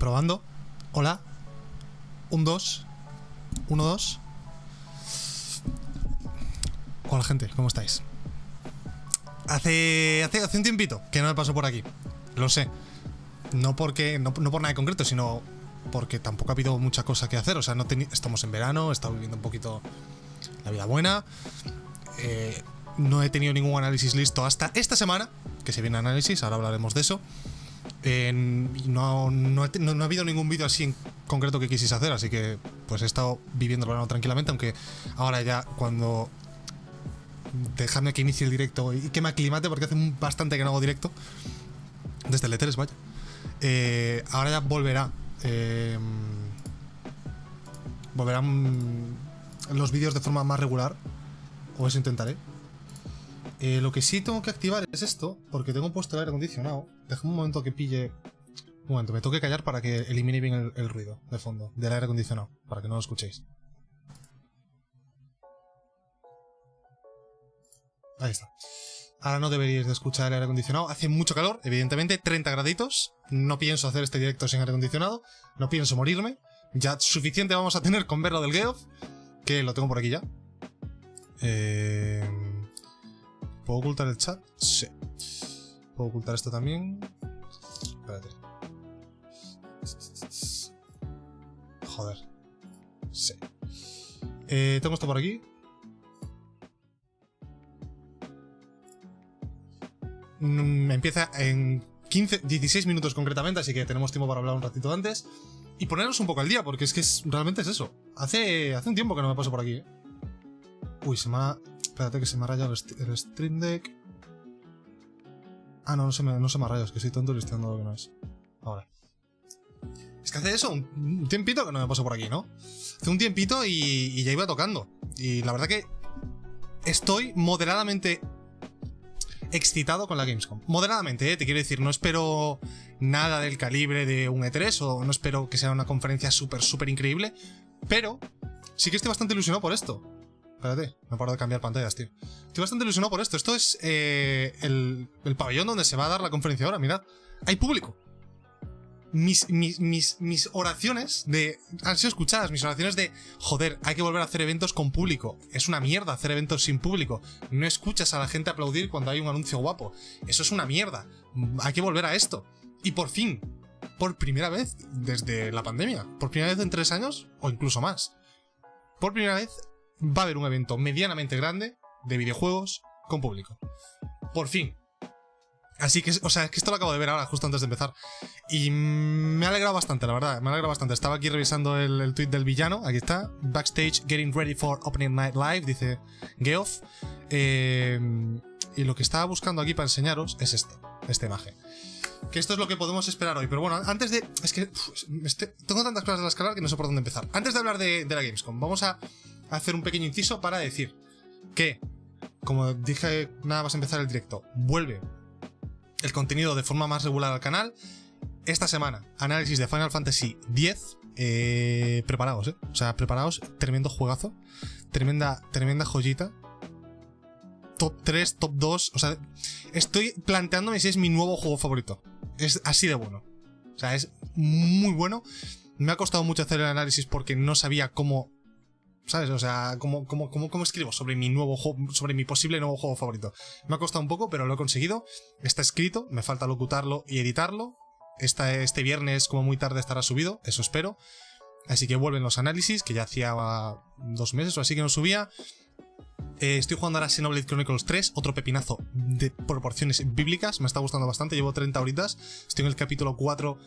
Probando. Hola. 1, 2. 1, 2. Hola, gente, ¿cómo estáis? Hace un tiempito que no me paso por aquí. Lo sé. No por nada en concreto, sino porque tampoco ha habido mucha cosa que hacer. O sea, estamos en verano, he estado viviendo un poquito la vida buena. No he tenido ningún análisis listo hasta esta semana, que se viene análisis, ahora hablaremos de eso. No ha habido ningún vídeo así en concreto que quisiese hacer, así que pues he estado viviendo el verano tranquilamente, aunque ahora ya cuando... Dejadme que inicie el directo y que me aclimate, porque hace bastante que no hago directo. Desde el E3, vaya. Ahora ya volverán los vídeos de forma más regular, o eso intentaré. Lo que sí tengo que activar es esto, porque tengo puesto el aire acondicionado. Déjame un momento que pille... Un momento, me tengo que callar para que elimine bien el ruido de fondo del aire acondicionado, para que no lo escuchéis. Ahí está. Ahora no deberíais de escuchar el aire acondicionado. Hace mucho calor, evidentemente, 30 graditos. No pienso hacer este directo sin aire acondicionado. No pienso morirme. Ya suficiente vamos a tener con ver lo del Geoff, que lo tengo por aquí ya. ¿Puedo ocultar el chat? Sí. ¿Puedo ocultar esto también? Espérate. Joder. Sí. Tengo esto por aquí. Me empieza en 16 minutos concretamente, así que tenemos tiempo para hablar un ratito antes y ponernos un poco al día, porque es que realmente es eso. Hace un tiempo que no me paso por aquí, ¿eh? Uy, espérate que se me ha rayado el Stream Deck. Ah, no se me ha rayado, es que soy tonto y le estoy dando lo que no es. Ahora. Es que hace eso, un tiempito que no me paso por aquí, ¿no? Hace un tiempito y ya iba tocando. Y la verdad que estoy moderadamente excitado con la Gamescom. Moderadamente, te quiero decir, no espero nada del calibre de un E3 o no espero que sea una conferencia súper increíble, pero sí que estoy bastante ilusionado por esto. Espérate, no paro de cambiar pantallas, tío. Estoy bastante ilusionado por esto. Esto es el pabellón donde se va a dar la conferencia ahora, mirad. Hay público. Mis oraciones han sido escuchadas, mis oraciones de joder, hay que volver a hacer eventos con público. Es una mierda hacer eventos sin público. No escuchas a la gente aplaudir cuando hay un anuncio guapo. Eso es una mierda. Hay que volver a esto. Y por fin, por primera vez desde la pandemia, por primera vez en 3 años o incluso más, por primera vez va a haber un evento medianamente grande de videojuegos con público. Por fin. Así que, o sea, es que esto lo acabo de ver ahora, justo antes de empezar. Y me ha alegrado bastante, la verdad. Me ha alegrado bastante. Estaba aquí revisando el tweet del villano. Aquí está. Backstage, getting ready for opening night live, dice Geoff. Y lo que estaba buscando aquí para enseñaros es esta imagen. Que esto es lo que podemos esperar hoy. Pero bueno, antes de... Es que tengo tantas cosas de la escalar que no sé por dónde empezar. Antes de hablar de la Gamescom, vamos a hacer un pequeño inciso para decir que, como dije nada más empezar el directo, vuelve el contenido de forma más regular al canal. Esta semana, análisis de Final Fantasy X. Preparaos, o sea, preparaos. Tremendo juegazo. Tremenda joyita. Top 3, top 2. O sea, estoy planteándome si es mi nuevo juego favorito. Es así de bueno. O sea, es muy bueno. Me ha costado mucho hacer el análisis porque no sabía cómo... ¿Sabes? O sea, ¿cómo escribo sobre mi nuevo juego, sobre mi posible nuevo juego favorito? Me ha costado un poco, pero lo he conseguido. Está escrito, me falta locutarlo y editarlo. Este viernes, como muy tarde, estará subido, eso espero. Así que vuelven los análisis, que ya hacía 2 meses o así que no subía. Estoy jugando ahora Xenoblade Chronicles 3, otro pepinazo de proporciones bíblicas. Me está gustando bastante, llevo 30 horitas. Estoy en el capítulo 4.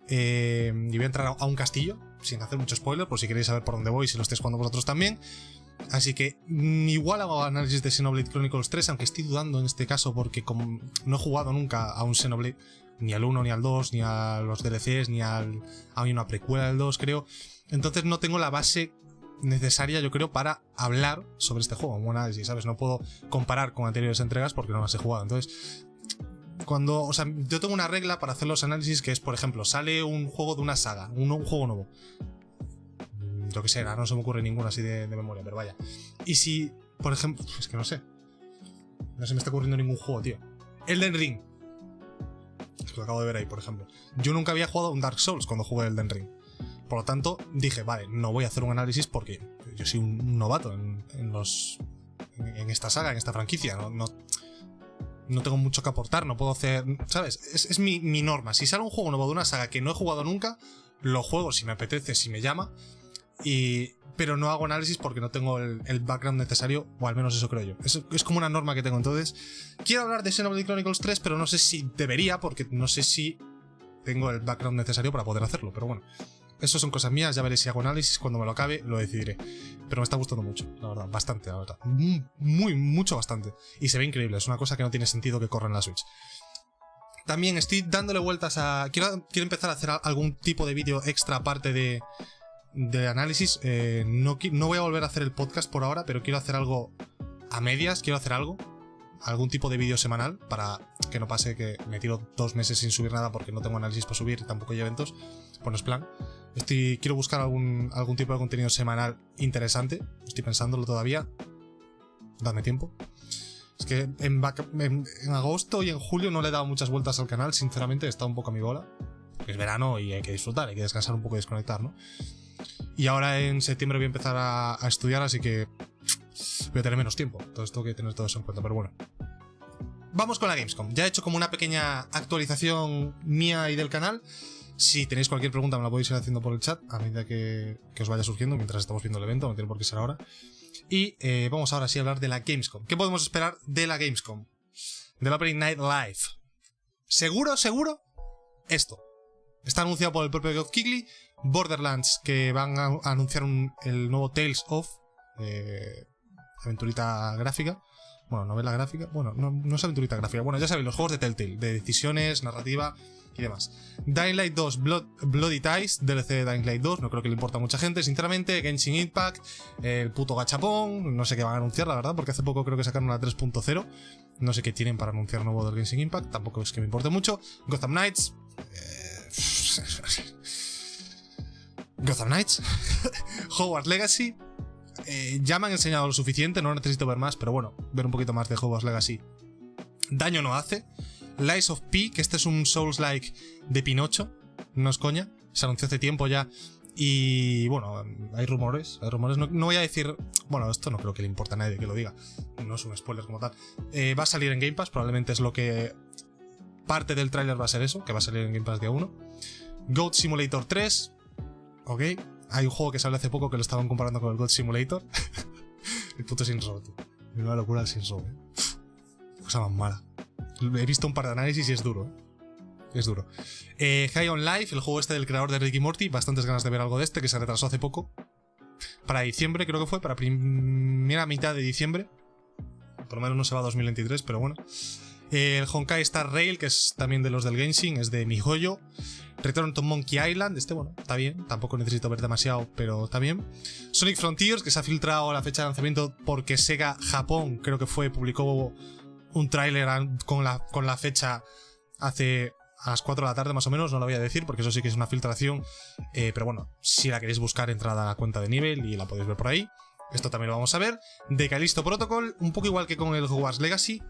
Y voy a entrar a un castillo, sin hacer mucho spoiler, por si queréis saber por dónde voy, si lo estáis jugando vosotros también. Así que igual hago análisis de Xenoblade Chronicles 3, aunque estoy dudando en este caso porque como no he jugado nunca a un Xenoblade, ni al 1, ni al 2, ni a los DLCs, ni hay una precuela del 2, creo. Entonces no tengo la base necesaria, yo creo, para hablar sobre este juego, un análisis, ¿sabes? No puedo comparar con anteriores entregas porque no las he jugado. Entonces... O sea, yo tengo una regla para hacer los análisis que es, por ejemplo, sale un juego de una saga, un juego nuevo. Yo que sé, no se me ocurre ninguna así de memoria, pero vaya. Y si, por ejemplo, es que no se me está ocurriendo ningún juego, tío. Elden Ring. Es que lo acabo de ver ahí, por ejemplo. Yo nunca había jugado un Dark Souls cuando jugué el Elden Ring. Por lo tanto, dije, vale, no voy a hacer un análisis porque yo soy un novato en esta saga, en esta franquicia. No tengo mucho que aportar, no puedo hacer... ¿Sabes? Es mi norma. Si sale un juego nuevo de una saga que no he jugado nunca, lo juego si me apetece, si me llama. Pero no hago análisis porque no tengo el background necesario, o al menos eso creo yo. Es como una norma que tengo. Entonces, quiero hablar de Xenoblade Chronicles 3, pero no sé si debería, porque no sé si tengo el background necesario para poder hacerlo. Pero bueno, eso son cosas mías, ya veré si hago análisis, cuando me lo acabe lo decidiré. Pero me está gustando mucho, la verdad, bastante, la verdad. Mucho, bastante. Y se ve increíble, es una cosa que no tiene sentido que corra en la Switch. También estoy dándole vueltas a... Quiero empezar a hacer algún tipo de vídeo extra aparte de análisis. No voy a volver a hacer el podcast por ahora, pero quiero hacer algo a medias, quiero hacer algún tipo de vídeo semanal para que no pase que me tiro 2 meses sin subir nada porque no tengo análisis para subir y tampoco hay eventos. Pues no es plan. Quiero buscar algún tipo de contenido semanal interesante. Estoy pensándolo todavía. Dame tiempo. Es que en agosto y en julio no le he dado muchas vueltas al canal, sinceramente he estado un poco a mi bola. Es verano y hay que disfrutar, hay que descansar un poco y desconectar, ¿no? Y ahora en septiembre voy a empezar a estudiar, así que voy a tener menos tiempo. Entonces tengo que tener todo eso en cuenta, pero bueno. Vamos con la Gamescom. Ya he hecho como una pequeña actualización mía y del canal. Si tenéis cualquier pregunta me la podéis ir haciendo por el chat a medida que os vaya surgiendo mientras estamos viendo el evento, no tiene por qué ser ahora. Y vamos ahora sí a hablar de la Gamescom. ¿Qué podemos esperar de la Gamescom? Del Opening Night Live. ¿Seguro? Esto. Está anunciado por el propio Geoff, Borderlands, que van a anunciar el nuevo Tales of, aventurita gráfica. Bueno, novela gráfica. Bueno, no es aventurita gráfica. Bueno, ya sabéis, los juegos de Telltale, de decisiones, narrativa y demás. Dying Light 2, Bloody Ties, DLC de Dying Light 2, no creo que le importa a mucha gente, sinceramente. Genshin Impact, el puto gachapón, no sé qué van a anunciar, la verdad, porque hace poco creo que sacaron la 3.0. No sé qué tienen para anunciar nuevo del Genshin Impact, tampoco es que me importe mucho. Gotham Knights. Hogwarts Legacy. Ya me han enseñado lo suficiente, no necesito ver más, pero bueno, ver un poquito más de Hogwarts Legacy daño no hace. Lies of P, que este es un Souls-like de Pinocho, no es coña, se anunció hace tiempo ya. Y bueno, hay rumores, no voy a decir... Bueno, esto no creo que le importe a nadie que lo diga, no es un spoiler como tal. Va a salir en Game Pass, probablemente es lo que... Parte del tráiler va a ser eso, que va a salir en Game Pass día 1. Goat Simulator 3, ok. Hay un juego que salió hace poco que lo estaban comparando con el Goat Simulator. El puto Saints Row, tío. Una locura el Saints Row, cosa más mala. He visto un par de análisis y es duro, es duro. High on Life, el juego este del creador de Rick y Morty. Bastantes ganas de ver algo de este, que se retrasó hace poco. Para diciembre, creo que fue, para primera mitad de diciembre. Por lo menos no se va a 2023, pero bueno. El Honkai Star Rail, que es también de los del Genshin, es de MiHoYo. Return to Monkey Island, bueno, está bien, tampoco necesito ver demasiado, pero está bien. Sonic Frontiers, que se ha filtrado la fecha de lanzamiento porque Sega Japón, creo que publicó un tráiler con la fecha hace a las 4 de la tarde más o menos, no lo voy a decir porque eso sí que es una filtración, pero bueno, si la queréis buscar, entrad a la cuenta de nivel y la podéis ver por ahí. Esto también lo vamos a ver. De Callisto Protocol, un poco igual que con el Hogwarts Legacy,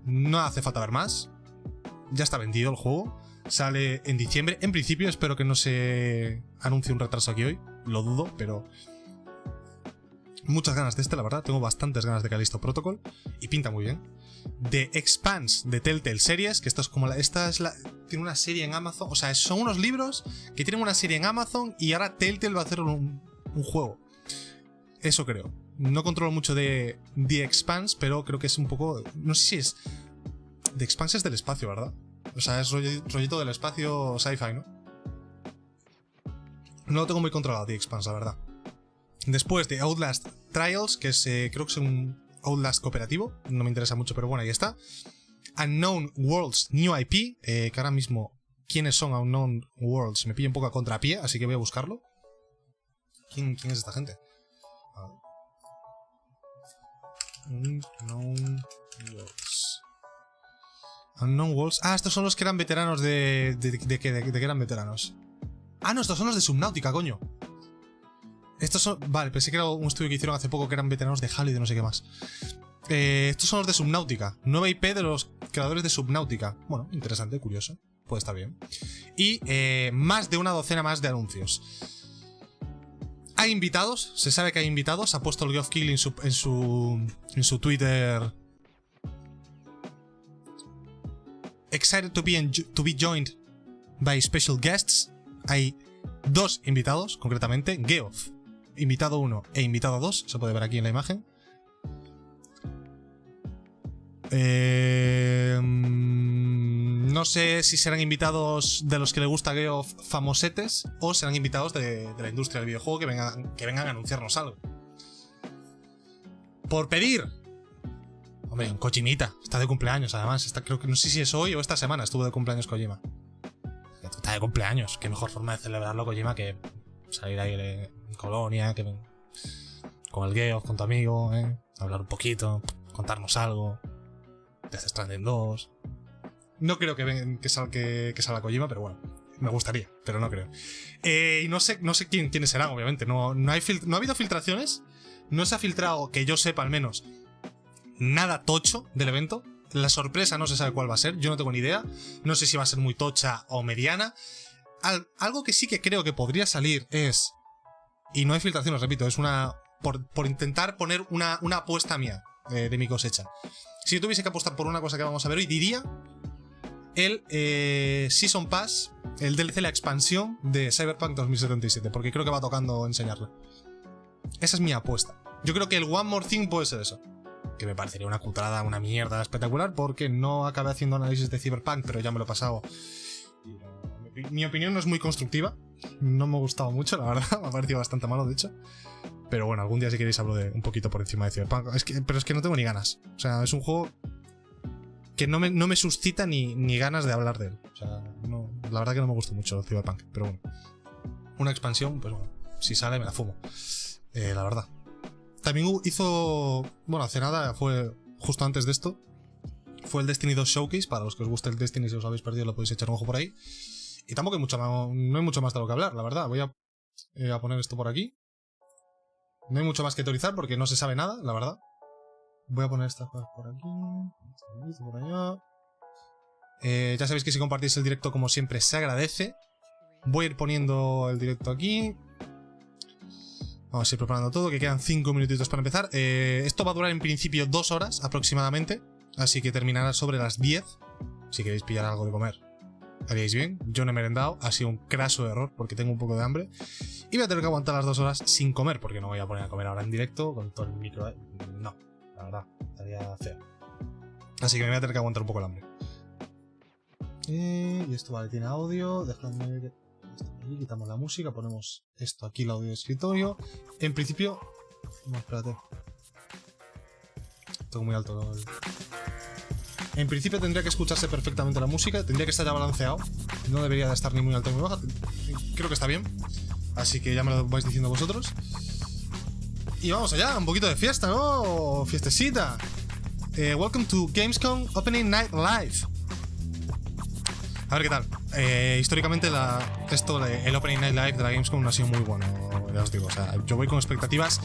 no hace falta ver más, ya está vendido el juego. Sale en diciembre. En principio espero que no se anuncie un retraso aquí hoy. Lo dudo, pero... Muchas ganas de la verdad. Tengo bastantes ganas de Callisto Protocol. Y pinta muy bien. The Expanse de Telltale Series. Que esto es como tiene una serie en Amazon. O sea, son unos libros que tienen una serie en Amazon. Y ahora Telltale va a hacer un juego. Eso creo. No controlo mucho de The Expanse, pero creo que es un poco... No sé si es... The Expanse es del espacio, ¿verdad? O sea, es rollito del espacio sci-fi, ¿no? No lo tengo muy controlado, The Expanse, la verdad. Después de Outlast Trials, que creo que es un Outlast cooperativo. No me interesa mucho, pero bueno, ahí está. Unknown Worlds New IP, que ahora mismo, ¿quiénes son Unknown Worlds? Me pilla un poco a contrapié, así que voy a buscarlo. ¿Quién es esta gente? Unknown Worlds. Unknown Worlds. Ah, estos son los que eran veteranos ¿De qué eran veteranos? Ah, no, estos son los de Subnautica, coño. Estos son... Vale, pensé que era un estudio que hicieron hace poco que eran veteranos de Halo y de no sé qué más. Estos son los de Subnautica. Nueva IP de los creadores de Subnautica. Bueno, interesante, curioso. puede estar bien. Y más de una docena más de anuncios. Hay invitados, se sabe que hay invitados. Ha puesto el Geoff en su Twitter. Excited to be joined by special guests. Hay 2 invitados, concretamente. Geoff, invitado 1 e invitado 2. Se puede ver aquí en la imagen. No sé si serán invitados de los que le gusta a Geoff famosetes o serán invitados de la industria del videojuego que vengan a anunciarnos algo. Por pedir. Hombre, un Kojimita. Está de cumpleaños, además. Creo que no sé si es hoy o esta semana estuvo de cumpleaños Kojima. Está de cumpleaños. Qué mejor forma de celebrarlo, Kojima, que salir ahí en Colonia, con el Geoff, con tu amigo, hablar un poquito, contarnos algo. Death Stranding 2. No creo que salga Kojima, pero bueno, me gustaría, pero no creo. Y no sé quiénes serán, obviamente. No ha habido filtraciones. No se ha filtrado, que yo sepa al menos, nada tocho del evento. La sorpresa no se sabe cuál va a ser. Yo no tengo ni idea. No sé si va a ser muy tocha o mediana. Algo que sí que creo que podría salir es... Y no hay filtraciones, repito. Es una... Por intentar poner una apuesta mía de mi cosecha. Si yo tuviese que apostar por una cosa que vamos a ver hoy, diría... El Season Pass, el DLC, la expansión de Cyberpunk 2077. Porque creo que va tocando enseñarla. Esa es mi apuesta. Yo creo que el One More Thing puede ser eso. Que me parecería una cutrada, una mierda espectacular, porque no acabé haciendo análisis de Cyberpunk, pero ya me lo he pasado. Mi opinión no es muy constructiva. No me ha gustado mucho, la verdad. Me ha parecido bastante malo, de hecho. Pero bueno, algún día si queréis hablo de un poquito por encima de Cyberpunk. Pero es que no tengo ni ganas. O sea, es un juego que no me suscita ni ganas de hablar de él. O sea, no, la verdad que no me gusta mucho Cyberpunk. Pero bueno, una expansión, pues bueno, si sale me la fumo. La verdad. También hizo... Bueno, hace nada, fue justo antes de esto. Fue el Destiny 2 Showcase. Para los que os guste el Destiny, si os habéis perdido lo podéis echar un ojo por ahí. Y tampoco hay no hay mucho más de lo que hablar, la verdad. Voy a poner esto por aquí. No hay mucho más que teorizar porque no se sabe nada, la verdad. Voy a poner estas cosas por aquí. Por allá. Ya sabéis que si compartís el directo, como siempre, se agradece. Voy a ir poniendo el directo aquí. Vamos a ir preparando todo, que quedan 5 minutitos para empezar. Esto va a durar en principio 2 horas aproximadamente. Así que terminará sobre las 10. Si queréis pillar algo de comer, haríais bien. Yo no he merendado, ha sido un craso error porque tengo un poco de hambre. Y voy a tener que aguantar las 2 horas sin comer, porque no voy a poner a comer ahora en directo con todo el micro. No, la verdad, estaría feo. Así que me voy a tener que aguantar un poco el hambre. Y esto vale, tiene audio. Dejadme que... Aquí quitamos la música, ponemos esto aquí, el audio de escritorio. En principio... No, espérate. Tengo muy alto el... En principio tendría que escucharse perfectamente la música. Tendría que estar ya balanceado. No debería de estar ni muy alto ni muy baja. Creo que está bien. Así que ya me lo vais diciendo vosotros. Y vamos allá, un poquito de fiesta, ¿no? Fiestecita. Welcome to Gamescom Opening Night Live. A ver qué tal. Históricamente el Opening Night Live de la Gamescom no ha sido muy bueno, ya os digo. O sea, yo voy con expectativas.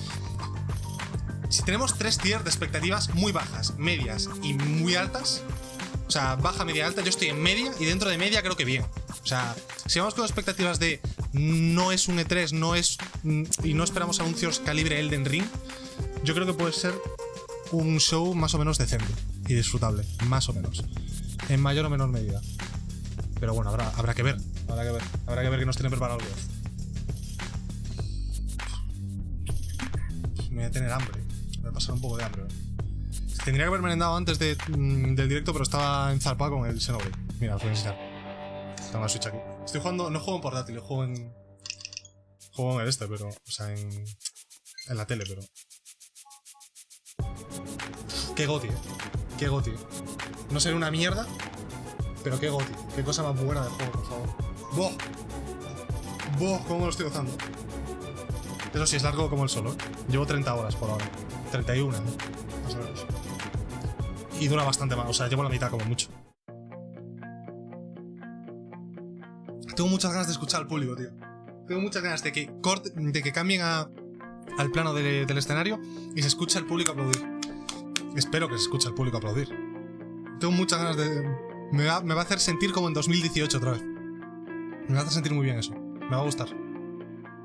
Si tenemos 3 tiers de expectativas muy bajas, medias y muy altas, o sea, baja, media, alta, yo estoy en media y dentro de media creo que bien. O sea, si vamos con expectativas de no es un E3, no es y no esperamos anuncios calibre Elden Ring, yo creo que puede ser un show más o menos decente y disfrutable, más o menos, en mayor o menor medida. Pero bueno, habrá que ver. Habrá que ver qué nos tiene preparado el Geoff. Me voy a tener hambre. Me voy a pasar un poco de hambre. Tendría que haber merendado antes del directo, pero estaba enzarpado con el Xenoblade. Mira, os voy a enseñar. Tengo la Switch aquí. Estoy jugando, no juego en portátil, juego en el pero... O sea, en la tele, pero... Qué goti, Qué goti. No será una mierda, pero qué goti. Qué cosa más buena de juego, por favor. ¡Boh! ¡Boh! ¿Cómo me lo estoy gozando? Eso sí, es largo como el solo. Llevo 30 horas por ahora. 31, ¿no? Más o menos. Y dura bastante más. O sea, llevo la mitad como mucho. Tengo muchas ganas de escuchar al público, tío. Tengo muchas ganas de que cambien al plano del escenario y se escuche al público aplaudir. Espero que se escuche al público aplaudir. Tengo muchas ganas de Me va a hacer sentir como en 2018 otra vez. Me va a hacer sentir muy bien eso. Me va a gustar.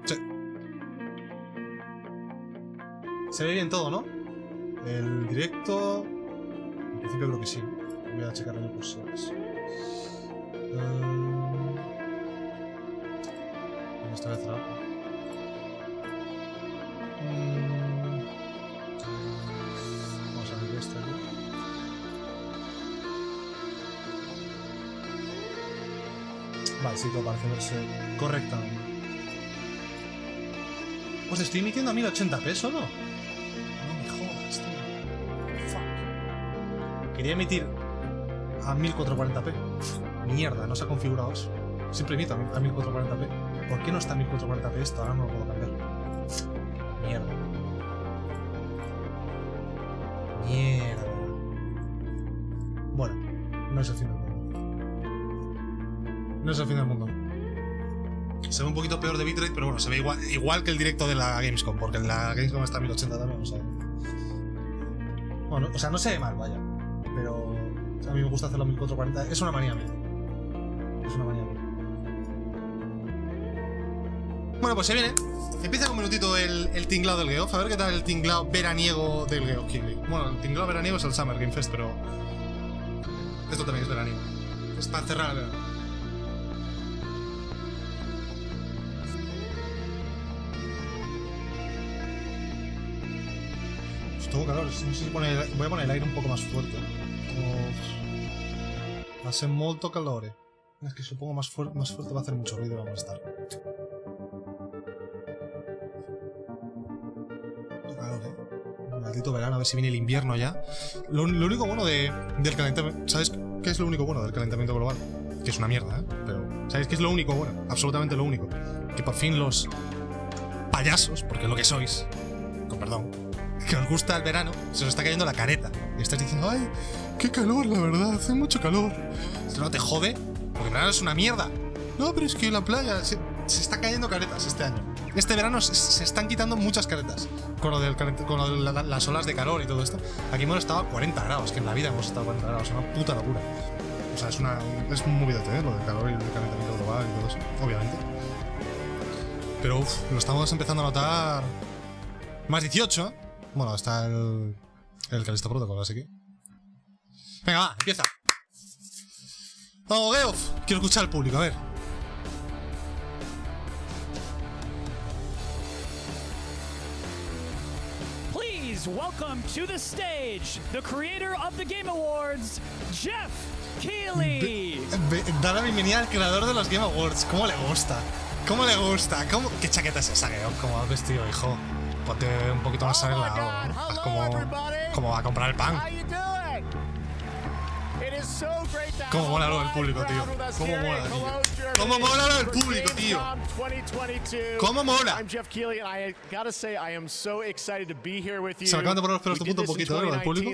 Sí. Se ve bien todo, ¿no? El directo... En principio creo que sí. Voy a checar el curso. Esta vez cerrado. Vamos a abrir esto aquí. Vale, sí, todo parece verse correctamente. Pues estoy emitiendo a 1080p solo. No me jodas, tío. Fuck. Quería emitir a 1440p. Mierda, no se ha configurado eso. Siempre emito a 1440p. ¿Por qué no está a 1440p esto? Ahora no lo puedo cambiar. Mierda. Mierda. Bueno, no es el fin del mundo. No es el fin del mundo. Se ve un poquito peor de bitrate, pero bueno, se ve igual que el directo de la Gamescom, porque en la Gamescom está a 1080 también, o sea... Bueno, o sea, no se ve mal, vaya. Pero o sea, a mí me gusta hacerlo a 1440. Es una manía mía. Es una manía mía. Bueno, pues se viene. Empieza con un minutito el tinglado del Geoff. A ver qué tal el tinglado veraniego del Geoff. Bueno, el tinglado veraniego es el Summer Game Fest, pero... Esto también es veraniego. Es para cerrar el verano. Tengo calor, no sé si voy a poner el aire un poco más fuerte. Va a ser molto calore. Es que si lo pongo más fuerte va a hacer mucho ruido y va a molestar. Calor, maldito verano, a ver si viene el invierno ya. Lo único bueno del calentamiento... ¿Sabes qué es lo único bueno del calentamiento global? Que es una mierda, ¿eh? Pero ¿sabéis qué es lo único bueno? Absolutamente lo único. Que por fin los payasos, porque es lo que sois, con perdón, que os gusta el verano, se os está cayendo la careta. Y estás diciendo, ¡ay, qué calor, la verdad! Hace mucho calor. Esto no te jode, porque el verano es una mierda. No, pero es que en la playa se está cayendo caretas este año. Este verano se están quitando muchas caretas con lo de las olas de calor y todo esto. Aquí hemos estado a 40 grados, que en la vida hemos estado a 40 grados. Es una puta locura. O sea, es un movidote, ¿eh? Lo del calor y el calentamiento global y todo eso, obviamente. Pero lo estamos empezando a notar. Más 18, ¿eh? Bueno, está el Callisto Protocol, así que... Venga, va, empieza. Vamos, Geoff. Quiero escuchar al público, a ver. Please welcome to the stage the creator of the Game Awards, Geoff Keighley. Dar la bienvenida al creador de los Game Awards. ¿Cómo le gusta? ¿Cómo le gusta? ¿Qué chaqueta es esa, Geoff? ¿Cómo has vestido, hijo? Ponte un poquito más arreglado, ¿no? Es como a comprar el pan. Cómo mola lo del público, tío. Cómo mola, tío. Cómo mola lo del público, tío. Cómo mola. Se me acaban de poner los pelos de punta un poquito, ¿eh? Lo del público.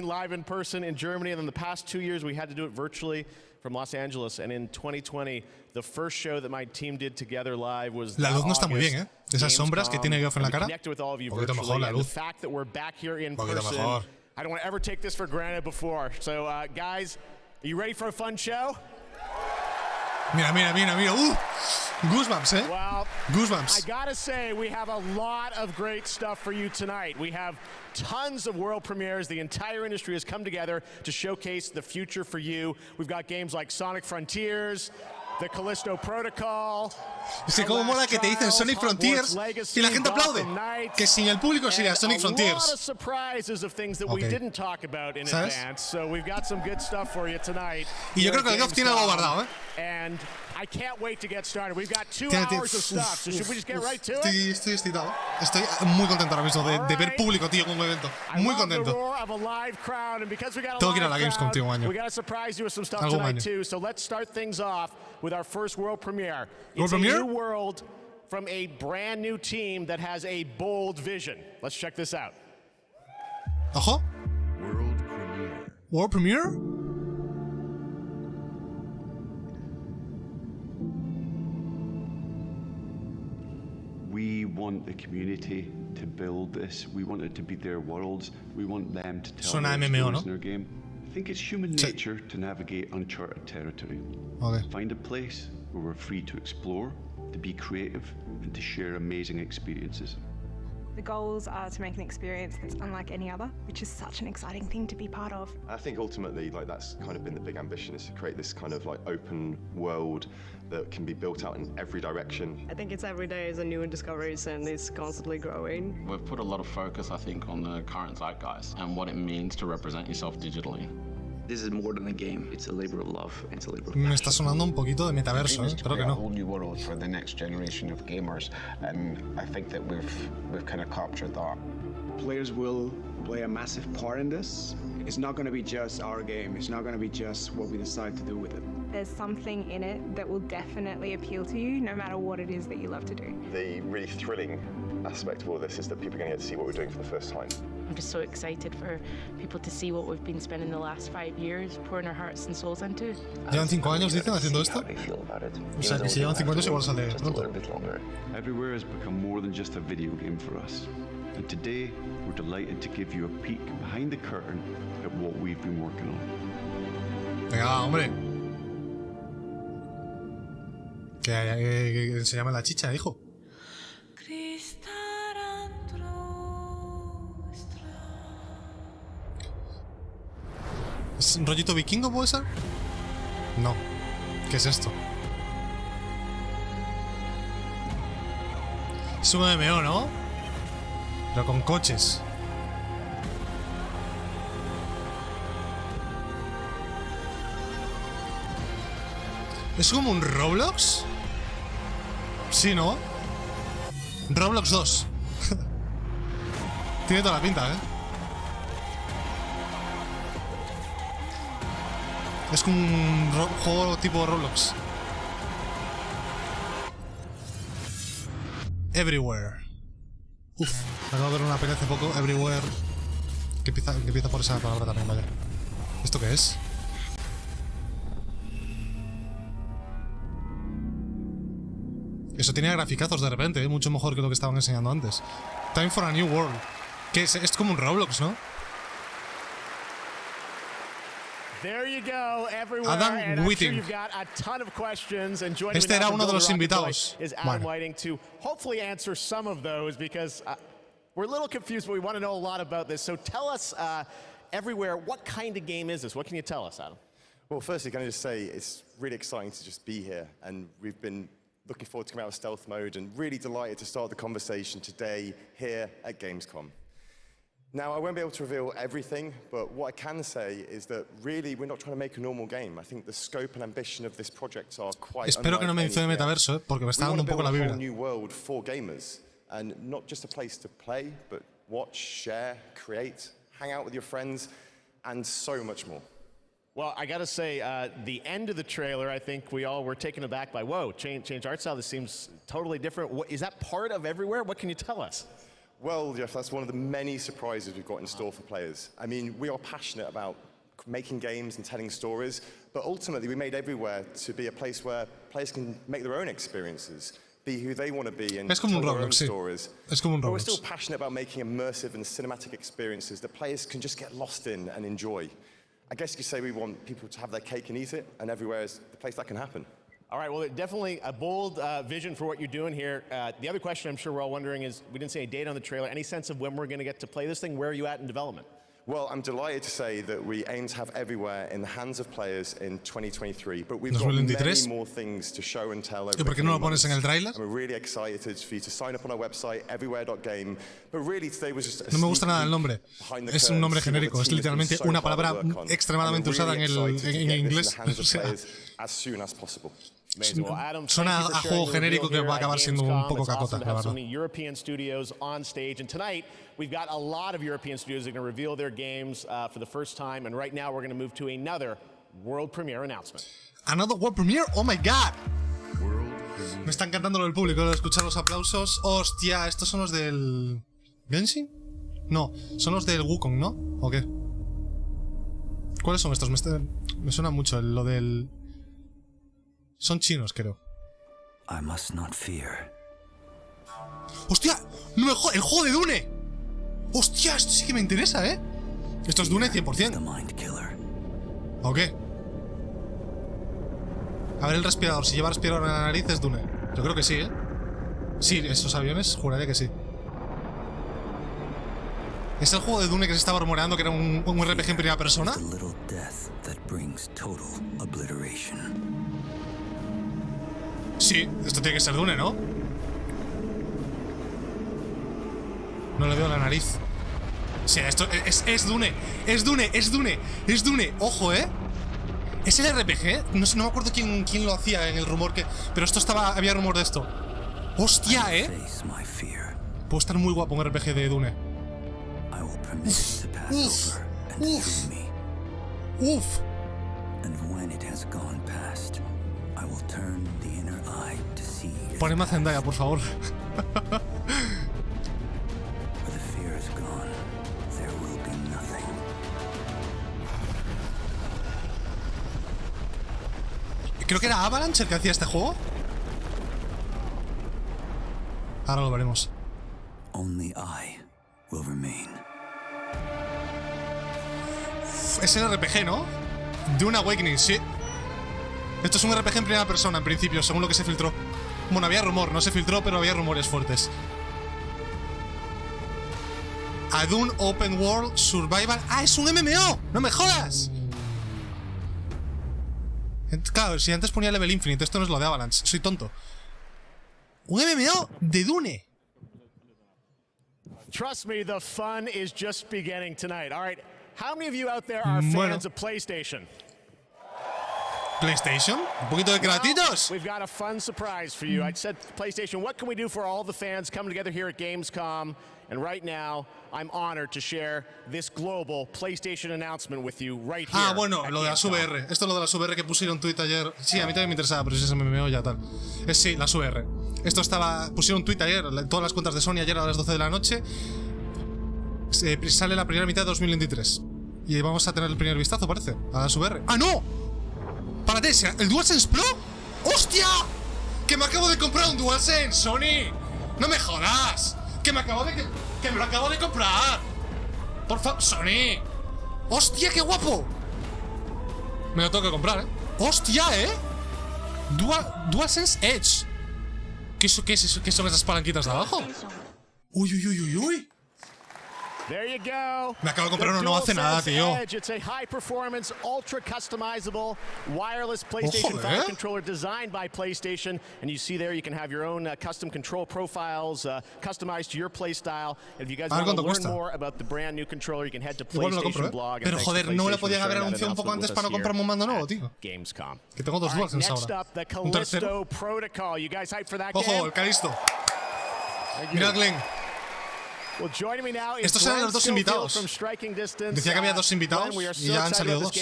From Los Angeles, and in 2020, the first show that my team did together live was la luz no está muy bien, ¿eh? Esas sombras que tiene Geoff en la cara. Un poquito mejor la luz. Un poquito mejor. I don't want to ever take this for granted before. So, guys, are you ready for a fun show? Mira. Goosebumps, eh? Well, Goosebumps. I gotta say, we have a lot of great stuff for you tonight. We have tons of world premieres. The entire industry has come together to showcase the future for you. We've got games like Sonic Frontiers, the Callisto Protocol. Es que como mola que te dicen Sonic Frontiers y la gente aplaude. Que sin el público sería Sonic Frontiers. Okay. ¿Sabes? Y yo creo que el Geoff tiene algo guardado, ¿eh? I can't wait to get started. We've got 2 hours of stuff, so should we just get right to it? Estoy excitado. Estoy muy contento ahora mismo de ver público, tío, con un evento. Muy contento. Tengo que ir a la Gamescom, tío, un año. Algún año. So let's start things off with our first world premiere. World It's a premiere? new world from a brand new team that has a bold vision. Let's check this out. Ojo. World premiere. World premiere? We want the community to build this. We want it to be their worlds. We want them to tell Suena their MMO, stories ¿no? in our game. think it's human nature to navigate uncharted territory. Okay. Find a place where we're free to explore, to be creative, and to share amazing experiences. The goals are to make an experience that's unlike any other, which is such an exciting thing to be part of. I think ultimately, like, that's kind of been the big ambition, is to create this kind of like open world that can be built out in every direction. I think it's every day is a new discoveries and it's constantly growing. We've put a lot of focus, I think, on the current zeitgeist and what it means to represent yourself digitally. This is more than a game. It's a labor of love. It's a labor of Me está sonando un poquito de metaverso, Creo que A no. whole new world for the next generation of gamers, and I think that we've kind of captured that. Players will play a massive part in this. It's not going to be just our game. It's not going to be just what we decide to do with it. There's something in it that will definitely appeal to you, no matter what it is that you love to do. The really thrilling aspect of all this is that people are going to get to see what we're doing for the first time. I'm just so excited for people to see what we've been spending the last 5 years pouring our hearts and souls into. ¿Llevan 5 años, dicen, haciendo esto? O sea, que si llevan 5 años igual sale pronto. Everywhere has become more than just a video game for us. And today, we're delighted to give you a peek behind the curtain at what we've been working on. Venga, va, hombre. Que enséñame la chicha, hijo. ¿Es un rollito vikingo, puede ser? No. ¿Qué es esto? Es un MMO, ¿no? Pero con coches. ¿Es como un Roblox? Sí, ¿no? Roblox 2. Tiene toda la pinta, ¿eh? Es como un juego tipo Roblox. Everywhere. Uf, acabo de ver una peli hace poco, Everywhere. Que empieza por esa palabra también, vaya. ¿Esto qué es? Eso tenía graficazos de repente, ¿eh? Mucho mejor que lo que estaban enseñando antes. Time for a New World. Que es como un Roblox, ¿no? There you go, everywhere. Adam and I'm Whiting. sure you've got a ton of questions. And joining Este me now era from uno de los Builder Rocket invitados. Boy is Adam Bueno. Whiting to hopefully answer some of those, because we're a little confused, but we want to know a lot about this. So tell us, everywhere, what kind of game is this? What can you tell us, Adam? Well, firstly, can I just say it's really exciting to just be here, and we've been looking forward to coming out of stealth mode and really delighted to start the conversation today here at Gamescom. Now, I won't be able to reveal everything, but what I can say is that really we're not trying to make a normal game. I think the scope and ambition of this project are quite Espero que no mencione metaverso, porque me está dando un poco la We want vibra. to build a whole new world for gamers, and not just a place to play, but watch, share, create, hang out with your friends, and so much more. Well, I got to say, the end of the trailer, I think we all were taken aback by, whoa, change art style. This seems totally different. Is that part of Everywhere? What can you tell us? Well, Geoff, that's one of the many surprises we've got in store for players. I mean, we are passionate about making games and telling stories, but ultimately we made Everywhere to be a place where players can make their own experiences, be who they want to be, and Es como tell un their own Roblox, sí. stories. Es como un But we're Roblox. still passionate about making immersive and cinematic experiences that players can just get lost in and enjoy. I guess you could say we want people to have their cake and eat it, and Everywhere is the place that can happen. All right, well, definitely a bold vision for what you're doing here. The other question I'm sure we're all wondering is, we didn't say a date on the trailer. Any sense of when we're going to get to play this thing? Where are you at in development? Well, I'm delighted to say that we aim to have Everywhere in the hands of players in 2023, but we've got 2023. many more things to show and tell over ¿Y por qué no lo the coming pones en el months. tráiler? And we're really excited for you to sign up on our website, everywhere.game. But really today was just a No me gusta sneak nada el peek nombre. behind the Es un nombre curtain, see genérico. what Es the team has been literalmente so una hard to palabra work on. extremadamente And we're usada en, really excited to en get this in inglés. the hands O of sea, players as soon as possible. Amazing. Well, Adam, Suena thank you for a sharing juego the reveal genérico que here va a at acabar siendo un Gamescom. poco It's awesome cacota, to la have so verdad. many European studios on stage. And tonight, we've got a lot of European studios that are going to reveal their games for the first time. And right now, we're going to move to another world premiere announcement. Another world premiere. Oh my god. Me está encantando lo del público, escuchar los aplausos. Hostia, estos son los del ¿Genshin? No, son los del Wukong, ¿no? ¿O qué? ¿Cuáles son estos? Me suena mucho lo del... Son chinos, creo. I must not fear. ¡Hostia! ¡No me el juego de Dune! ¡Hostia! Esto sí que me interesa, ¿eh? Esto es Dune 100%. The mind killer. ¿O qué? A ver el respirador. Si lleva respirador en la nariz es Dune. Yo creo que sí, ¿eh? Sí, esos aviones, juraré que sí. ¿Es el juego de Dune que se estaba rumoreando que era un RPG en primera persona? Sí, esto tiene que ser Dune, ¿no? No le veo la nariz. Sí, esto es Dune. Es Dune, es Dune, es Dune. Ojo, ¿eh? ¿Es el RPG? No sé, no me acuerdo quién lo hacía en el rumor que... Pero esto estaba... Había rumor de esto. ¡Hostia, eh! Puede estar muy guapo un RPG de Dune. Uf. Uf. Uf. Poneme a Zendaya, por favor. Creo que era Avalanche el que hacía este juego. Ahora lo veremos. Es el RPG, ¿no? Dune Awakening, sí. Esto es un RPG en primera persona, en principio, según lo que se filtró. Bueno, había rumor, no se filtró, pero había rumores fuertes. A Dune Open World Survival. ¡Ah, es un MMO! ¡No me jodas! Claro, si antes ponía Level Infinite, esto no es lo de Avalanche. Soy tonto. Un MMO de Dune. Trust me, the fun is just beginning tonight. All right, how many of you out there are fans of PlayStation? PlayStation? Un poquito de gratitos. We've got a fun surprise for you. I said PlayStation, what can we do for all the fans coming together here at Gamescom? And right now, I'm honored to share this global PlayStation announcement with you right here. Ah, bueno, lo de las VR. Esto es lo de las VR que pusieron tweet ayer. Sí, a mí también me interesaba, pero si es MMO ya tal. Sí, las VR. Esto estaba... Pusieron tweet ayer, todas las cuentas de Sony ayer a las 12 de la noche. Sale la primera mitad de 2023. Y vamos a tener el primer vistazo, parece, a las VR. ¡Ah, no! Párate, ¿el DualSense Pro? ¡Hostia! ¡Que me acabo de comprar un DualSense, Sony! ¡No me jodas! ¡Que me lo acabo de comprar! ¡Por favor, Sony! ¡Hostia, qué guapo! Me lo tengo que comprar, ¿eh? ¡Hostia, eh! DualSense Edge. ¿Qué son esas palanquitas de abajo? ¡Uy, uy, uy, uy, uy! There you go. Me acabo de comprar uno, no hace nada, tío. It's a high-performance, ultra-customizable wireless PlayStation 5 controller designed by PlayStation, and you see there you can have your own custom control profiles customized to your playstyle. If you guys want to learn more about the brand new controller, you can head to PlayStation blog. Pero joder, no le podían haber anunciado un poco antes para no comprarme un mando nuevo, tío. Gamescom. Que tengo dos DualSense ahora. Un tercero. Protocol. You guys hyped for that Ojo, el Calisto. Mira Glenn. Estos eran los dos invitados. Decía que había dos invitados y ya han salido dos.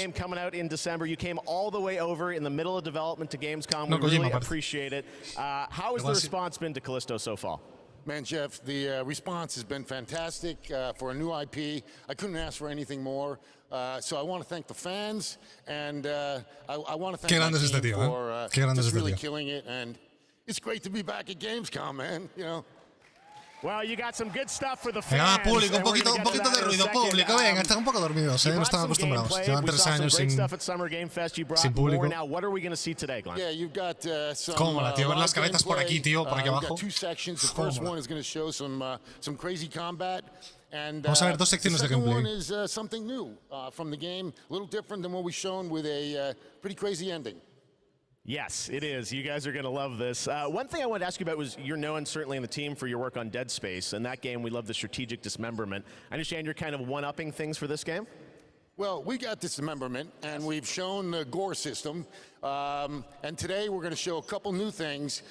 No, Kojima, parece. How has the response been to Callisto so far? Man, Geoff, the response has been fantastic for a new IP. I couldn't ask for anything more. So I want to thank the fans, and I want to thank my team for just really killing it. And it's great to be back at Gamescom, man. You know. Well, you got some good stuff for the fans. Venga, público, un poquito de ruido, público. Venga, están un poco dormidos, no están acostumbrados. Llevan 3 años sin público. ¿Cómo mola, tío? Ver las cabezas por aquí, tío, por aquí abajo. Vamos a ver 2 secciones de gameplay. Yes, it is. You guys are going to love this. One thing I wanted to ask you about was you're known certainly in the team for your work on Dead Space. In that game, we love the strategic dismemberment. I understand you're kind of one-upping things for this game? Well, we got dismemberment, and we've shown the gore system. And today we're going to show a couple new things,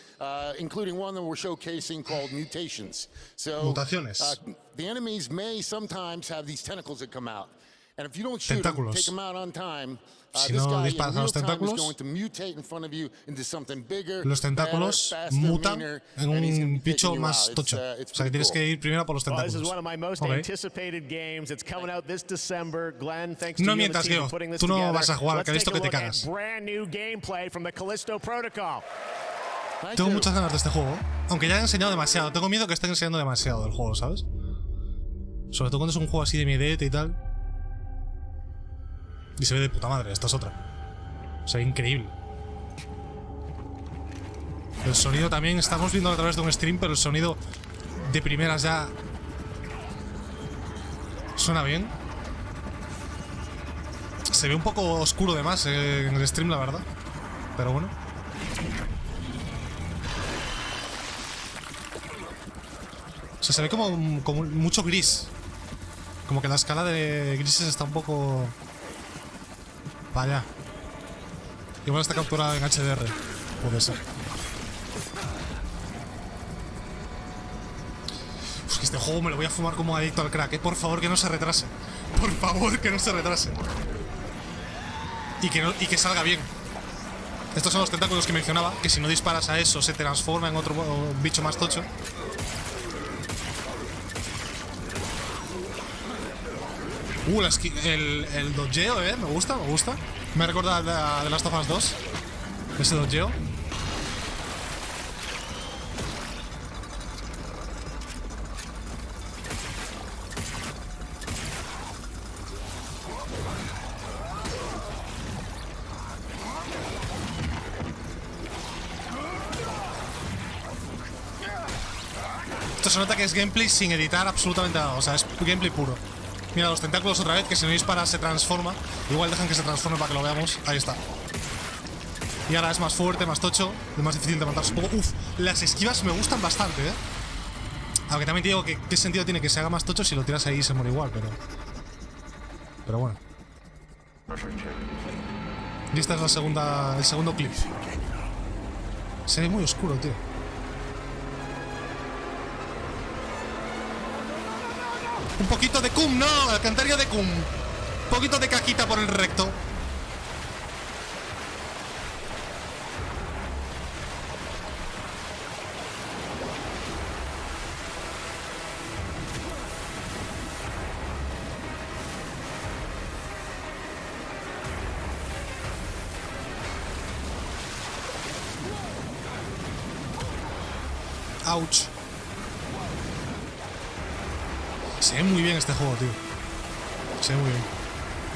including one that we're showcasing called mutations. So the enemies may sometimes have these tentacles that come out. And if you don't shoot them, take them out on time, si no disparas a los tentáculos, los tentáculos mutan en un bicho más tocho. O sea que tienes que ir primero por los tentáculos. No mientas, Geoff. Tú no vas a jugar al Calisto que te cagas. Tengo muchas ganas de este juego, aunque ya he enseñado demasiado. Tengo miedo que estén enseñando demasiado del juego, ¿sabes? Sobre todo cuando es un juego así de miedete y tal. Y se ve de puta madre, esta es otra. Se ve increíble. El sonido también, estamos viendo a través de un stream, pero el sonido de primeras ya suena bien. Se ve un poco oscuro de más en el stream, la verdad. Pero bueno. O sea, se ve como mucho gris. Como que la escala de grises está un poco... Vaya. Igual está capturada en HDR. Puede ser. Uf, que este juego me lo voy a fumar como adicto al crack, ¿eh? Por favor, que no se retrase. Por favor, que no se retrase. Y que salga bien. Estos son los tentáculos que mencionaba, que si no disparas a eso se transforma en otro bicho más tocho. El dodgeo, me gusta, me gusta. Me recuerda a The Last of Us 2. Ese dodgeo. Esto se nota que es gameplay sin editar absolutamente nada. O sea, es gameplay puro. Mira los tentáculos otra vez, que si no dispara se transforma. Igual dejan que se transforme para que lo veamos. Ahí está. Y ahora es más fuerte, más tocho, es más difícil de matar. Uf, las esquivas me gustan bastante, ¿eh? Aunque también te digo que qué sentido tiene que se haga más tocho si lo tiras ahí y se muere igual, pero bueno. Y esta es el segundo clip. Se ve muy oscuro, tío. Un poquito de cum, no, alcantarilla de cum. Un poquito de caquita por el recto. Ouch. Se ve muy bien este juego, tío. Se ve muy bien.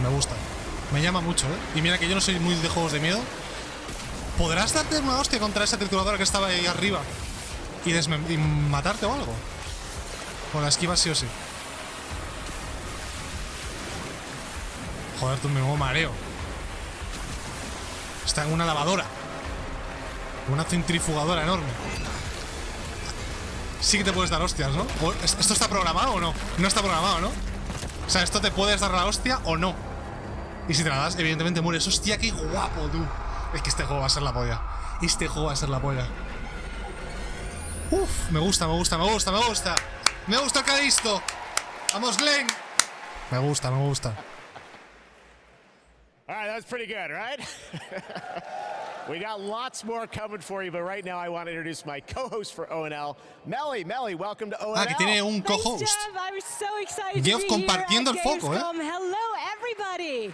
Me gusta. Me llama mucho, ¿eh? Y mira que yo no soy muy de juegos de miedo. ¿Podrás darte una hostia contra esa trituradora que estaba ahí arriba? Y matarte o algo. Con la esquiva sí o sí. Joder, tú me nuevo mareo. Está en una lavadora. Una centrifugadora enorme. Sí que te puedes dar hostias, ¿no? ¿Esto está programado o no? No está programado, ¿no? O sea, esto te puedes dar la hostia o no. Y si te la das, evidentemente mueres. Hostia, qué guapo, tú. Es que este juego va a ser la polla. Este juego va a ser la polla. Uf, me gusta, me gusta, me gusta, me gusta. Me gusta el Calisto. Vamos, Glenn. Me gusta, me gusta. All right, that's pretty good, right? We got lots more coming for you, but right now I want to introduce my co-host for ONL, Melly. Melly, welcome to ONL. Ah, que tiene un co-host. I'm so excited Geoff to be compartiendo here el at foco, ¿eh? Gamescom. Hello, everybody.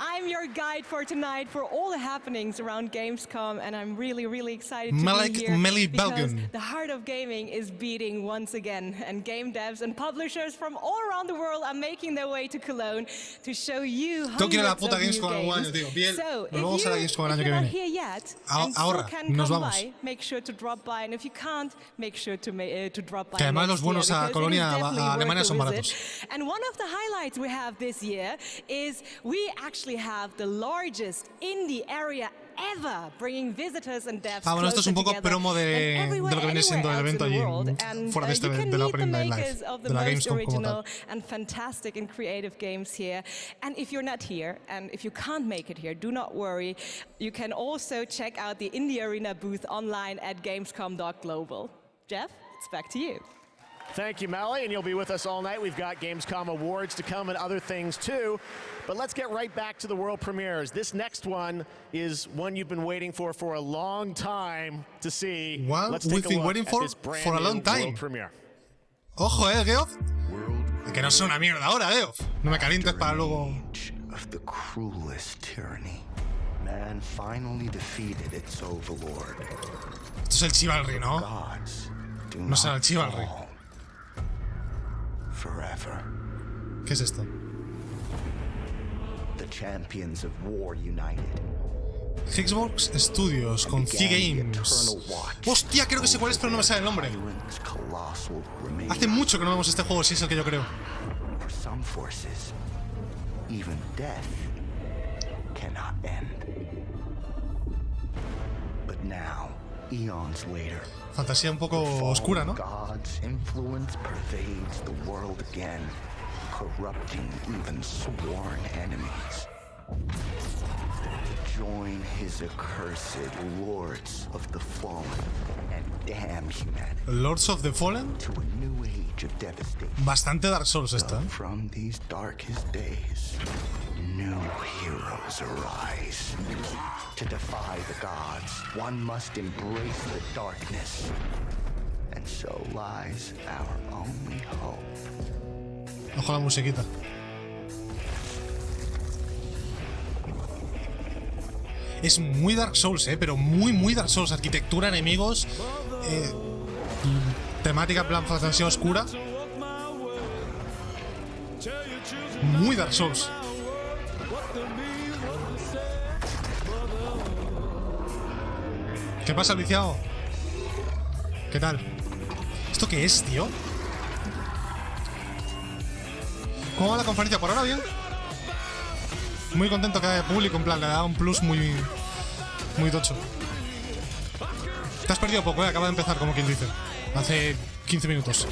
I'm your guide for tonight for all the happenings around Gamescom, and I'm really, really excited to be here because the heart of gaming is beating once again, and game devs and publishers from all around the world are making their way to Cologne to show you hundreds of new games. So, if you're not here yet and still can come by, make sure to drop by, and if you can't, make sure to drop by. Que además los vuelos a Colonia, a Alemania son baratos. And one of the highlights we have this year is we actually have the largest indie area ever, bringing visitors and devs bueno, esto es un poco together. promo de lo que viene siendo el evento allí fuera de de la Opening Night Live, de la Gamescom como tal. And fantastic and creative games here. And if you're not here, and if you can't make it here, do not worry. You can also check out the Indie Arena booth online at gamescom.global. Geoff, it's back to you. Thank you, Melly, and you'll be with us all night. We've got Gamescom awards to come and other things too. But let's get right back to the world premieres. This next one is one you've been waiting for a long time to see. Let's take a look at this brand new world premiere. Ojo, Geoff. Que no sea una mierda ahora, Geoff. No me calientes para luego. Of the cruelest tyranny. Man finally defeated its overlord. Esto es el Chivalry, ¿no? No será el Chivalry. Forever. ¿Qué es esto? The champions of war united. Xbox Studios con C-Games. Hostia, creo que sé cuál es, pero no me sale el nombre. Hace mucho que no vemos este juego, si es el que yo creo. For some forces, even death cannot end. But now, eons later, fantasía un poco oscura, ¿no? God's influence pervades the world again, corrupting even sworn enemies. Join his accursed lords of the fallen and damn humanity. Lords of the Fallen. To a new age of devastation. Bastante Dark Souls esta, ¿eh? From these darkest days, new heroes arise. To defy the gods, one must embrace the darkness. And so lies our only hope. Ojo la musiquita. Es muy Dark Souls, pero muy Dark Souls. Arquitectura, enemigos, temática plan fantasía oscura. Muy Dark Souls. ¿Qué pasa, viciado? ¿Qué tal? ¿Esto qué es, tío? ¿Cómo va la conferencia? Por ahora bien. Muy contento que haya público, en plan, le da un plus muy tocho. Te has perdido poco, acaba de empezar, como quien dice. Hace 15 minutos.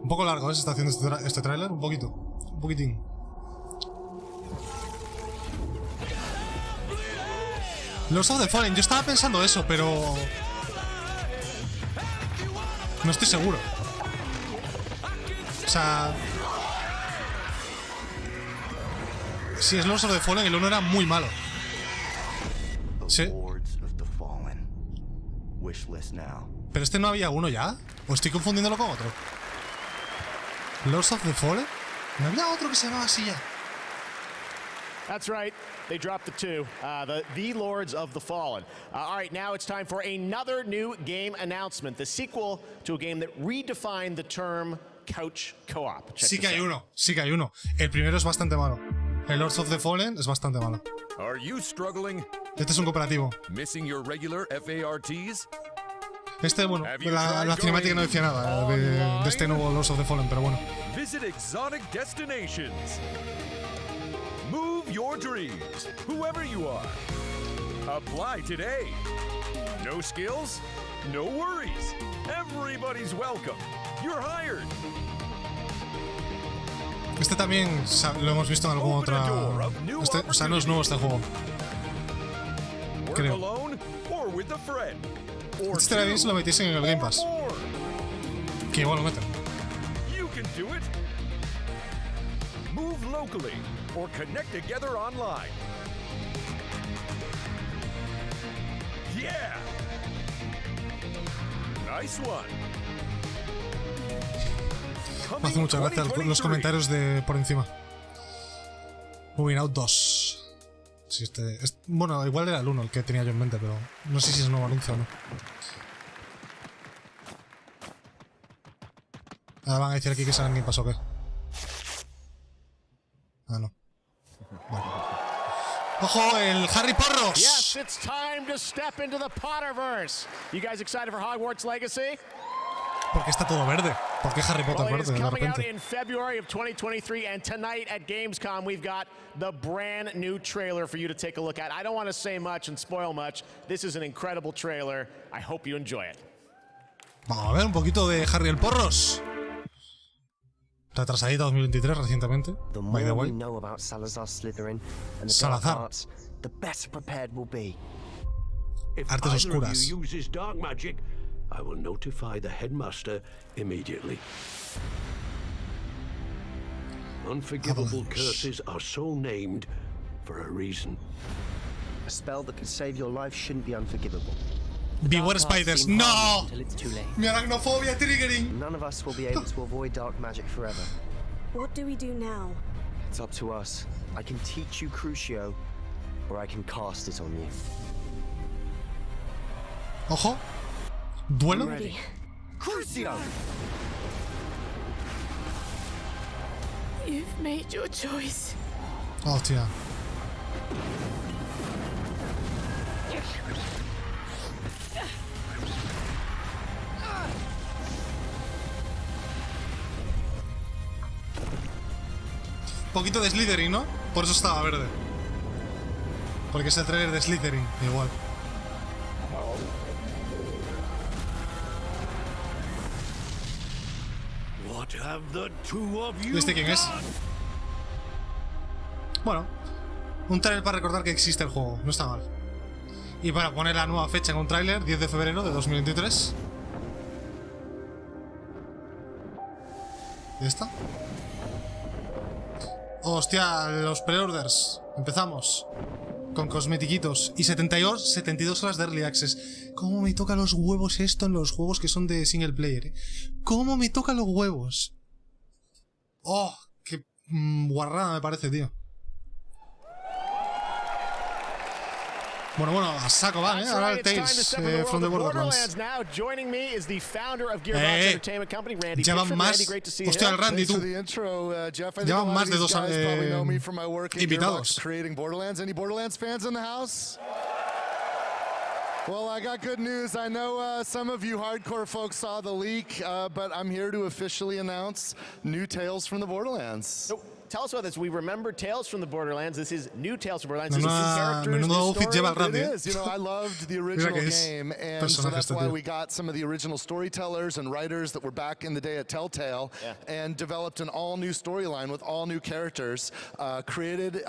Un poco largo, se está haciendo este tráiler, un poquitín. Lords of the Fallen, yo estaba pensando eso, pero no estoy seguro. O sea, si es Lords of the Fallen, el 1 era muy malo. Sí. Pero este no había uno ya. ¿O estoy confundiéndolo con otro? Lords of the Fallen. ¿No había otro que se llamaba así ya? That's right. They dropped the two. The Lords of the Fallen. All right, now it's time for another new game announcement. The sequel to a game that redefined the term couch co-op. Sí que hay uno. El primero es bastante malo. El Lords of the Fallen es bastante malo. Are you struggling? Este es un cooperativo. Missing your regular FARTs? Este, bueno, la cinemática no decía nada de este nuevo Lords of the Fallen, pero bueno. Visit exotic destinations. Move your dreams, whoever you are. Apply today. No skills? No worries. Everybody's welcome. You're hired. Este también lo hemos visto en alguna otra. O sea, no es nuevo este juego. Creo. Este estaría bien si lo metiesen en el Game Pass. Que igual lo meten. Move locally or connect together online. Yeah. Nice one. Me hace mucha gracia los comentarios de por encima. Moving Out 2. Si bueno, igual era el 1 el que tenía yo en mente, pero no sé si es un nuevo anuncio o no. Ahora van a decir aquí que sale en Game Pass o qué. Ah, no. Vale. ¡Ojo, el Harry Porros! Yes, it's time to step into the Potterverse. You guys excited for Hogwarts Legacy? Porque está todo verde. ¿Por qué Harry Potter verde de coming out repente? in February of 2023, and tonight at Gamescom we've got the brand new trailer for you to take a look at. I don't want to say much and spoil much. This is an incredible trailer. I hope you enjoy it. Vamos a ver un poquito de Harry el Porros. Retrasadita 2023 recientemente. By the way. Salazar. Artes oscuras. I will notify the headmaster immediately. Unforgivable curses are so named for a reason. A spell that could save your life shouldn't be unforgivable. Beware spiders. No! Mi arachnofobia triggering. None of us will be able to avoid dark magic forever. What do we do now? It's up to us. I can teach you Crucio, or I can cast it on you. Ojo. Duelo. Crucio! You've made your choice. Oh, tía. Poquito de Slytherin, ¿no? Por eso estaba verde. Porque es el trailer de Slytherin, igual. ¿Y este quién es? Bueno, un trailer para recordar que existe el juego, no está mal. Y para poner la nueva fecha en un trailer, 10 de febrero de 2023. ¿Y esta? Hostia, los pre-orders. Empezamos. Con cosmetiquitos. Y 72 horas de Early Access. ¿Cómo me toca los huevos esto en los juegos que son de single player, eh? ¿Cómo me toca los huevos? Oh, qué guarrada me parece, tío. Bueno, a saco van, ahora el Tales from the Borderlands. Llevan más... Hostia, el Randy, tú. Llevan más de 2 invitados. Any Borderlands fans in the house? Well, I got good news. I know some of you hardcore folks saw the leak, but I'm here to officially announce new Tales from the Borderlands. So, tell us about this. We remember Tales from the Borderlands. This is new Tales from Borderlands. This is new characters, new story. It is. You know, I loved the original game, and so that's why we got some of the original storytellers and writers that were back in the day at Telltale, and developed an all-new storyline with all new characters, created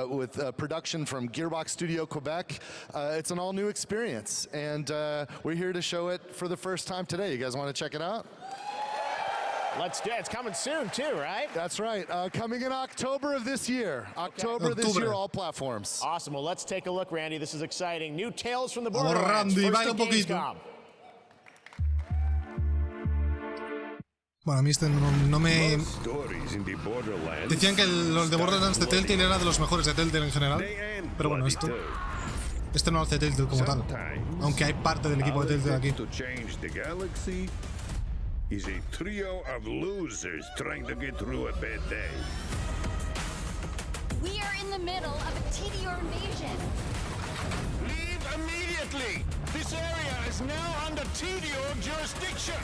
with production from Gearbox Studio Quebec. It's an all-new experience, and we're here to show it for the first time today. You guys want to check it out? Let's do it. It's coming soon, too, right? That's right. Coming in October of this year. October this year, all platforms. Awesome. Well, let's take a look, Randy. This is exciting. New Tales from the Borderlands. First to Gamescom. Bueno, a mí este no me... Decían que los de Borderlands de Telltale era de los mejores de Telltale en general. Pero bueno, este no hace Telltale como tal. Aunque hay parte del equipo de Telltale aquí. Is a trio of losers trying to get through a bad day. We are in the middle of a TDR invasion. Leave immediately! This area is now under TDR jurisdiction!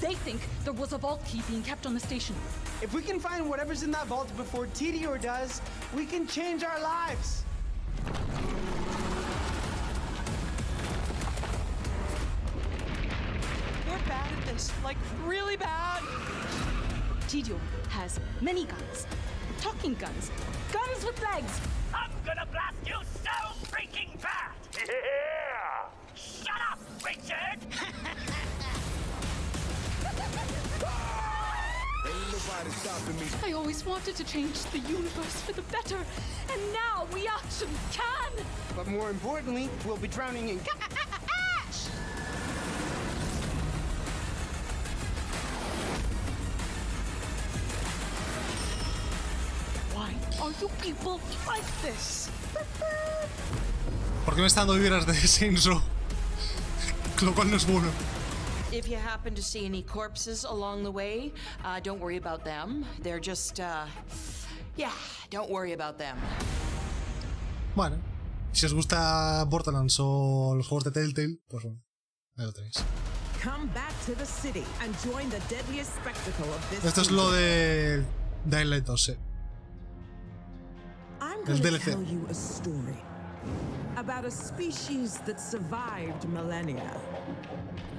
They think there was a vault key being kept on the station. If we can find whatever's in that vault before TDR does, we can change our lives. Bad at this, like really bad. Tidio has many guns, talking guns, guns with legs. I'm gonna blast you so freaking bad! Yeah! Shut up, Richard! Ain't nobody stopping me. I always wanted to change the universe for the better, and now we actually can! But more importantly, we'll be drowning in ash! Why are you people like this? ¿Por qué me están dando vibras de Saints Row? Lo cual no es bueno. If you happen to see any corpses along the way, don't worry about them. They're just, yeah, don't worry about them. Bueno, si os gusta Borderlands o los juegos de Telltale, pues bueno, ahí lo tenéis. Esto es lo de Daylight 2, el DLC. About a species that survived millennia.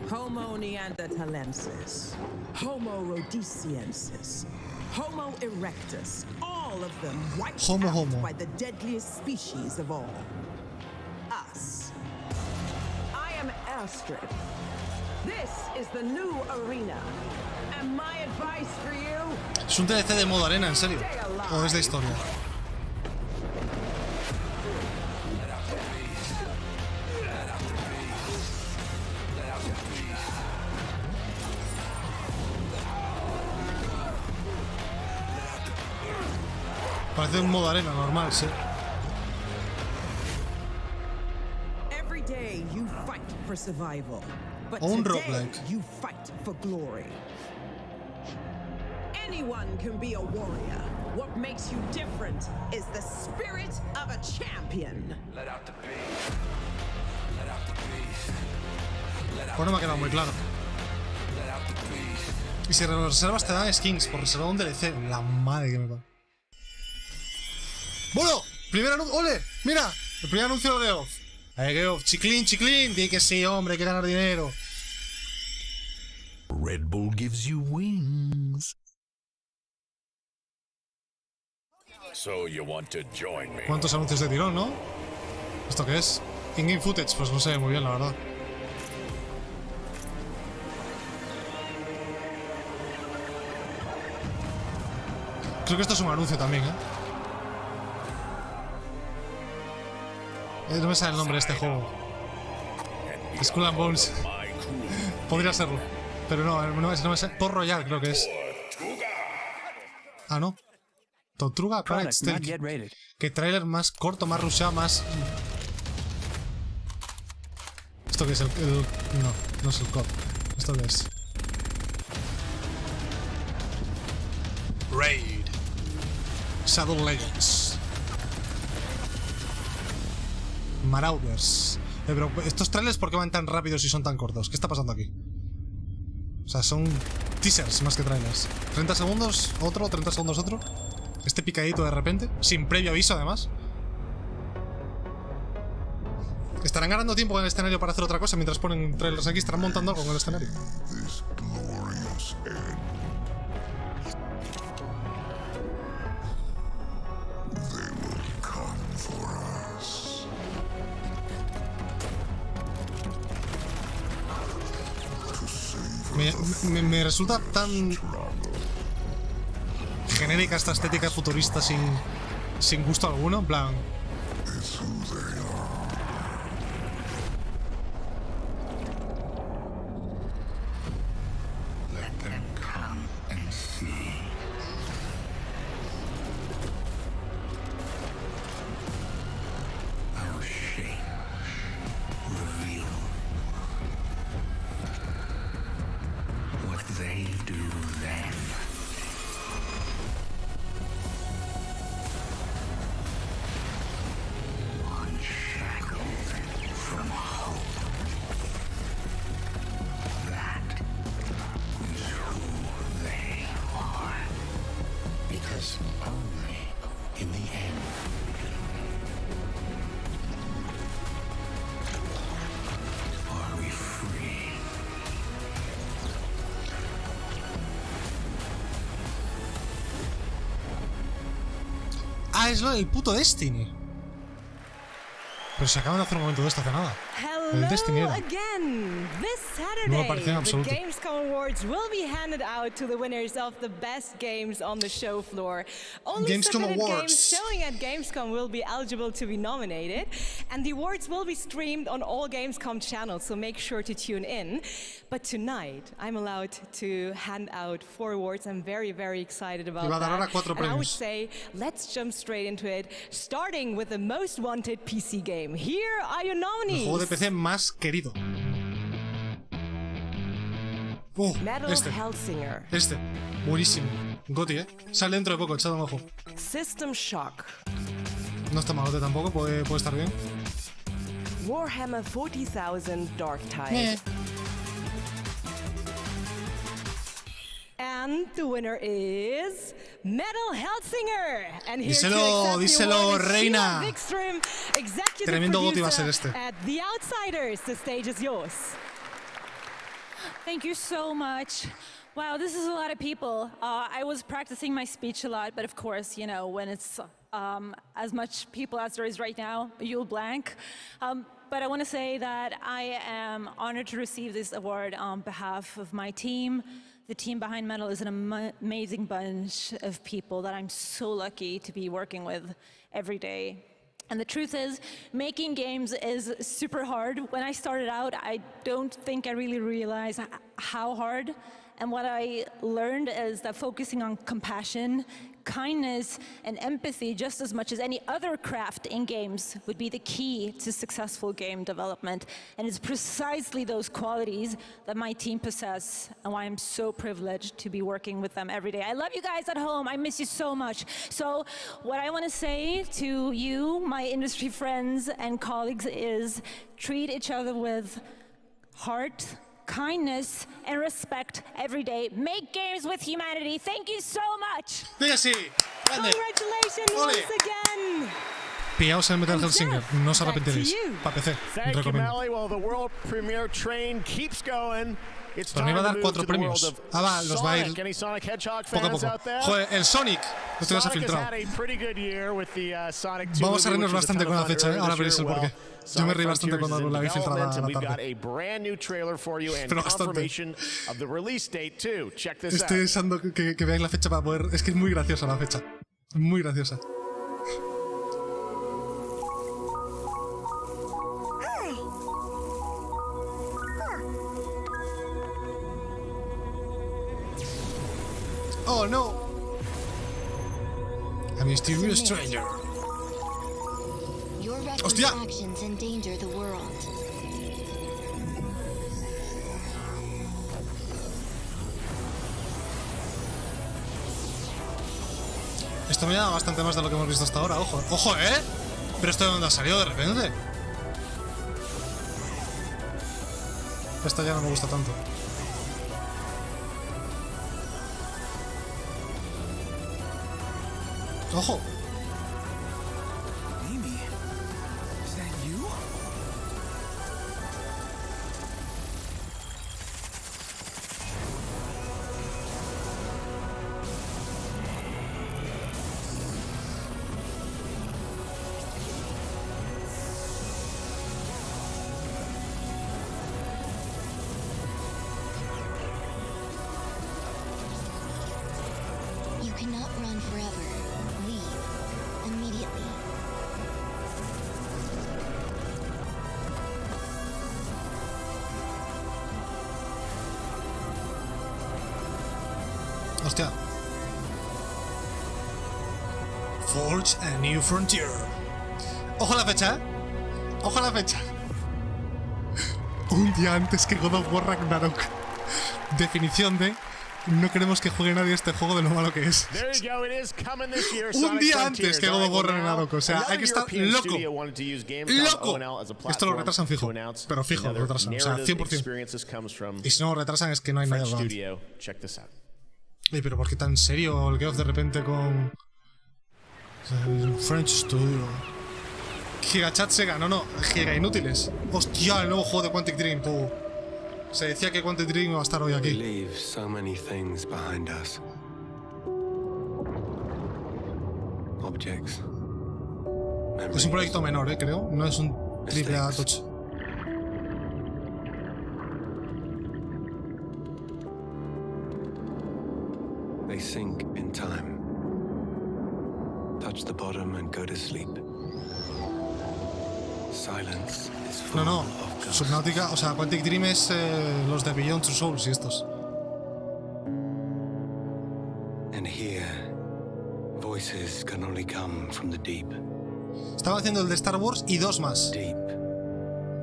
Homo neanderthalensis, Homo rhodesiensis, Homo erectus, all of them wiped out by the deadliest species of all. Us. I am Astrid. This is the new arena. And my advice for you... ¿Es un DLC de modo arena, en serio? ¿O es de historia? Parece un modo arena normal, sí. Every day you fight for survival, but Un today roguelike. you fight for glory. Anyone can be a warrior. What makes you different is the spirit of a champion. Let out the beast. Let out the beast. Pues no me ha quedado muy claro. Y si reservas te dan skins por reservar un DLC. La madre que me va. Bueno, primer anuncio. ¡Ole! Mira, el primer anuncio de Geoff. Geoff, chiclín, chiclín. Di que sí, hombre, hay que ganar dinero. Red Bull gives you wings. So you want to join me? ¿Cuántos anuncios de tirón, no? ¿Esto qué es? In-game footage, pues no sé muy bien, la verdad. Creo que esto es un anuncio también, ¿eh? No me sale el nombre de este juego. Skull and Bones. Podría serlo. Pero no me sale. Port Royal creo que es. Ah, no. Tortuga Pride Stealth. Que trailer más corto, más rusheado, más... ¿Esto qué es? No es el COD. ¿Esto qué es? Raid. Shadow Legends. Marauders. Pero estos trailers, ¿por qué van tan rápidos y son tan cortos? ¿Qué está pasando aquí? O sea, son teasers más que trailers. 30 segundos otro, 30 segundos otro. Este picadito de repente, sin previo aviso además. ¿Estarán ganando tiempo en el escenario para hacer otra cosa mientras ponen trailers aquí? ¿Estarán montando algo en el escenario? Me resulta tan genérica esta estética futurista sin gusto alguno, en plan... Ah, es lo del puto Destiny. Pero se acaban de hacer un momento de esto hace nada. El Destiny era. No me apareció en absoluto. The Gamescom Awards will be handed out to the winners of the best games on the show floor. Only Gamescom submitted Awards. games showing at Gamescom will be eligible to be nominated, and the awards will be streamed on all Gamescom channels, so make sure to tune in. But tonight, I'm allowed to hand out 4 awards. I'm very, very excited about that. And I would say, let's jump straight into it, starting with the most wanted PC game. Here are your nominees. El juego de PC más querido. Metal Hellsinger. Buenísimo. GOTY, Sale dentro de poco, echad un ojo. System Shock. No está malote tampoco, puede estar bien. Warhammer 40,000 Dark Tide. And the winner is Metal Hellsinger. And here díselo, reina. Wikström, executive Tremendo GOTY va a ser producer este. at The Outsiders. The stage is yours. Thank you so much. Wow, this is a lot of people. I was practicing my speech a lot, but of course, you know, when it's as much people as there is right now, you'll blank. But I want to say that I am honored to receive this award on behalf of my team. The team behind Metal is an amazing bunch of people that I'm so lucky to be working with every day. And the truth is, making games is super hard. When I started out, I don't think I really realized how hard And what I learned is that focusing on compassion, kindness, and empathy just as much as any other craft in games would be the key to successful game development. And it's precisely those qualities that my team possess and why I'm so privileged to be working with them every day. I love you guys at home. I miss you so much. So what I want to say to you, my industry friends and colleagues, is treat each other with heart, kindness, and respect every day. Make games with humanity. Thank you so much. Congratulations once again. Pillaos el Metal Gear Singer, no os arrepentiréis. Para PC, Thank you, Melly. Well, the world premiere train keeps going. It's time to dar move 4 to the premios. world of Va, los va a ir Sonic. Any Sonic Hedgehog poco a fans poco. out there? Joder, el Sonic. Esto ya se ha Sonic has filtrado. had a pretty good year with the Sonic 2 Vamos a movie, reírnos which was a bastante ton con la of fun fecha, earlier ahora this veréis el year. porqué. Yo me reí bastante cuando la vi filtrada a la We've got tarde. a brand new trailer for you and Pero bastante. confirmation of the release date too. Check this Estoy out. deseando que veáis la fecha para poder... Es que es muy graciosa la fecha. Muy graciosa. Oh no! A mysterious stranger. Your reckless Hostia. actions endanger the world. Esto me llama bastante más de lo que hemos visto hasta ahora, ojo. ¡Ojo, eh! ¿Pero esto de dónde ha salido de repente? Esto ya no me gusta tanto. ¡Ojo! Amy, is that you? You cannot run forever. Leave immediately. Hostia. Forge a new frontier. Ojo a la fecha, ¿eh? Ojo a la fecha. Un día antes que God of War Ragnarok. Definición de... No queremos que juegue nadie este juego de lo malo que es. Un día antes que God of War Ragnarok. O sea, hay que estar loco. ¡Loco! Esto lo retrasan fijo. Pero fijo lo retrasan. O sea, 100%. Y si no lo retrasan es que no hay nadie más. Oye, pero ¿por qué tan serio el Geoff de repente con... O sea, el French Studio? Gigachat Sega, no, Giga Inútiles. Hostia, el nuevo juego de Quantic Dream, tú. Se decía que Quantic Dream iba a estar hoy aquí. So many things behind us. Objects. Es un proyecto menor, creo. No es un triple A touch. They sink in time. Touch the bottom and go to sleep. Silence is full No. of ghosts. Subnautica, o sea, Quantic Dream es los de Beyond Two Souls y estos. And here, voices can only come from the deep. Estaba haciendo el de Star Wars y dos más.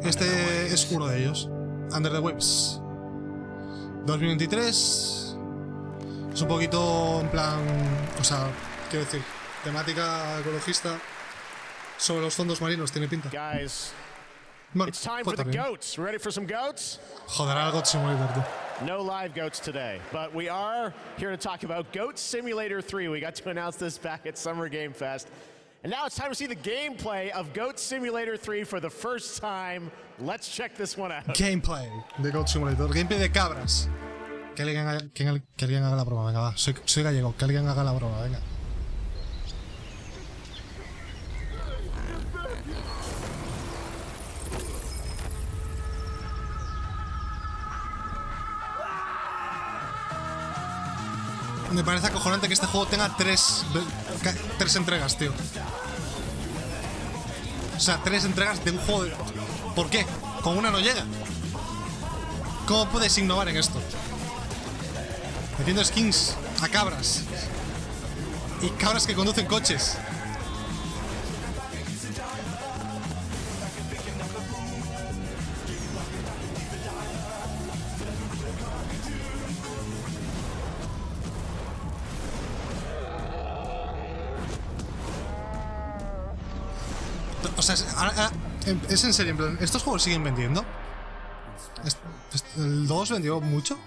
Este es uno de ellos. Under the Waves. 2023. Es un poquito en plan... O sea, quiero decir, temática ecologista sobre los fondos marinos, tiene pinta. Guys, bueno, it's time for the goats. Ready for some goats? Joder, al Goat Simulator, tú. No live goats today, but we are here to talk about Goat Simulator 3. We got to announce this back at Summer Game Fest. And now it's time to see the gameplay of Goat Simulator 3 for the first time. Let's check this one out. Gameplay de Goat Simulator. Gameplay de cabras. Que alguien haga la broma, venga, va. Soy gallego, que alguien haga la broma, venga. Me parece acojonante que este juego tenga tres entregas, tío. O sea, 3 entregas de un juego de... ¿Por qué? Con una no llega. ¿Cómo puedes innovar en esto? Metiendo skins a cabras. Y cabras que conducen coches. O sea, es en serio, en plan, ¿estos juegos siguen vendiendo? ¿El 2 vendió mucho?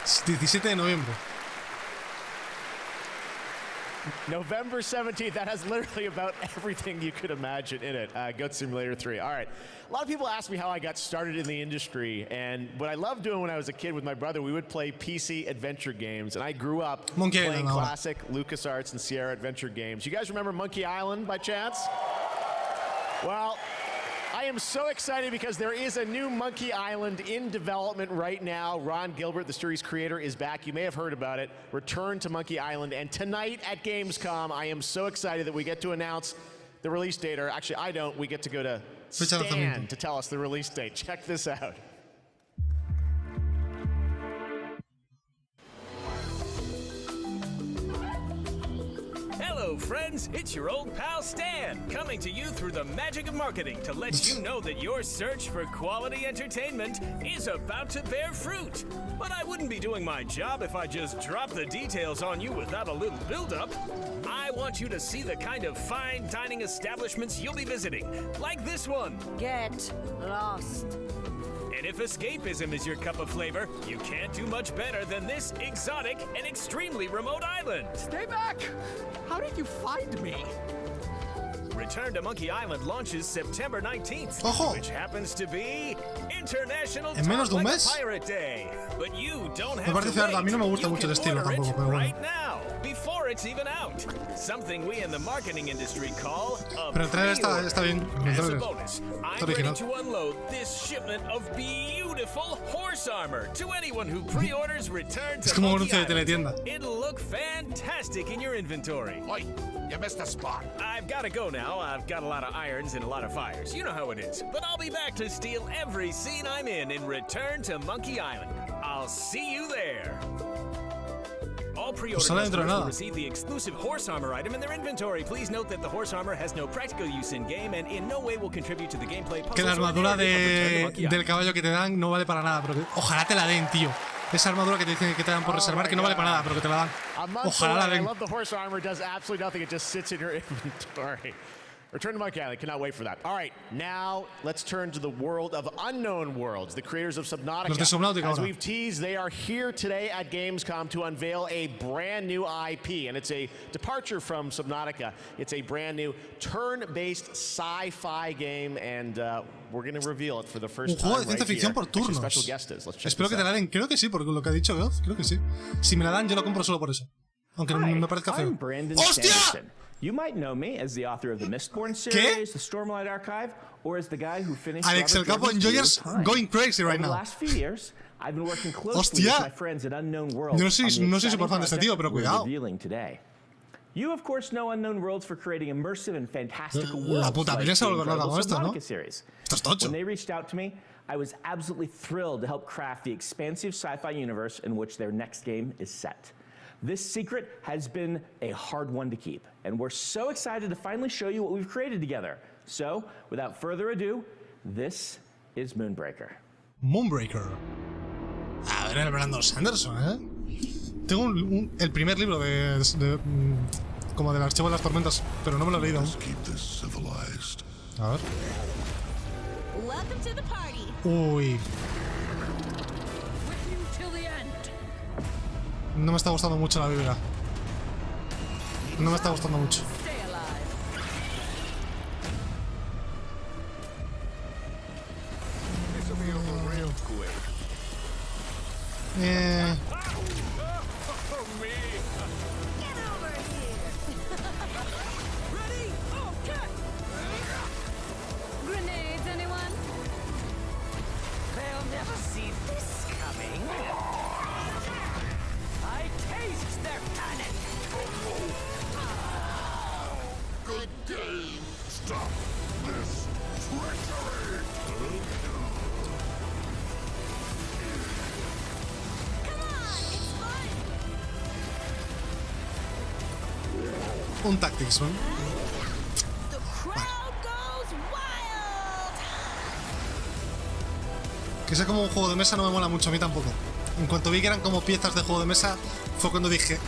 Es 17 de noviembre. November 17th, that has literally about everything you could imagine in it. Goat Simulator 3. All right. A lot of people ask me how I got started in the industry, and what I loved doing when I was a kid with my brother, we would play PC adventure games, and I grew up playing classic LucasArts and Sierra adventure games. You guys remember Monkey Island by chance? Well, I am so excited because there is a new Monkey Island in development right now. Ron Gilbert, the series creator, is back. You may have heard about it. Return to Monkey Island. And tonight at Gamescom, I am so excited that we get to announce the release date. Or actually, I don't. We get to go to Stan to tell us the release date. Check this out. Hello, friends. It's your old pal Stan, coming to you through the magic of marketing to let you know that your search for quality entertainment is about to bear fruit. But I wouldn't be doing my job if I just dropped the details on you without a little build-up. I want you to see the kind of fine dining establishments you'll be visiting, like this one. Get lost. And if escapism is your cup of flavor, you can't do much better than this exotic and extremely remote island. Stay back! How did you find me? Return to Monkey Island launches September 19th, which happens to be International Pirate Day. But you don't have to wait. A mí no me gusta mucho el estilo tampoco, pero bueno. Right now, before it's even out. Something we in the marketing industry call a Pero el trailer está bien. As a bonus, I'm ready to unload this shipment of beautiful horse armor to anyone who pre-orders Return to Monkey Island. It'll look fantastic in your inventory. Oi, you missed a spot. I've got to go now. I've got a lot of irons and a lot of fires. You know how it is. But I'll be back to steal every scene I'm in Return to Monkey Island. I'll see you there. All pre-order customers will receive the exclusive horse armor item in their inventory. Please note that the horse armor has no practical use in game and in no way will contribute to the gameplay. Que la armadura del caballo que te dan no vale para nada, pero que, ojalá te la den, tío. Esa armadura que te dicen que te dan por reservar que no vale para nada, pero que te la dan. Ojalá la den. I love the horse armor. Does absolutely nothing. It just sits in your inventory. Return to Monkey Island. Cannot wait for that. All right, now let's turn to the world of Unknown Worlds, the creators of Subnautica. As we've teased, they are here today at Gamescom to unveil a brand new IP, and it's a departure from Subnautica. It's a brand new turn-based sci-fi game, and we're going to reveal it for the first time right here. Actually, special guest is. Let's check Espero que te la den. Creo que sí, porque lo que ha dicho Geoff, creo que sí. Si me la dan, yo lo compro solo por eso. Aunque no me parezca feo. ¡Hostia! You might know me as the author of the Mistborn series, the Stormlight Archive, or as the guy who finished Alex El Capo Enjoyers going crazy right now. Over the last few years, I've been working closely with my friends at Unknown Worlds. No soy super fan de este tío, pero cuidado. Revealing today. You, of course, know Unknown Worlds for creating immersive and fantastical worlds. La puta, vienes a volver loca con esto, ¿no? Series. Esto es tocho. When they reached out to me, I was absolutely thrilled to help craft the expansive sci-fi universe in which their next game is set. This secret has been a hard one to keep, and we're so excited to finally show you what we've created together. So, without further ado, this is Moonbreaker. Moonbreaker. A ver, el Brandon Sanderson, ¿eh? Tengo el primer libro como del Archivo de las Tormentas, pero no me lo he leído aún. A ver. Uy. No me está gustando mucho la Biblia. No me está gustando mucho. Grenades, anyone? They'll never see this coming. I taste their panic. Good game. Stop this treachery. Un Tactics, ¿no? Que sea como un juego de mesa no me mola mucho, a mí tampoco. En cuanto vi que eran como piezas de juego de mesa, fue cuando dije...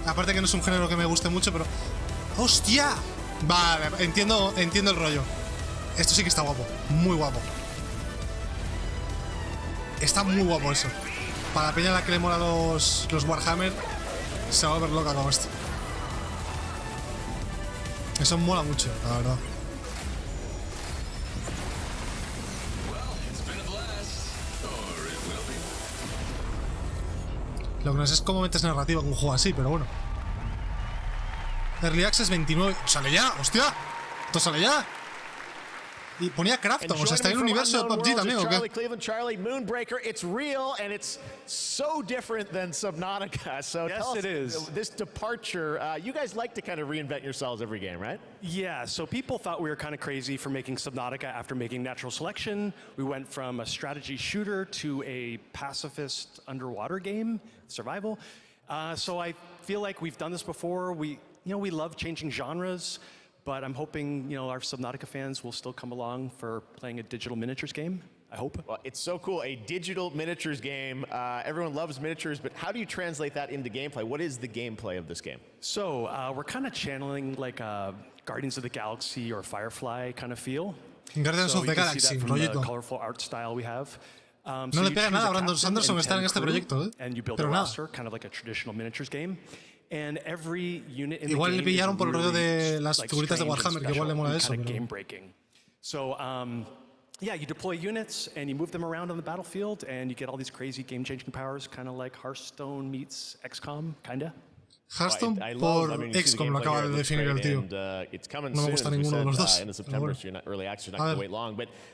Aparte que no es un género que me guste mucho, pero... ¡Hostia! Vale, entiendo el rollo. Esto sí que está guapo, muy guapo. Está muy guapo eso. Para la peña a la que le mola los Warhammer, se va a volver loca con esto. Eso mola mucho, la verdad. Lo que no sé es cómo metes narrativa con un juego así, pero bueno. Early Access 29. ¡Sale ya! ¡Hostia! ¡Esto sale ya! Y ponía Crafton, o sea, está en el universo de PUBG también, ¿o qué? Charlie, Moonbreaker, it's real and it's so different than Subnautica. So yes, it is. This departure, you guys like to kind of reinvent yourselves every game, right? Yeah, so people thought we were kind of crazy for making Subnautica after making Natural Selection. We went from a strategy shooter to a pacifist underwater game, survival. So I feel like we've done this before. We love changing genres. But I'm hoping, our Subnautica fans will still come along for playing a digital miniatures game. I hope. Well, it's so cool, a digital miniatures game. Everyone loves miniatures, but how do you translate that into gameplay? What is the gameplay of this game? So we're kind of channeling like a Guardians of the Galaxy or Firefly kind of feel. Guardians of the Galaxy, rollito. Colorful art style we have. No le pega nada a Brandon Sanderson estar en este proyecto, ¿eh? And you build a roster, kind of like a traditional miniatures game. And every unit in igual the le game pillaron por el rollo de really, las figuritas de Warhammer, que igual le mola eso. Game breaking. So, yeah, you deploy units and you move them around on the battlefield, and you get all these crazy game-changing powers, kind of like Hearthstone meets XCOM, kinda. Hearthstone por XCOM lo acaba de definir el tío. No me gusta ninguno de los dos.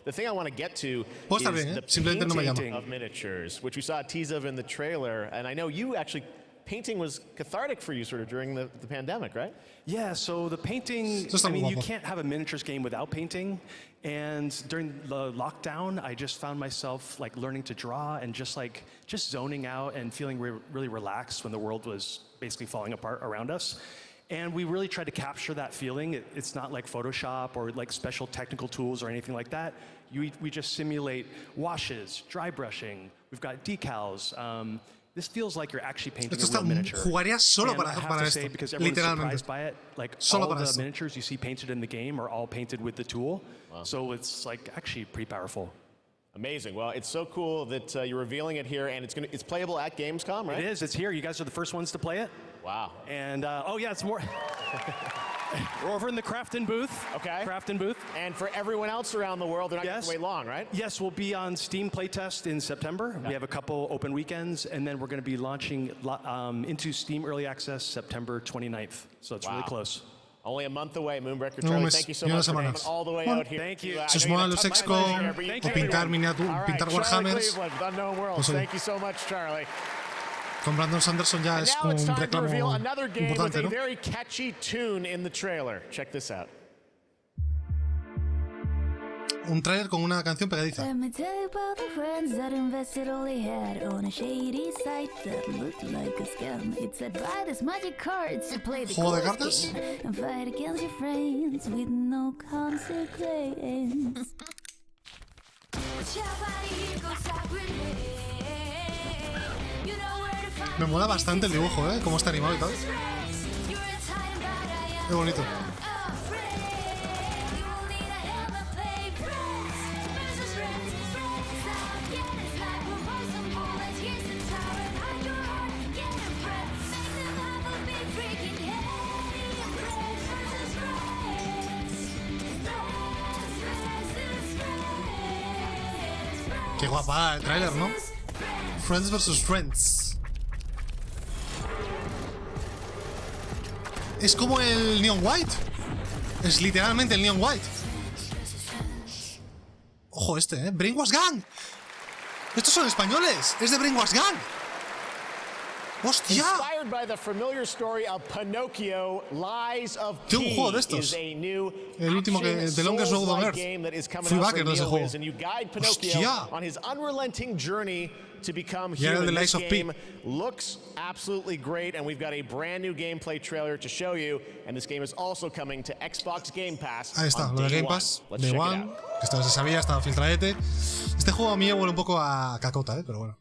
The thing I want to get to is the painting of miniatures, which we saw a tease of in the trailer, and I know you actually painting was cathartic for you sort of during the pandemic, right? Yeah, so the painting, I mean, you can't have a miniatures game without painting. And during the lockdown, I just found myself like learning to draw and just zoning out and feeling really relaxed when the world was basically falling apart around us. And we really tried to capture that feeling. It's not like Photoshop or like special technical tools or anything like that. We just simulate washes, dry brushing. We've got decals. This feels like you're actually painting a real miniature. Jugaría solo para esto, literalmente. By it, like solo all para the esto. miniatures you see painted in the game are all painted with the tool. Wow. So it's like actually pretty powerful. Amazing. Well, it's so cool that you're revealing it here, and it's playable at Gamescom, right? It is. It's here. You guys are the first ones to play it. Wow. And oh yeah, it's more. We're over in the Crafton booth. Okay. Crafton booth. And for everyone else around the world, they're not going to wait long, right? Yes, we'll be on Steam Playtest in September. Okay. We have a couple open weekends, and then we're going to be launching into Steam Early Access September 29th. So it's really close. Only a month away, Moonbreaker. Charlie, thank you so much for coming all the way out here. Thank you. Si os molan los XCOM o pintar Warhammers, pues Thank you so much, Charlie. Con Brandon Sanderson ya es como un reclamo importante, ¿no? Very catchy tune in the trailer. Check this out. Un trailer con una canción pegadiza. Let me tell you about the friends that invested all they had on a shady site that looked like a scam. It said buy this magic cards to play the cards game and fight against your friends with no consequence. Me mola bastante el dibujo, ¿eh? Cómo está animado y tal. Qué bonito. Qué guapa el tráiler, ¿no? Friends vs. Friends. Es como el Neon White. Es literalmente el Neon White. Ojo este, Brainwash Gang. Estos son españoles. Es de Brainwash Gang. ¡Hostia! Inspired by the familiar story of Pinocchio, Lies of P un juego de estos. is a new el último que The Longest Road on Earth. game that is coming Fui out backer from de ese juego. Neowiz, and you guide Pinocchio ¡Hostia! on his unrelenting journey to become Y era el human. de This Lies of P. game looks absolutely great, and we've got a brand new gameplay trailer to show you. And this game is also coming to Xbox Game Pass. Ahí está, on lo de day Game one. Pass, Let's Day check it One, out. que esto se sabía, estaba filtradete. Este juego a mí me huele un poco a cacota, pero bueno.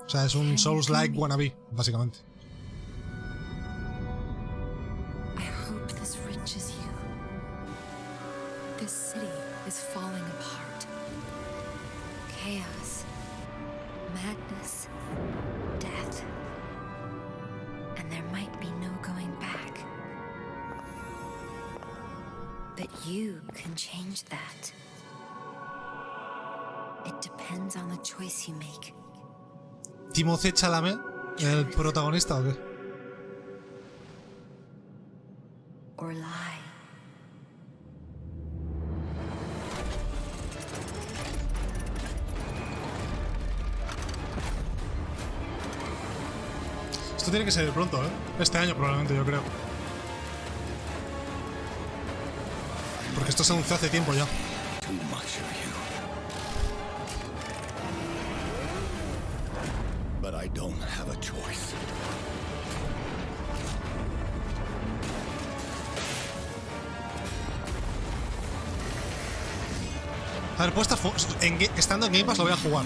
O sea, es un Souls-like wannabe, básicamente. I hope this reaches you. This city is falling apart. Chaos, madness, death. And there might be no going back. But you can change that. It depends on the choice you make. ¿Timothée Chalamet, el protagonista o qué? Or lie. Esto tiene que salir pronto, Este año probablemente, yo creo. Porque esto se anunció hace tiempo ya. But I don't have a choice. A ver, estando en Game Pass lo voy a jugar.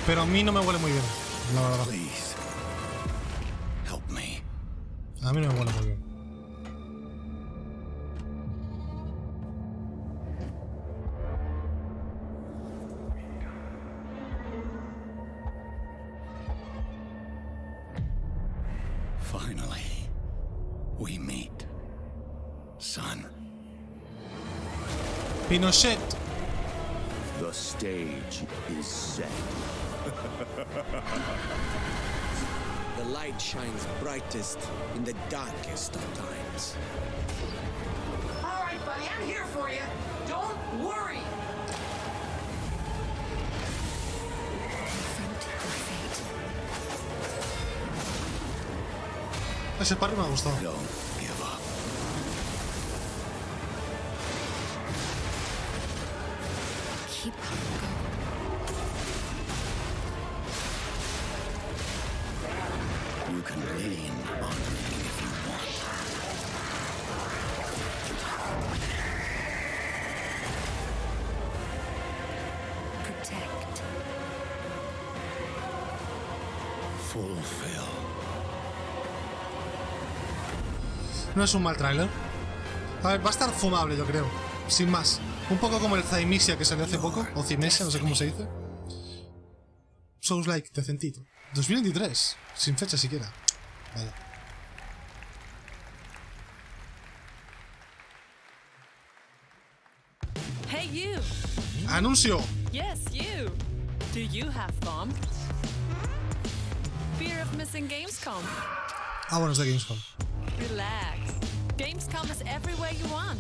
Pero a mí no me huele muy bien, la verdad. A mí no me huele muy bien. Finally, we meet, son. Pinochet. The stage is set. The light shines brightest in the darkest of times. All right, buddy, I'm here for you. Don't worry. Ese parry me ha gustado. Keep going. You can lean on me if you want. Protect. Fulfill. No es un mal tráiler. A ver, va a estar fumable, yo creo. Sin más. Un poco como el Zymisia que salió hace poco. O Cimesia, no sé cómo se dice. Souls-like, decentito. 2023. Sin fecha siquiera. Vaya. Hey you. Anuncio. Yes, you. Do you have fun? Fear of missing Gamescom? Ah, bueno, es de Gamescom. Relax. Gamescom is everywhere you want.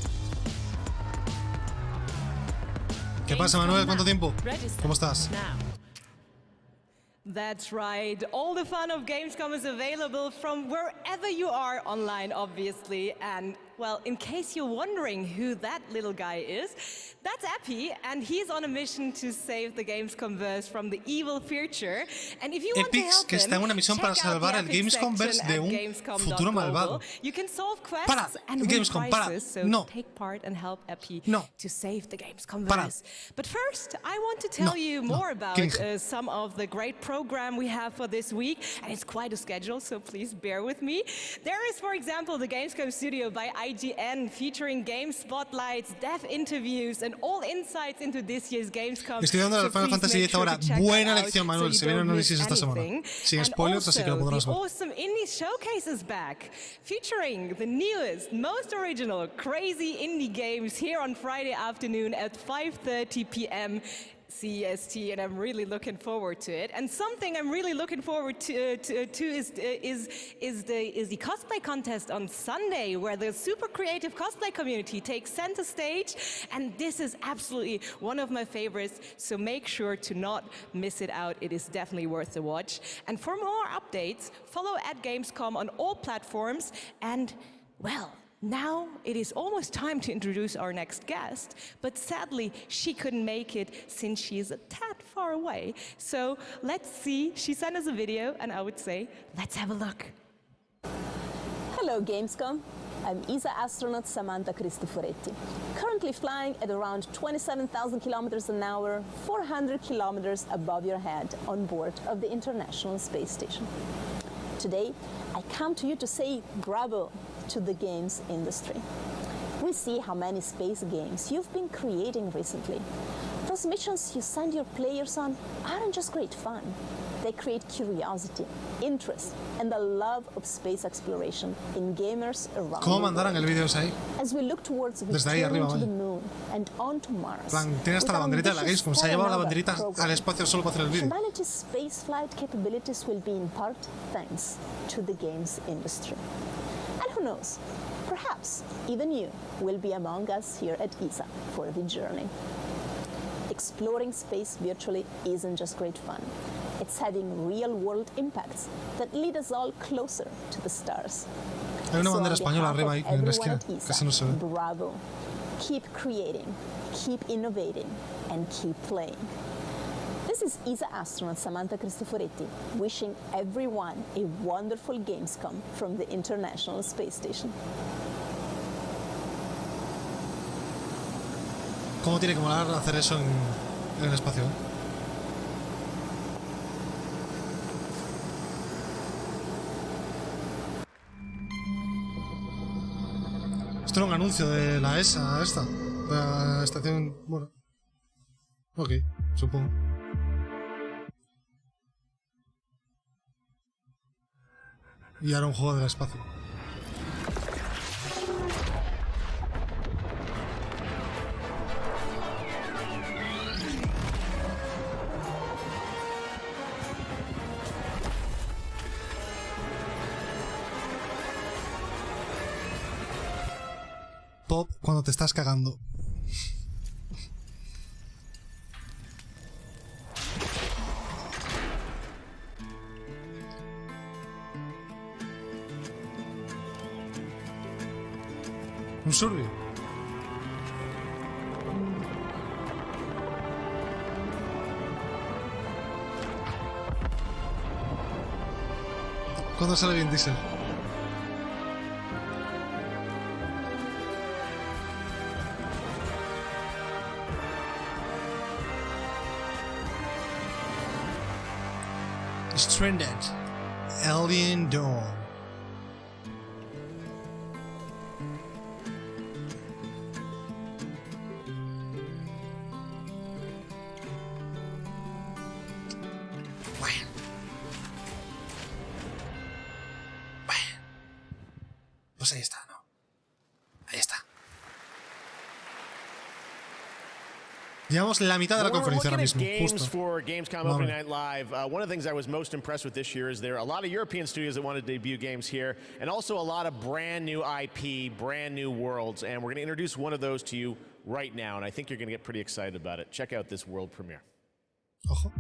¿Qué pasa, Manuel? ¿Cuánto tiempo? Register ¿Cómo estás? now. That's right. All the fun of Gamescom is available from wherever you are online, obviously. And, well, in case you're wondering who that little guy is, that's Epi, and he's on a mission to save the Gamescomverse from the evil future. And if you want to Epix, help que está en una misión para salvar el Gamescomverse de un futuro malvado. You can solve quests Para, and win Gamescom, para. prizes, so No. take part and help Epi No. to save the Gamescomverse. Para. But first, I want to tell you more about some of the great program we have for this week, and it's quite a schedule, so please bear with me. There is, for example, the Gamescom Studio by IGN, featuring game spotlights, dev interviews, and all insights into this year's Gamescom. Estoy dando al Final Fantasy X ahora. Buena lección, Manuel. Se viene análisis esta semana. Sin spoilers, así que lo podrás ver. Awesome Indie Showcase is back, featuring the newest, most original, crazy indie games here on Friday afternoon at 5:30 p.m. CEST, and I'm really looking forward to it. And something I'm really looking forward to is the cosplay contest on Sunday, where the super creative cosplay community takes center stage, and this is absolutely one of my favorites, so make sure to not miss it out. It is definitely worth the watch. And for more updates, follow at Gamescom on all platforms, and, well, now it is almost time to introduce our next guest, but sadly she couldn't make it since she is a tad far away. So let's see, she sent us a video, and I would say, let's have a look. Hello Gamescom, I'm ESA astronaut Samantha Cristoforetti, currently flying at around 27,000 kilometers an hour, 400 kilometers above your head on board of the International Space Station. Today, I come to you to say bravo to the games industry. We see how many space games you've been creating recently. Those missions you send your players on aren't just great fun. They create curiosity, interest, and the love of space exploration in gamers around the world. As we look towards returning to the moon and onto Mars, tiene hasta la banderita de la Gamescom. Se ha llevado la banderita al espacio solo para hacer el vídeo. Humanity's spaceflight capabilities will be in part thanks to the games industry. And who knows, perhaps even you will be among us here at ESA for the journey. Exploring space virtually isn't just great fun. It's having real-world impacts that lead us all closer to the stars. Hay una bandera española arriba ahí en la esquina. Casi no se ve. Bravo. Keep creating, keep innovating, and keep playing. This is ESA astronaut Samantha Cristoforetti wishing everyone a wonderful Gamescom from the International Space Station. ¿Cómo tiene que molar hacer eso en el espacio? Esto era un anuncio de la ESA, esta. De la estación... Bueno. Ok, supongo. Y ahora un juego del espacio. Pop cuando te estás cagando. Un survey. ¿Cuándo sale bien Diesel? Stranded. Alien Dawn. Pues ahí está, ¿no? Ahí está. Llevamos la mitad de la conferencia ahora mismo, justo. For Gamescom Opening Night Live. One of the things I was most impressed with this year is there are a lot of European studios that want to debut games here, and also a lot of brand new IP, brand new worlds, and we're going to introduce one of those to you right now, and I think you're going to get pretty excited about it. Check out this world premiere. Ojo.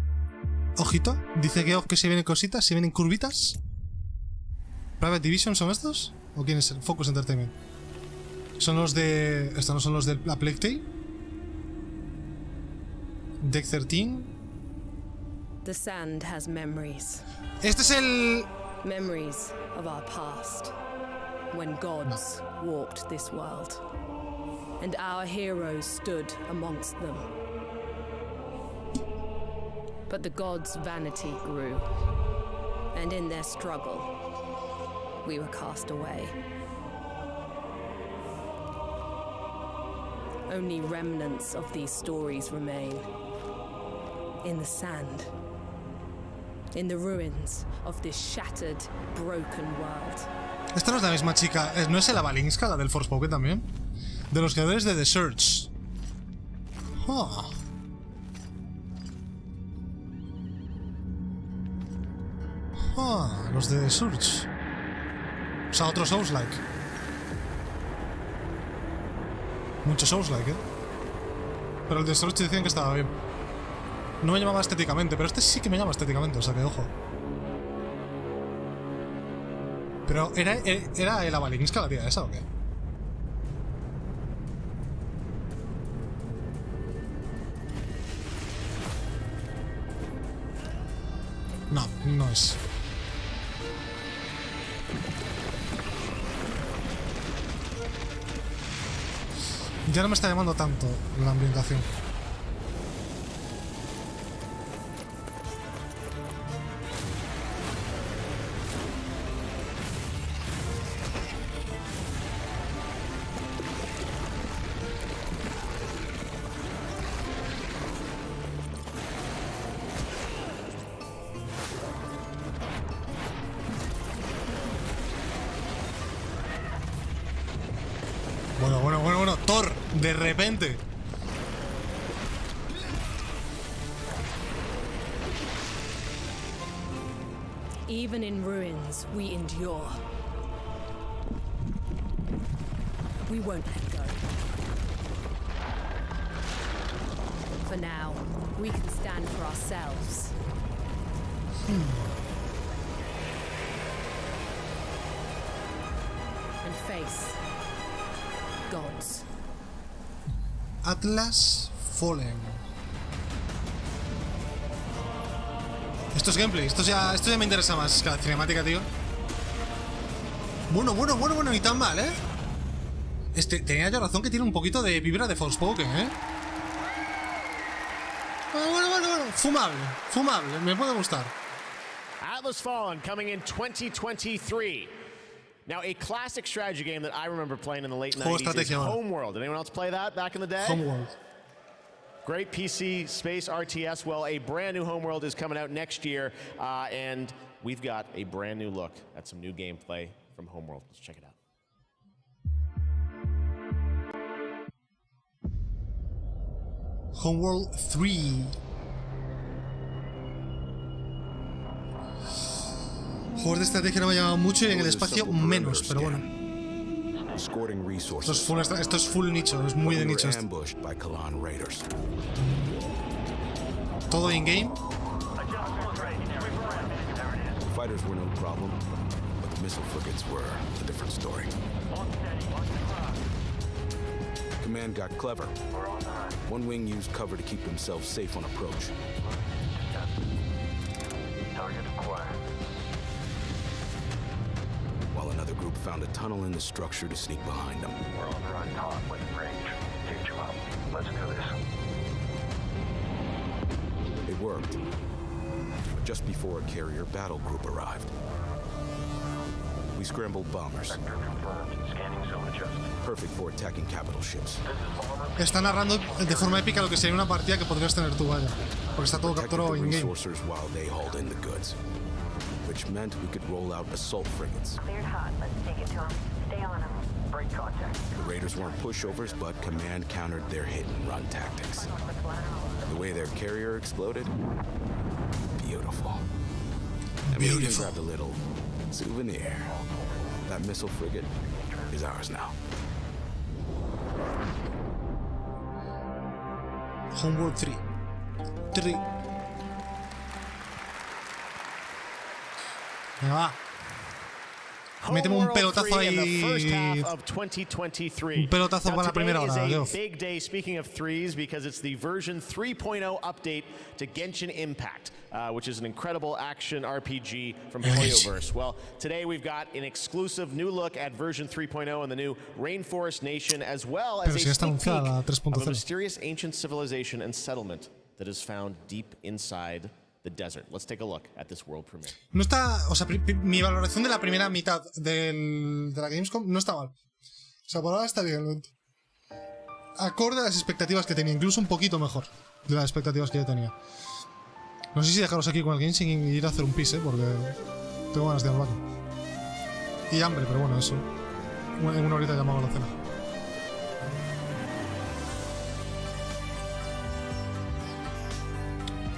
Ojito. Dice Geoff que se vienen cositas, se vienen curvitas. ¿Private Division son estos? ¿O quién es el Focus Entertainment? Son los de... ¿Estos no son los de la Plague Tale? Deck 13. The sand has memories. Este es el... Memories of our past. When gods walked this world. And our heroes stood amongst them. But the gods' vanity grew. And in their struggle, we were cast away. Only remnants of these stories remain. In the sand. In the ruins of this shattered, broken world. Esta no es la misma chica, ¿no es la Valinska, la del Forspoken también? De los creadores de The Search. Oh. Ah, los de The Search. O sea, otro Souls-like. Mucho Souls-like, Pero el de The Search decían que estaba bien. No me llamaba estéticamente, pero este sí que me llama estéticamente, o sea que ojo. Pero ¿era la Valinska la tía esa o qué? No, no es. Ya no me está llamando tanto la ambientación. Bueno, Thor, de repente. Even in ruins, we endure. We won't let go. For now, we can stand for ourselves. And face gods. Atlas Fallen. Esto es gameplay, esto ya me interesa más que la cinemática, tío. Bueno, ni tan mal, tenía yo razón que tiene un poquito de vibra de Forspoken, Bueno, fumable, me puede gustar. Atlas Fallen coming in 2023. Now, a classic strategy game that I remember playing in the late 90s is Homeworld. Did anyone else play that back in the day? Homeworld. Great PC space RTS. Well, a brand new Homeworld is coming out next year, and we've got a brand new look at some new gameplay from Homeworld. Let's check it out. Homeworld 3. Juegos de estrategia no me llaman mucho y en el espacio menos, pero bueno. Esto es full nicho, es muy de nicho esto. Todo in-game. Fighters were no problem, but the missile frigates were a different story. Command got clever. One wing used cover to keep themselves safe on approach. Target acquired. While another group found a tunnel in the structure to sneak behind them. We're on the right top with range. Teach them up. Let's do this. It worked. But just before a carrier battle group arrived. We scrambled bombers. Perfect for attacking capital ships. Está narrando de forma épica lo que sería una partida que podrías tener tú, vaya. Porque está todo capturado in-game. Which meant we could roll out assault frigates. Cleared hot. Let's take it to them. Stay on them. Break contact. The raiders weren't pushovers, but command countered their hit-and-run tactics. The way their carrier exploded, beautiful. And we even grabbed a little souvenir. That missile frigate is ours now. Homeworld 3. Venga, va. Méteme un pelotazo ahí. Un pelotazo para la primera hora, Geoff. Big day, speaking of threes, because it's the version 3.0 update to Genshin Impact, which is an incredible action RPG from Hoyoverse. Well, today we've got an exclusive new look at version 3.0 and the new Rainforest Nation, as well as a sneak peek of a mysterious ancient civilization and settlement that is found deep inside the desert. Let's take a look at this world premiere. No está, o sea, mi valoración de la primera mitad de la Gamescom no está mal. O sea, por ahora está bien. acorde a las expectativas que tenía, incluso un poquito mejor de las expectativas que yo tenía. No sé si dejaros aquí con el game sin ir a hacer un pis, porque tengo ganas de ir al baño. Y hambre, pero bueno, eso. En una horita llamamos a la cena.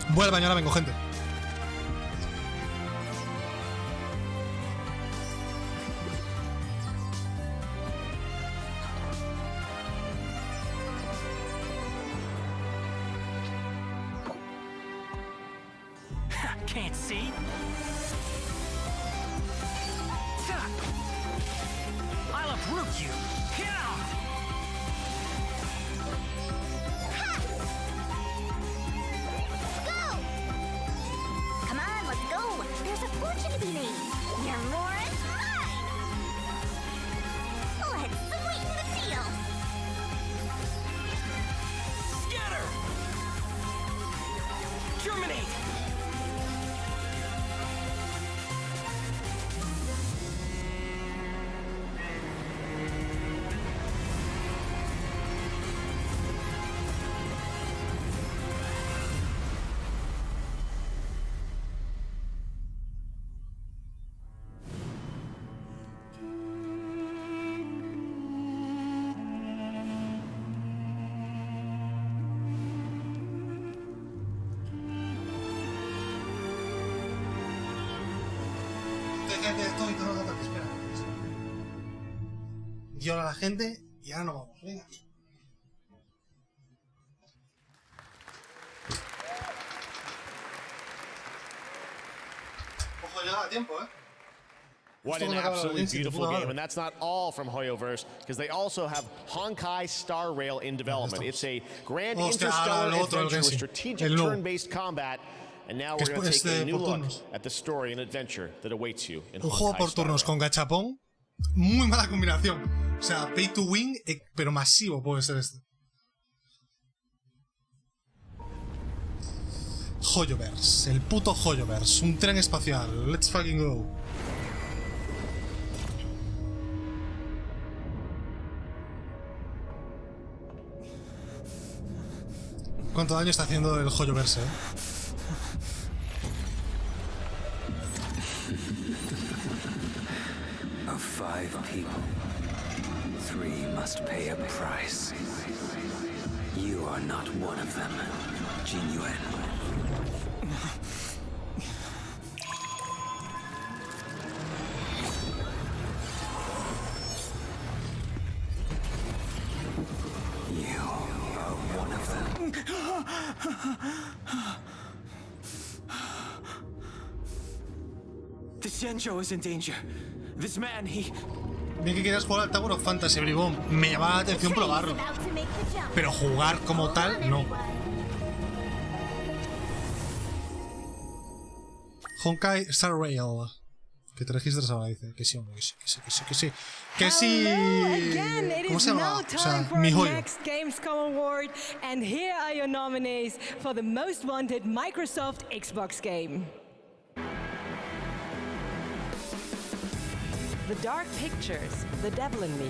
Voy al baño, ahora vengo, gente. Can't see? I'll uproot you. Come on, let's go. There's a fortune to be made. You're more and mine. Let's sweeten the deal. Scatter! Germinate! Y ahora la gente, y ahora nos vamos. Venga. Ojo, llega a tiempo, What an absolutely beautiful game, and that's not all from HoYoverse, because they also have Honkai Star Rail in development. It's a grand interstellar adventure with strategic turn-based combat, and now we're going to take a new look at the story and adventure that awaits you in Honkai Star Rail. Un juego por turnos con gachapón, muy mala combinación. O sea, pay to win, pero masivo puede ser este. HoYoverse, el puto HoYoverse, un tren espacial. Let's fucking go. ¿Cuánto daño está haciendo el HoYoverse, Of 5 people, 3 must pay a price. You are not one of them, Jin Yuan. You are one of them. The Xianzhou is in danger. This man, he... Bien que quieras jugar al Tower of Fantasy, bribón. Me llamaba la atención probarlo. Pero jugar como tal, no. Honkai Star Rail. Que te registres ahora, dice. Que sí, hombre, que sí, que sí, que sí, que sí. Que sí. ¿Cómo se llama? O sea, mi joyo. Gamescom Award, and here are your nominees for the most wanted Microsoft Xbox game. The Dark Pictures, The Devil in Me.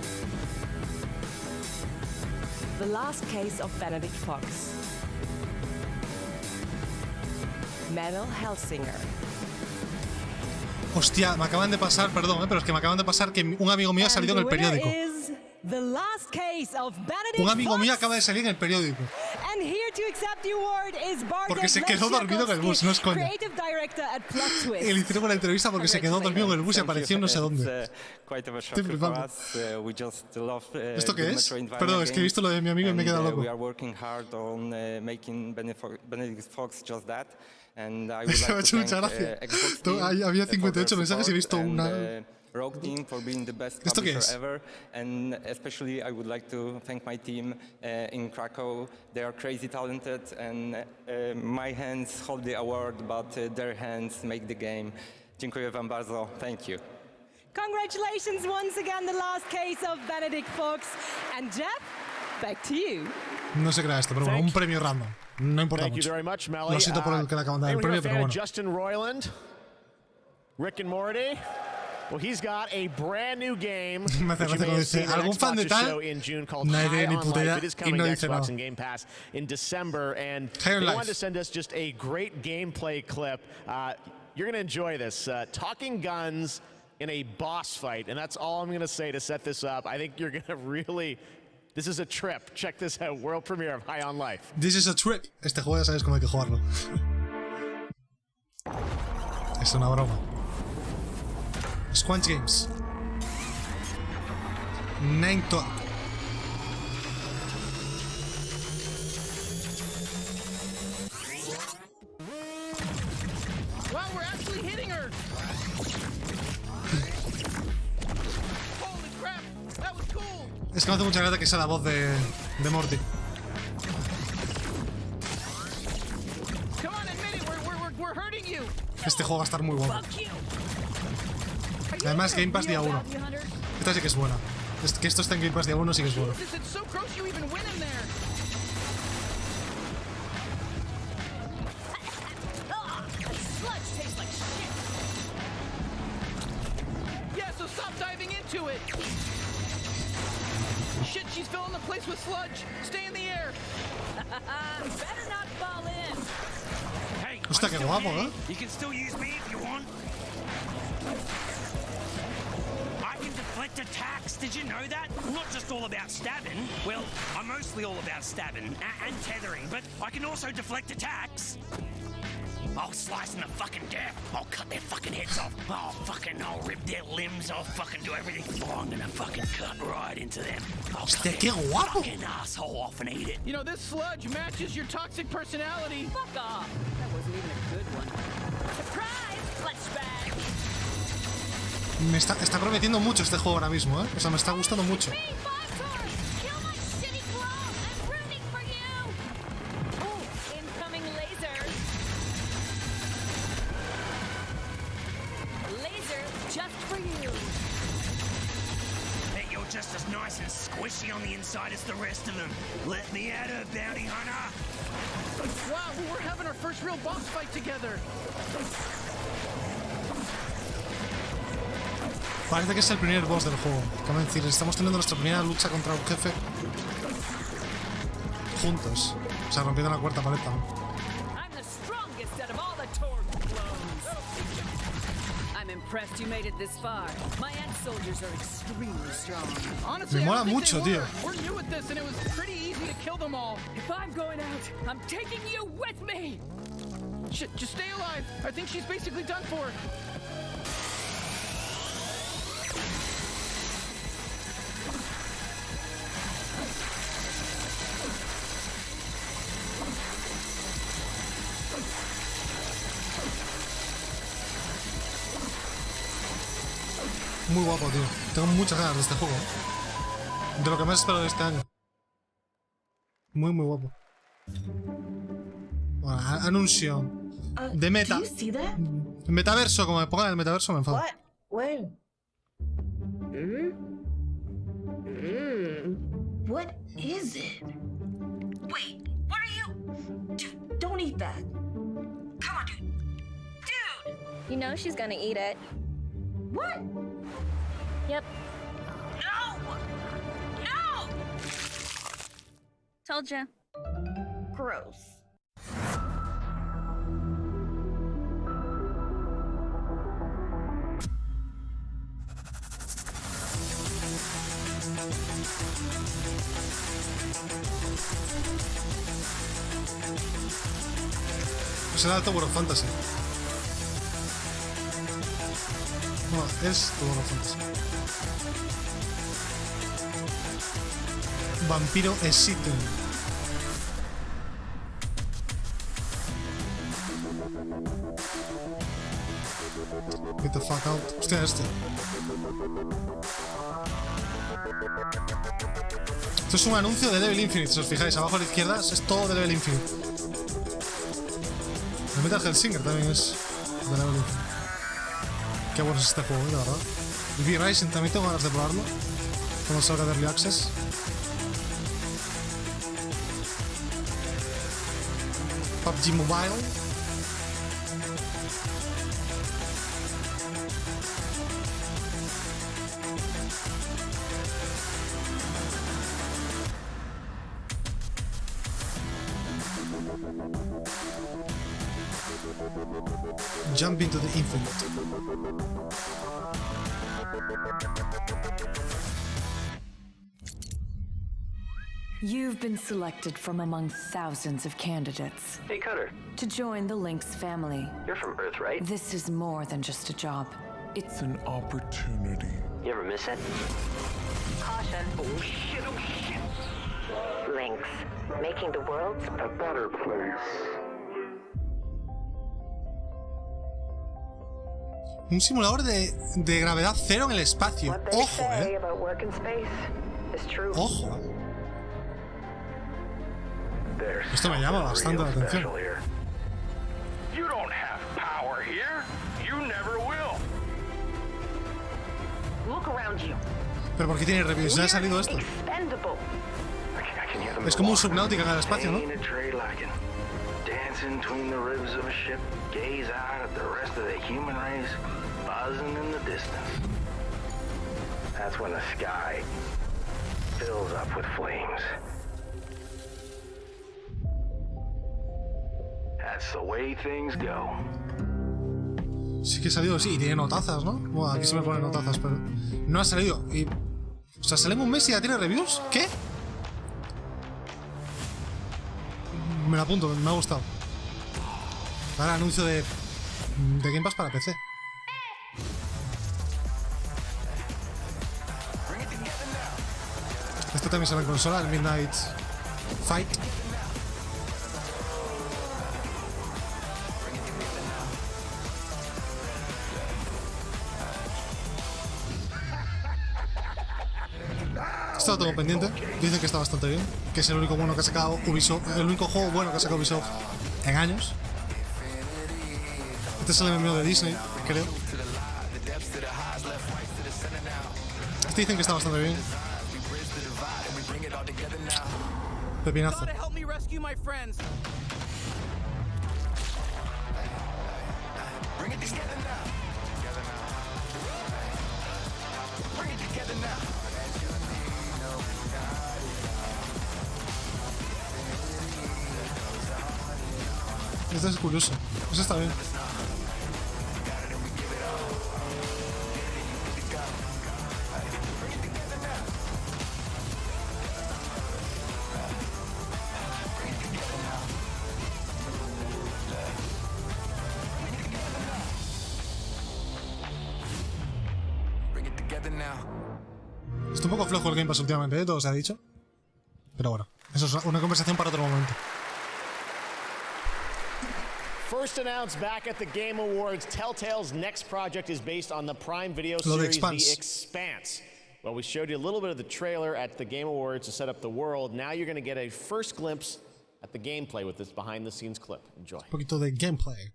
The Last Case of Benedict Fox. Metal Hellsinger. Hostia, me acaban de pasar, perdón, pero es que me acaban de pasar que un amigo mío ha salido en el periódico. Un amigo mío acaba de salir en el periódico. Porque se quedó dormido en el bus, no es coña. Y le hicieron una entrevista porque se quedó dormido en el bus y apareció en no sé dónde. Estoy flipando. ¿Esto qué es? Perdón, es que he visto lo de mi amigo y me he quedado loco. Me ha hecho mucha gracia. Había 58 mensajes y he visto una... ¿Esto qué es? And especially I would like to thank my team in Krakow. They are crazy talented, and my hands hold the award, but their hands make the game. Dziękuję wam bardzo. Thank you. Congratulations once again, the last case of Benedict Fox. And Geoff, back to you. No sé qué era esto, pero bueno, un premio random. No importa mucho. Lo siento por el que le acaban de dar el premio, pero bueno. Justin Roiland, Rick and Morty. Well, he's got a brand new game. Me hace gracia cuando dice, ¿algún fan de tal? No hay ni puta idea y no dice nada. Game Pass in December, and they wanted to send us just a great gameplay clip. You're going to enjoy this. Talking guns in a boss fight, and that's all I'm going to say to set this up. I think you're going to really... This is a trip. Check this out. World premiere of High on Life. This is a trip. Este juego ya sabes cómo hay que jugarlo. Es una broma. Squanch Games. 9 Talk. Wow, we're actually hitting her. Holy crap, that was cool. Es que me hace mucha gracia que sea la voz de Morty. Come on, admit it, we're hurting you. Este juego va a estar muy guapo. Además, Game Pass día 1. Esta sí que es buena. Que esto está en Game Pass día 1 sí que es bueno. Yeah, so stop diving into it. Shit, she's filling the place with sludge. Stay in the air. Better not fall in. Hey, hostia, qué guapo, ¿eh? You can still use me if you want. I can deflect attacks. Did you know that? I'm not just all about stabbing. Well, I'm mostly all about stabbing and tethering, but I can also deflect attacks. I'll slice them to fucking death. I'll cut their fucking heads off. I'll rip their limbs. I'll fucking do everything. Oh, I'm gonna fucking cut right into them. I'll cut their fucking asshole off and eat it. You know, this sludge matches your toxic personality. Fuck off. That wasn't even a good one. Surprise! Flashback. Me está prometiendo mucho este juego ahora mismo, ¿eh? O sea, me está gustando mucho. Just as nice and squishy on the inside as the rest of them. Let me at her, bounty hunter. Wow, we're having our first real boss fight together. Parece que es el primer boss del juego. Como decir, estamos teniendo nuestra primera lucha contra un jefe juntos. O sea, rompiendo la cuarta pared también. Impressed you made it this far. My ex-soldiers are extremely strong. Honestly, me mola mucho, tío. We're new at this, and it was pretty easy to kill them all. If I'm going out, I'm taking you with me. Shit, just stay alive. I think she's basically done for. Muy guapo, tío. Tengo muchas ganas de este juego. De lo que más espero de este año. Muy, muy guapo. Bueno, anuncio. De meta. Metaverso, como me pongan el metaverso me enfado. What? When? What is it? Wait, what are you? Dude, don't eat that. Come on, dude. Dude! You know she's gonna eat it. What? Yep. No! No! Told ya. Gross. Pues era Tower of Fantasy. No, es Tower of Fantasy. Vampiro Exito. Get the fuck out. Hostia, este. Esto es un anuncio de Level Infinite, si os fijáis, abajo a la izquierda es todo de Level Infinite. El Metal Hellsinger también es de Level Infinite. Qué bueno es este juego, la verdad. El V-Rising también tengo ganas de probarlo. Cuando salga de Early Access. PUBG Mobile. Jump into the infinite. You've been selected from among thousands of candidates. Hey, Cutter. To join the Lynx family. You're from Earth, right? This is more than just a job. It's an opportunity. You ever miss it? Caution. Oh shit, oh shit. Lynx, making the world a better place. Un simulador de gravedad cero en el espacio. Ojo, Ojo. Esto me llama bastante la atención. You don't have power here. You never will. Look around you. Pero ¿por qué tiene reviews? ¿Se ha salido esto? Es como un Subnautica en el espacio, ¿no? Dancing between the ribs of a ship, gaze out at the rest of the human race, buzzing in the distance. That's when the sky fills up with flames. That's the way things go. Sí que ha salido, sí, y tiene notazas, ¿no? Bueno, aquí se me ponen notazas, pero no ha salido. Y, o sea, sale en un mes y ya tiene reviews. ¿Qué? Me lo apunto, me ha gustado. Ahora anuncio de Game Pass para PC. Esto también sale en consola, el Midnight Fight. Esto lo tengo pendiente. Dicen que está bastante bien. Que es el único bueno que ha sacado Ubisoft. El único juego bueno que ha sacado Ubisoft en años. Este es el MMO de Disney, creo. Este dicen que está bastante bien. Pepinazo. Este es curioso. Eso está bien. Está un poco flojo el Game Pass últimamente, ¿eh? Todo se ha dicho. Pero bueno, eso es una conversación para otro momento. First announced back at the Game Awards, Telltale's next project is based on the Prime Video series The Expanse. Well, we showed you a little bit of the trailer at the Game Awards to set up the world. Now you're going to get a first glimpse at the gameplay with this behind-the-scenes clip. Enjoy. Un poquito de gameplay.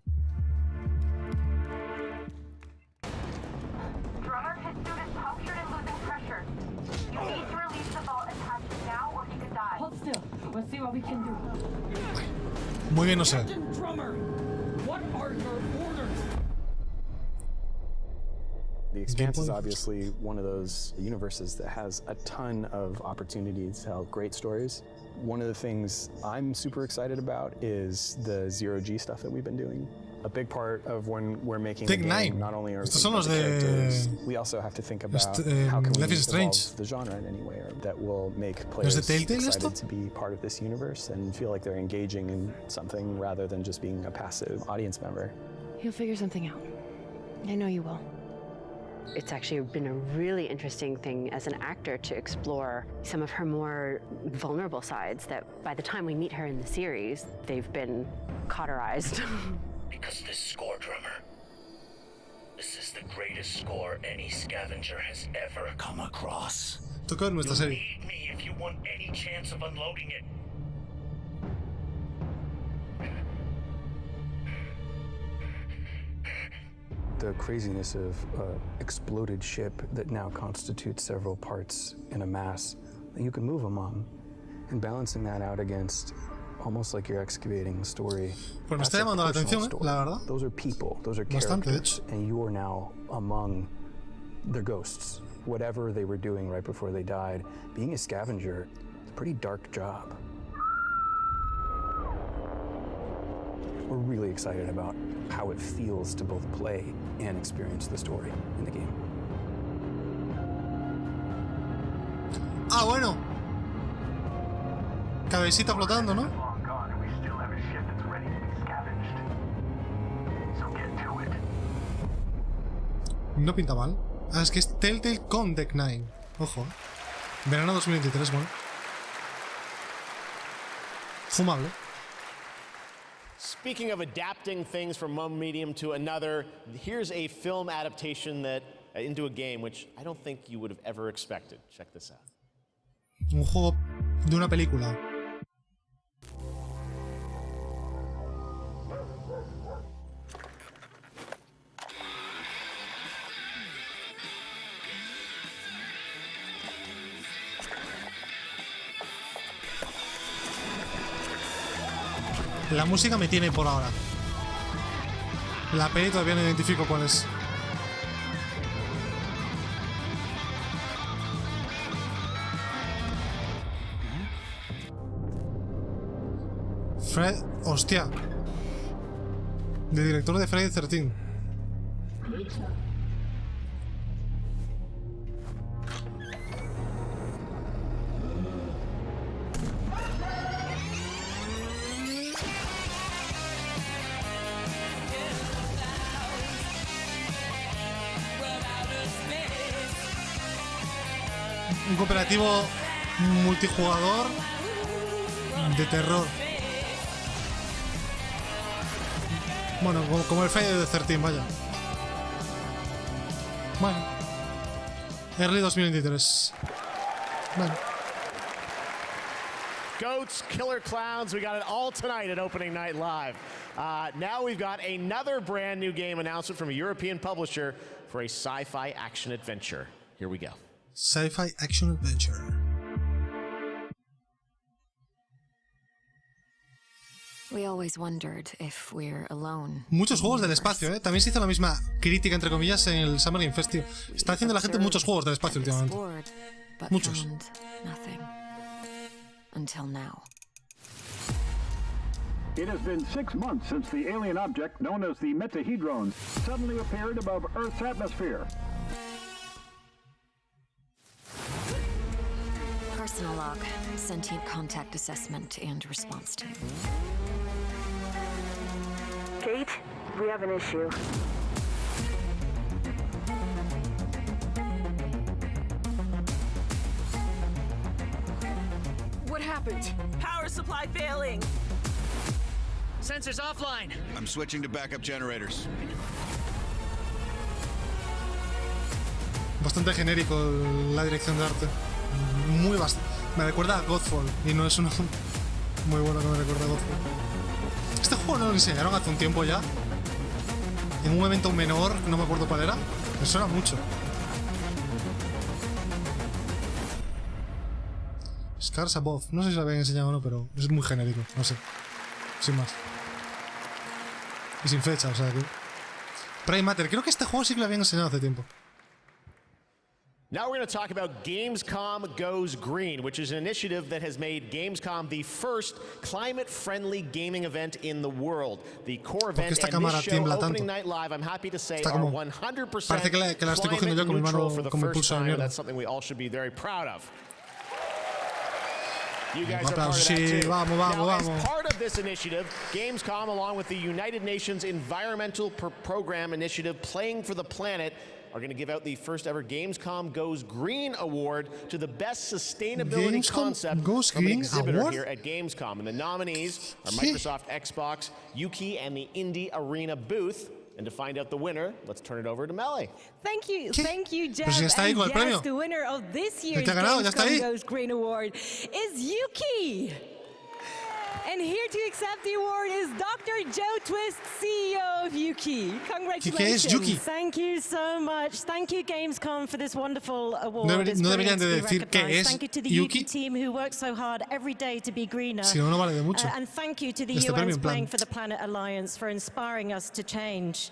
Drummer, his suit is punctured and losing pressure. You need to release the vault attachment now or he could die. Hold still. Let's see what we can do. Muy bien, no sé. Drummer, what are your orders? The Expanse is obviously one of those universes that has a ton of opportunities to tell great stories. One of the things I'm super excited about is the zero-G stuff that we've been doing. A big part of when we're making a game, not only are we characters, we also have to think about how can we evolve the genre in any way that will make players excited to be part of this universe and feel like they're engaging in something rather than just being a passive audience member. You'll figure something out. I know you will. It's actually been a really interesting thing as an actor to explore some of her more vulnerable sides that by the time we meet her in the series, they've been cauterized. Because this score, drummer, this is the greatest score any scavenger has ever come across. You'll need me if you want any chance of unloading it. The craziness of an exploded ship that now constitutes several parts in a mass that you can move among, and balancing that out against almost like you're excavating the story. Pues me está llamando la atención, la verdad. Those are people, those are characters, and you are now among their ghosts. Whatever they were doing right before they died, being a scavenger, it's a pretty dark job. We're really excited about how it feels to both play and experience the story in the game. Ah, bueno. Cabecita flotando, ¿no? No pinta mal. Ah, es que es Telltale Contacto 9. Ojo. Verano 2023, bueno. Fumable. Speaking of adapting things from one medium to another, here's a film adaptation that into a game which I don't think you would have ever expected. Check this out. Un juego de una película. La música me tiene por ahora. La peli todavía no identifico cuál es. Fred... Hostia. De director de Friday 13. Un cooperativo multijugador de terror. Bueno, como el Friday the 13, vaya. Bueno. Early 2023. Bueno. Goats, killer clowns, we got it all tonight at Opening Night Live. Now we've got another brand new game announcement from a European publisher for a sci-fi action adventure. Here we go. Sci-fi action adventure. We always wondered if we're alone. Muchos juegos del espacio, ¿eh? También se hizo la misma crítica, entre comillas, en el Summer Game Festival. Está haciendo la gente muchos juegos del espacio últimamente. Muchos. Nothing. Until now. It has been 6 months since the alien object known as the Metahedron suddenly appeared above Earth's atmosphere. Personal log, sentient contact assessment and response team. Kate, we have an issue. What happened? Power supply failing. Sensors offline. I'm switching to backup generators. Bastante genérico la dirección de arte. Muy bastante. Me recuerda a Godfall y no es uno muy bueno que me recuerda a Godfall. Este juego no lo enseñaron hace un tiempo ya. En un evento menor, no me acuerdo cuál era. Me suena mucho. Scars Above. No sé si lo habían enseñado o no, pero es muy genérico. No sé. Sin más. Y sin fecha, o sea que... Prime Matter. Creo que este juego sí que lo habían enseñado hace tiempo. Now we're going to talk about Gamescom Goes Green, which is an initiative that has made Gamescom the first climate-friendly gaming event in the world. The core event and this show, Opening Night Live, I'm happy to say, are 100% climate neutral for the first time. That's something we all should be very proud of. You guys are part of that too. Now, as part of this initiative, Gamescom, along with the United Nations Environmental Program Initiative, Playing for the Planet, are going to give out the first ever Gamescom Goes Green Award to the best sustainability concept from an exhibitor here at Gamescom. And the nominees are Microsoft, Xbox, Yuki, and the Indie Arena booth. And to find out the winner, let's turn it over to Melly. Thank you, Geoff. And yes, the winner of this year's Gamescom Goes Green Award is Yuki. And here to accept the award is Dr. Joe Twist, CEO of Yuki. Congratulations. Yuki? Thank you so much. Thank you, Gamescom, for this wonderful award. No deberían de decir qué es Thank you to the Yuki team who works so hard every day to be greener. Si no, no vale de mucho. And thank you to the UN's Playing for the Planet Alliance for inspiring us to change.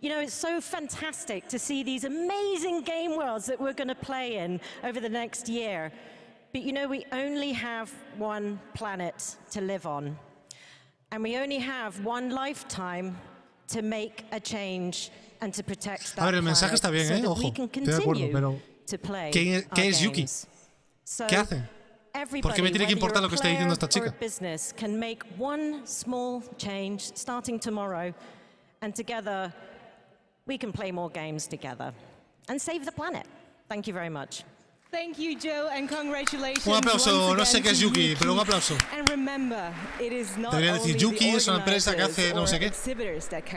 You know, it's so fantastic to see these amazing game worlds that we're going to play in over the next year. But you know, we only have one planet to live on. And we only have one lifetime to make a change and to protect that el mensaje está bien, so ojo, we can estoy de acuerdo, pero ¿qué es Yuki? ¿Qué hace? ¿Por qué me tiene que importar lo que está diciendo esta chica? Business can make one small change starting tomorrow, and together we can play more games together and save the planet. Thank you very much. Thank you, Joe, and congratulations. Un aplauso, no sé qué es Yuki, pero un aplauso. And remember, it is not Debería decir Yuki es una empresa que hace no sé qué.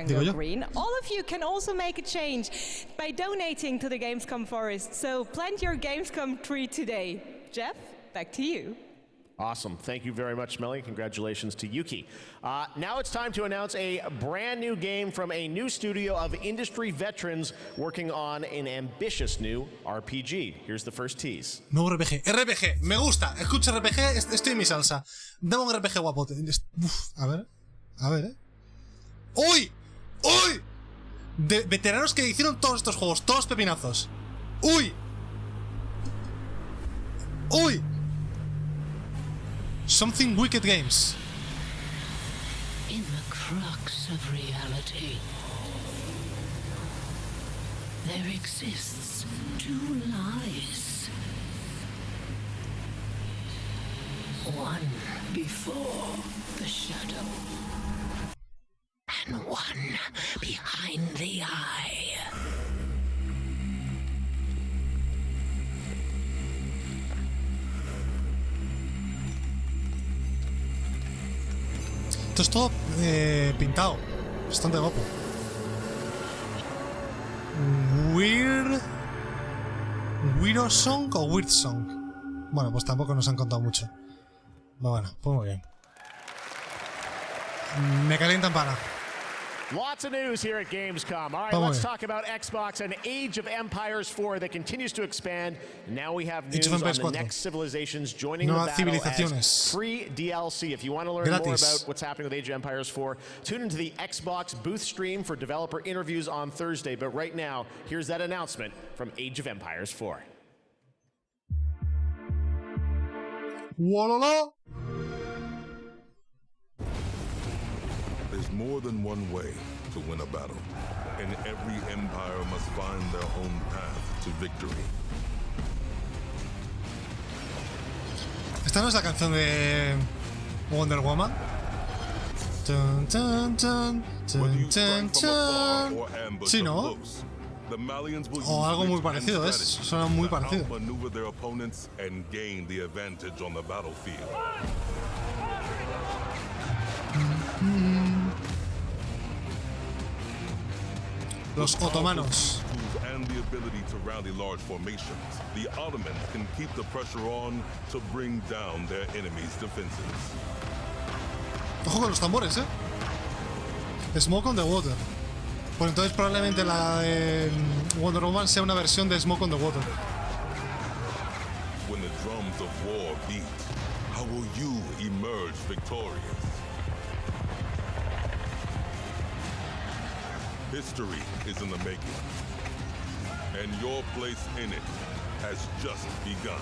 Digo yo. All of you can also make a change by donating to the Gamescom Forest. So plant your Gamescom tree today. Geoff, back to you. Awesome. Thank you very much, Melly. Congratulations to Yuki. Now it's time to announce a brand new game from a new studio of industry veterans working on an ambitious new RPG. Here's the first tease. Nuevo RPG. RPG. Me gusta. Escucha RPG. Estoy en mi salsa. Dame un RPG guapote. Uf, a ver. ¡Uy! ¡Uy! De veteranos que hicieron todos estos juegos. Todos pepinazos. ¡Uy! ¡Uy! Something Wicked Games. In the crux of reality, there exists two lies. One before the shadow, and one behind the eye. Esto es todo pintado. Bastante guapo. Weird Song o Weird Song. Bueno, pues tampoco nos han contado mucho. Bueno, pues muy bien. Me calientan para. Lots of news here at Gamescom. All right, let's talk about Xbox and Age of Empires 4 that continues to expand. Now we have news on the next civilizations joining the battle as free DLC. If you want to learn more about what's happening with Age of Empires 4, tune into the Xbox booth stream for developer interviews on Thursday. But right now, here's that announcement from Age of Empires 4. Walala. There's more than one way to win a battle, and every empire must find their own path to victory. ¿Esta no es la canción de Wonder Woman? Tun, tun, tun, tun, tun, tun. Sí, ¿no? O algo muy parecido, suena muy parecido. Maneuver their opponents and gain the advantage on the battlefield. Los otomanos. And the ability to rally large formations, the Ottomans can keep the pressure on to bring down their enemies' defenses. Ojo con los tambores, Smoke on the Water. Pues entonces probablemente la de Wonder Woman sea una versión de Smoke on the Water. When the drums of war beat, how will you emerge victorious? History is in the making, and your place in it has just begun.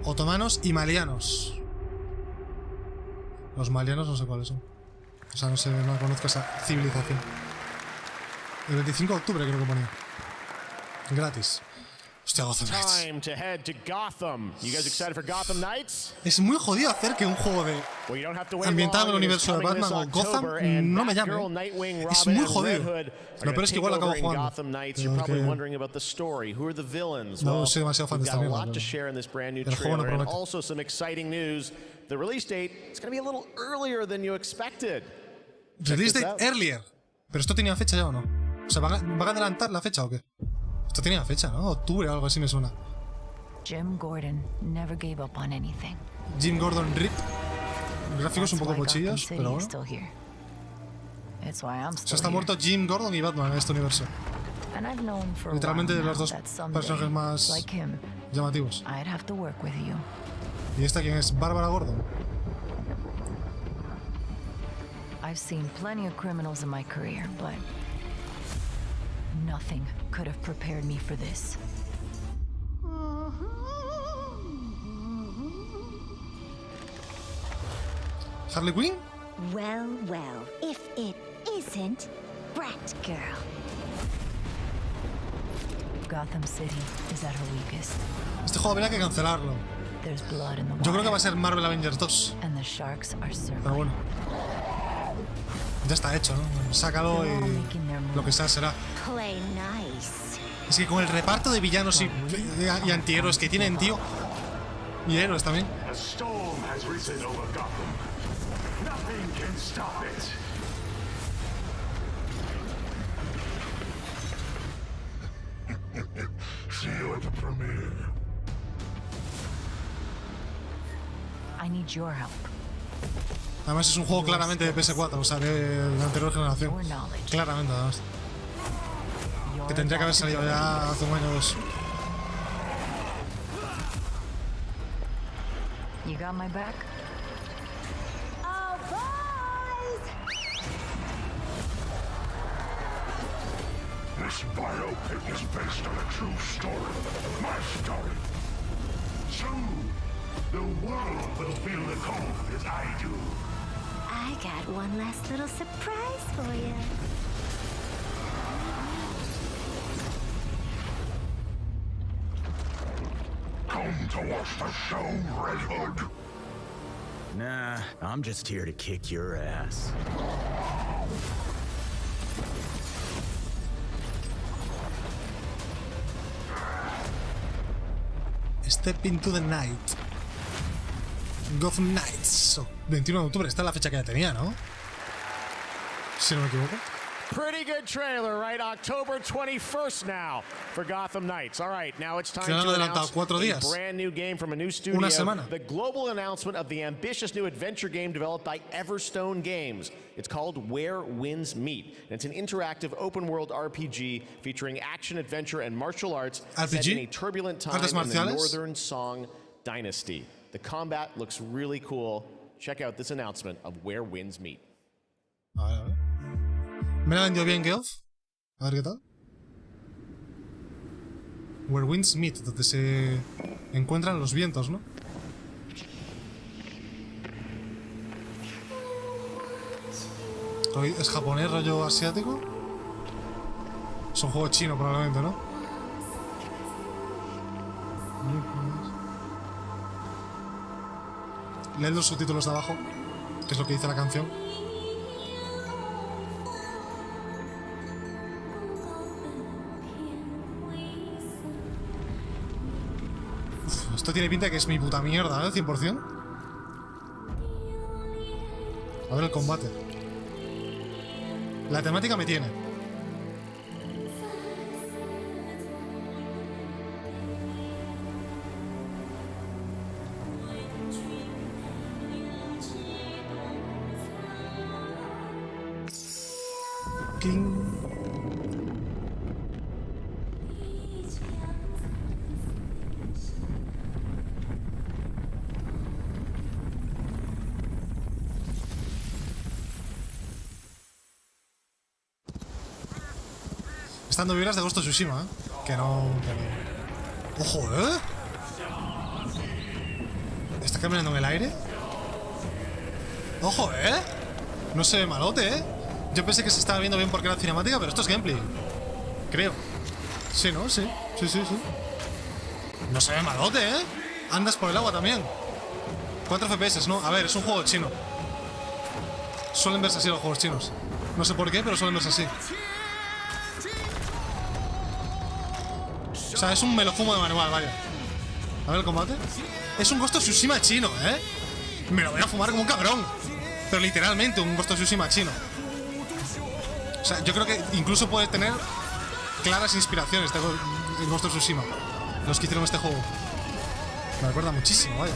Otomanos y malianos. Los malianos no sé cuáles son. O sea, no conozco esa civilización. El 25 de octubre creo que ponía. Gratis. Hostia, Gotham Knights. Time to head to Gotham. You guys excited for Gotham Knights? Es muy jodido hacer que un juego de ambientado en el universo de Batman o Gotham no me llame. Es muy jodido. Lo peor es que igual acabo jugando. No soy demasiado fan de esta mierda. El juego no promete. Also some exciting news. The release date is going to be a little earlier than you expected. Release date earlier. Pero esto tenía fecha ya o no? O sea, ¿van a adelantar la fecha o qué? Esto tenía fecha, ¿no? Octubre o algo así me suena. Jim Gordon never gave up on anything. Jim Gordon RIP. Gráficos un poco pochillos, pero bueno. O sea, está muerto Jim Gordon y Batman en este universo. Literalmente de los dos personajes más llamativos. ¿Y esta quién es? ¿Bárbara Gordon? I've seen plenty of criminals in my career, but nothing could have prepared me for this. ¿Harley Quinn? Well, well, if it isn't Brat Girl. Gotham City is at her weakest. Este juego habría que cancelarlo. There's blood in the Yo creo que va a water, ser Marvel Avengers 2. and the sharks are circling. Pero bueno. Ya está hecho, ¿no? Sácalo y lo que sea será. Play nice. Es que con el reparto de villanos y antihéroes que tienen, tío. Y héroes también. A storm has risen over Gotham. Nothing can stop it. See you at the premiere. I need your help. Además es un juego claramente de PS4, o sea, de la anterior generación. Claramente, además. Que tendría que haber salido ya hace un año o dos. You got my back? Oh, boys! This biopic is based on a true story. My story. Soon, the world will feel the cold as I do. I got one last little surprise for you. Come to watch the show, Red Hood. Nah, I'm just here to kick your ass. Step into the night. Gotham Knights. 21 de octubre, esta es la fecha que ya tenía, ¿no? Si no me equivoco. Pretty good trailer, right? October 21st now for Gotham Knights. All right, now it's time to announce a brand new game from a new studio. Una semana. The global announcement of the ambitious new adventure game developed by Everstone Games. It's called Where Winds Meet. And it's an interactive open-world RPG featuring action, adventure, and martial arts set in a turbulent time in the Northern Song Dynasty. The combat looks really cool. Check out this announcement of Where Winds Meet. A ver. ¿Me la vendió bien, Geoff? A ver qué tal. Where Winds Meet, donde se encuentran los vientos, ¿no? ¿Es japonés, rollo asiático? Es un juego chino, probablemente, ¿no? Leed los subtítulos de abajo, que es lo que dice la canción. Esto tiene pinta de que es mi puta mierda, ¿eh? 100%. A ver el combate. La temática me tiene. Cling. Estando vibras de Ghost of Tsushima, ¿eh? Que no... ¡Ojo, eh! ¿Está caminando en el aire? ¡Ojo, eh! No se ve malote, eh. Yo pensé que se estaba viendo bien porque era cinemática, pero esto es gameplay. Creo. Sí, ¿no? Sí. Sí, sí, sí. No se ve malote, eh. Andas por el agua también. 4 FPS, ¿no? A ver, es un juego chino. Suelen verse así los juegos chinos. No sé por qué, pero suelen verse así. O sea, es un melofumo de manual, vaya. A ver el combate. Es un Ghost of Tsushima chino, ¿eh? Me lo voy a fumar como un cabrón. Pero literalmente un Ghost of Tsushima chino. O sea, yo creo que incluso puede tener claras inspiraciones de Ghost of Tsushima. Los que hicieron este juego. Me recuerda muchísimo, vaya.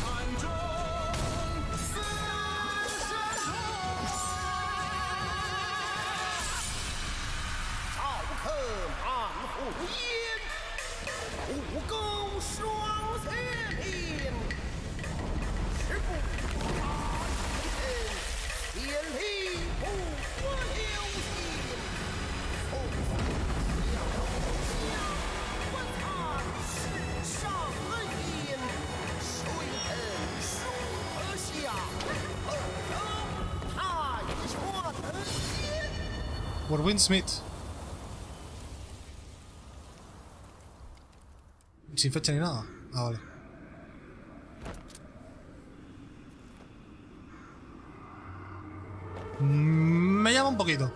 Warwind Smith. Sin fecha ni nada. Ah, vale. Me llama un poquito.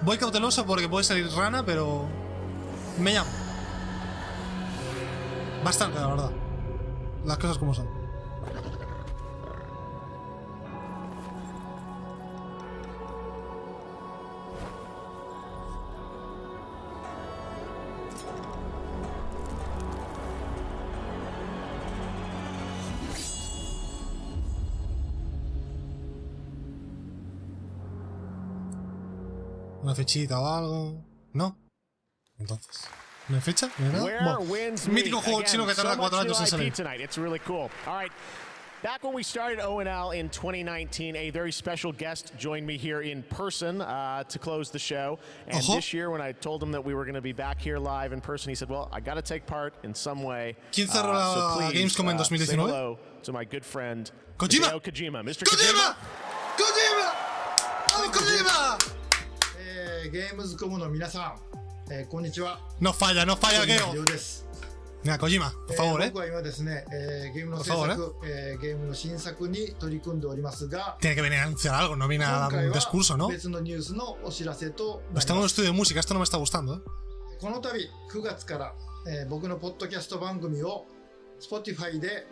Voy cauteloso porque puede salir rana, pero me llama. Bastante, la verdad. Las cosas como son. ¿Una fechita o algo? ¿No? Entonces, ¿no hay fecha? ¿No hay nada? Bueno, mítico juego chino que tarda 4 años en salir. It's really cool. All right. Back when we started ONL in 2019, a very special guest joined me here in person to close the show. And this year, when I told him that we were going to be back here live in person, he said, well, I got to take part in some way. ¿Quién cerró la Gamescom en 2019? Say hello to my good friend, Kojima. Kojima. Mr. Kojima! Kojima! ¡Oh, Kojima! Gamescom の皆さん、こんにちは。No falla, Geoff. です。Mira, Kojima, por favor, 僕は今ですね、ゲームの制作、ゲームの新作に取り組んでおりますが、 Tiene que venir a anunciar algo, no viene a dar un discurso, ¿no? 別のニュースのお知らせとなります。 Está en un estudio de música, esto no me está gustando, ¿eh? この度9月から、僕のポッドキャスト番組を Spotify で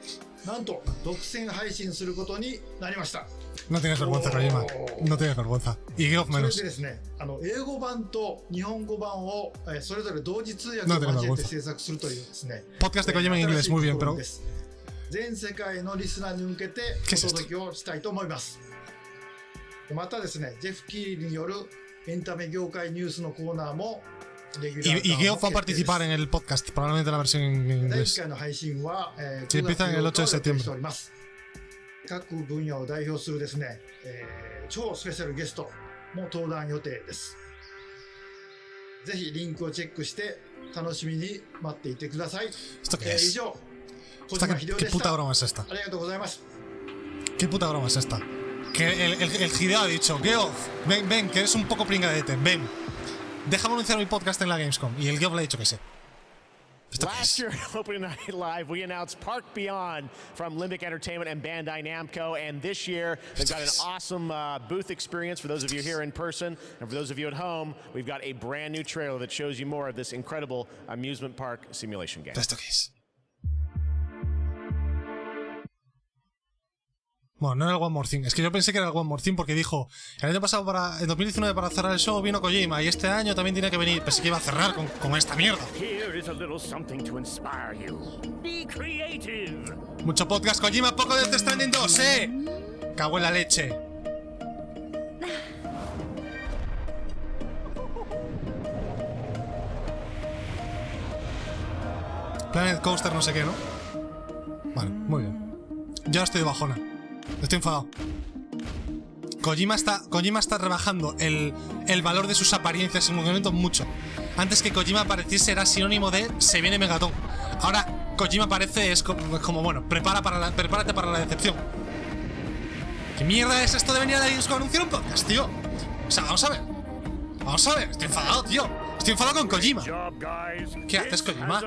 なんと独占配信することになりました。 No tienes vergüenza, Kojima. No tienes vergüenza. Y Geoff menos. それでですね、英語版と日本語版をそれぞれ同時通訳を交えて制作するというですね。Podcast de Kojima en inglés, muy bien, pero 全世界のリスナーに向けてお届けをしたいと思います。またですね、ジェフ・キーによるエンタメ業界ニュースのコーナーも Y Geoff va a participar en el podcast, probablemente en la versión en inglés. Sí, empieza en el 8 de septiembre. 各分野を代表するですね、超スペシャルゲストも登壇予定です。ぜひリンクをチェックして楽しみに待っていてください。以上、小島秀夫でした。ありがとうございます。¿Qué puta broma es esta? Que el Hideo ha dicho, Geoff, ven, que eres un poco pringadete, ven. Déjame anunciar mi podcast en la Gamescom. Y el Geoff le ha dicho que sí. Last year at Opening Night Live, we announced Park Beyond from Limbic Entertainment and Bandai Namco. And this year, they've got an awesome booth experience for those of you here in person. And for those of you at home, we've got a brand new trailer that shows you more of this incredible amusement park simulation game. ¿Esto qué es? Bueno, no era el One More Thing. Es que yo pensé que era el One More Thing porque dijo el año pasado, en 2019, para cerrar el show vino Kojima y este año también tiene que venir. Pensé que iba a cerrar con esta mierda. Mucho podcast Kojima, poco de Death Stranding 2, Cago en la leche. Planet Coaster no sé qué, ¿no? Vale, muy bien. Yo estoy de bajona. Estoy enfadado. Kojima está rebajando el valor de sus apariencias en un momento mucho. Antes que Kojima apareciese era sinónimo de se viene Megatón. Ahora Kojima aparece es como bueno, prepárate para la decepción. ¿Qué mierda es esto de venir a la Gamescom a anunciar un podcast, tío? O sea, vamos a ver, estoy enfadado, tío. Estoy enfadado con Kojima. ¿Qué haces, Kojima?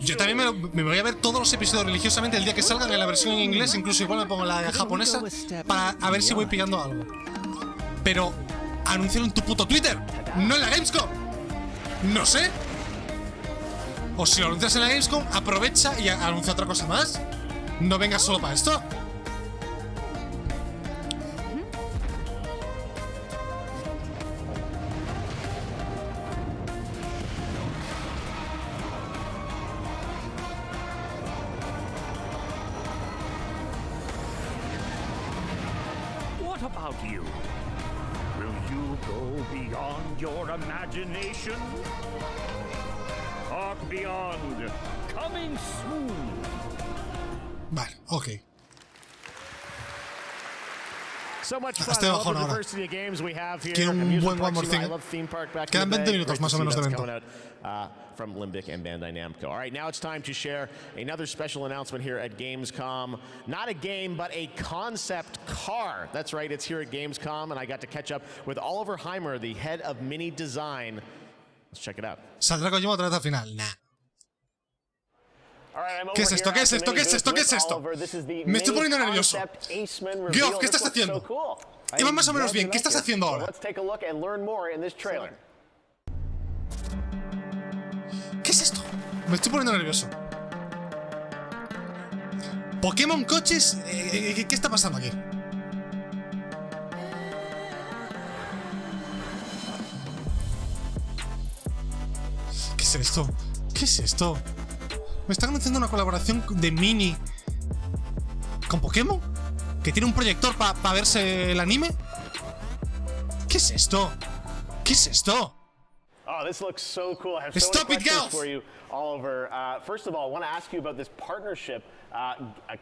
Yo también me voy a ver todos los episodios religiosamente el día que salgan en la versión en inglés. Incluso igual me pongo la japonesa para a ver si voy pillando algo. Pero anúncialo en tu puto Twitter, no en la Gamescom. No sé. O si lo anuncias en la Gamescom, aprovecha y anuncia otra cosa más. No vengas solo para esto. About you? Will you go beyond your imagination? Park Beyond, coming soon. Vale, ok. So much fun. Estoy bajón ahora. Quiero un buen One More Thing. Quedan 20 minutos más o menos de evento. From Limbic and Bandai Namco. All right, now it's time to share another special announcement here at Gamescom. Not a game, but a concept car. That's right, it's here at Gamescom, and I got to catch up with Oliver Heimer, the head of Mini Design. Let's check it out. ¿Saldrá Kojima otra vez al final? Nah. ¿Qué es esto? ¿Qué es esto? ¿Qué es esto? ¿Qué es esto? Me estoy poniendo nervioso. Geoff, ¿qué estás haciendo? Iba más o menos bien. ¿Qué estás haciendo ahora? ¿Qué es esto? Me estoy poniendo nervioso. Pokémon coches. ¿Qué está pasando aquí? ¿Qué es esto? ¿Qué es esto? Me están anunciando una colaboración de Mini con Pokémon, que tiene un proyector para verse el anime. ¿Qué es esto? ¿Qué es esto? Oh, this looks so cool. I have so Stop many it, questions Geoff. for you, Oliver. First of all, I want to ask you about this partnership.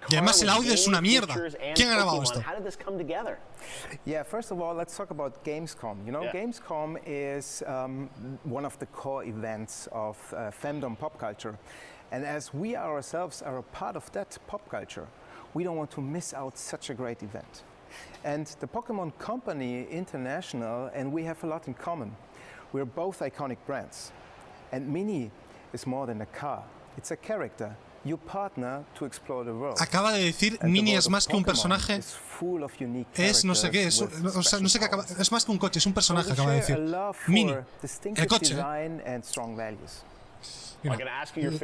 Y además el audio es una mierda. ¿Quién ha grabado esto? How did this come together? Yeah, first of all, let's talk about Gamescom. You know, Gamescom is one of the core events of fandom pop culture. And as we ourselves are a part of that pop culture, we don't want to miss out such a great event. And the Pokemon Company International and we have a lot in common. We're both iconic brands. And Mini is more than a car. It's a character. You partner to explore the world. Acaba de decir Mini es más que un personaje. Es no sé qué, o sea, no sé qué acaba, es más que un coche, es un personaje, acaba de decir. Mini, el coche.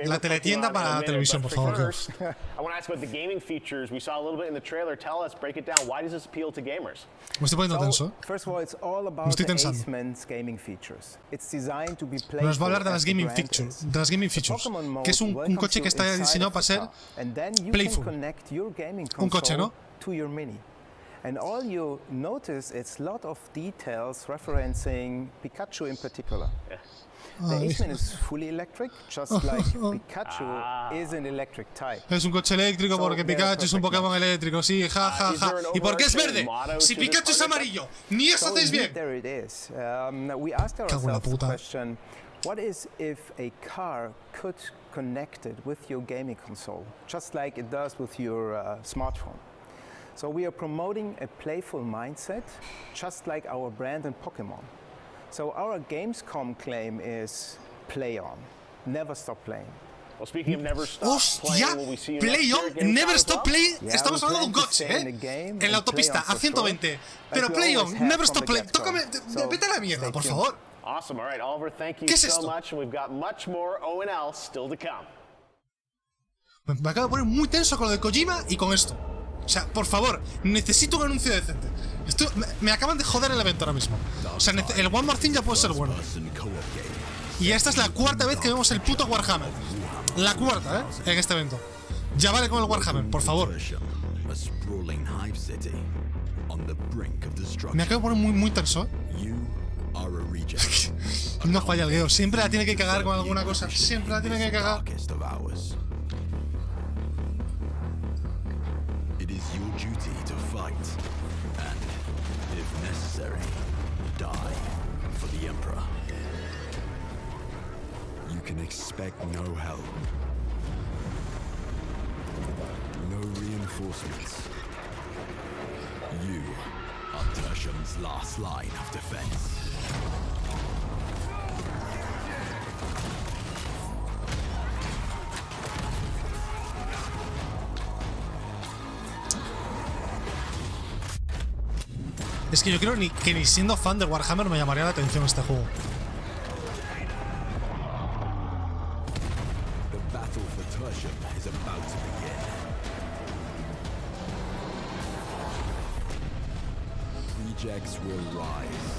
La teletienda para la televisión, por favor. I want to ask about the gaming features we saw a little bit in the trailer. Tell us, break it down. Why does this appeal to gamers? Me estoy poniendo tenso. First of all, it's all about the Aceman's gaming features. It's designed to be played. Nos va a hablar de las gaming features, que es un coche que está diseñado para ser playful. Un coche, ¿no? To your Mini. And all you notice is a lot of details referencing Pikachu in particular. The Aceman is fully electric, just like Pikachu is an electric type. Es un coche eléctrico porque Pikachu es un Pokémon eléctrico, sí, ja, ja, ja. ¿Y por qué es verde? Si Pikachu es amarillo, ni eso hacéis bien. There it is. We asked ourselves the question, what is if a car could connect it with your gaming console, just like it does with your smartphone? So we are promoting a playful mindset, just like our brand in Pokemon. So our Gamescom claim is play on, never stop playing. Well, speaking of never stop playing, will we see you play on, never stop playing. Estamos hablando de un coche, en la autopista a 120. Pero play on, never stop playing. Tócame, vete a la mierda, por favor. Awesome. All right, Oliver, thank you so much, and we've got much more ONL still to come. Me acabo de poner muy tenso con lo de Kojima y con esto. O sea, por favor, necesito un anuncio decente. Me acaban de joder el evento ahora mismo. O sea, el One More Thing ya puede ser bueno. Y esta es la cuarta vez que vemos el puto Warhammer. La cuarta, en este evento. Ya vale con el Warhammer, por favor. Me acabo de poner muy tenso. No falla el Geoff. Siempre la tiene que cagar con alguna cosa. Siempre la tiene que cagar. It is your duty to fight, and, if necessary, die for the Emperor. You can expect no help, no reinforcements. You are Tertium's last line of defense. Es que yo creo que ni siendo fan de Warhammer me llamaría la atención este juego. The battle for Tertium is about to begin. Rejects will rise.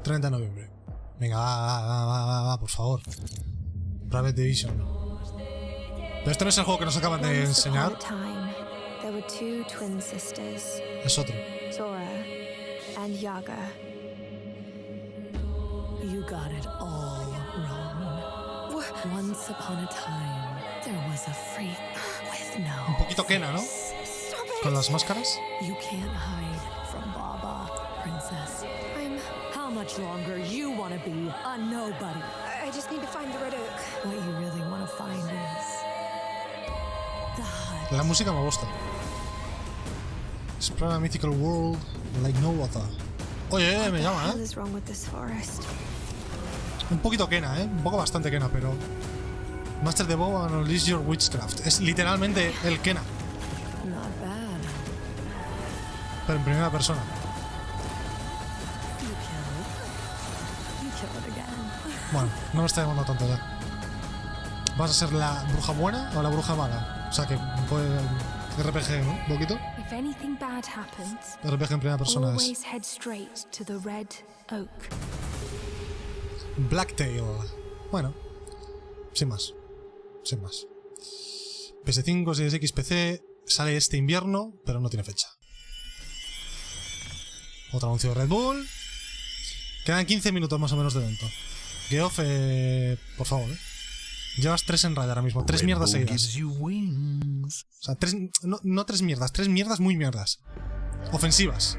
...30 de noviembre. Venga, va, por favor. Private Division. Pero este no es el juego que nos acaban de enseñar. Es otro. Zora and Yaga. You got it all wrong. Once upon a time, there was a freak with Un poquito Kena, ¿no? Con las máscaras. You can't hide from Baba, princess. How much longer you want to be a nobody? I just need to find the red oak. What you really want to find is the hut. La música me gusta. Explore a mythical world like no other. Oye, me llama, What is wrong with this forest? Un poquito Kena, un poco bastante Kena, pero Master the Bow and Unleash Your Witchcraft. Es literalmente el Kena, Not bad. pero en primera persona. You kill it again. Bueno, no me está llamando tanto ya. ¿Vas a ser la bruja buena o la bruja mala? O sea que puede RPG, ¿no? Un poquito. If anything bad happens, RPG en primera persona es always head straight to the red oak. Blacktail. Bueno, sin más. Sin más. PS5, Series X, PC. Sale este invierno, pero no tiene fecha. Otro anuncio de Red Bull. Quedan 15 minutos más o menos de evento. Geoff, por favor, Llevas 3 en raid ahora mismo. 3 mierdas seguidas. O sea, 3, no 3 mierdas. 3 mierdas muy mierdas. Ofensivas.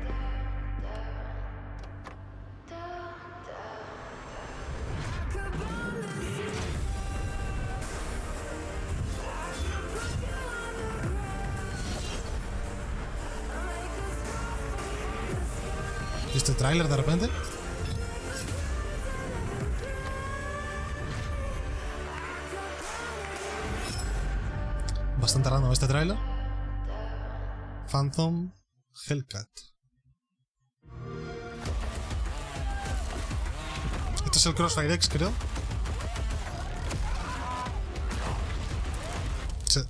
Este tráiler de repente. Bastante random este tráiler. Phantom Hellcat. Este es el Crossfire X, creo. Sí.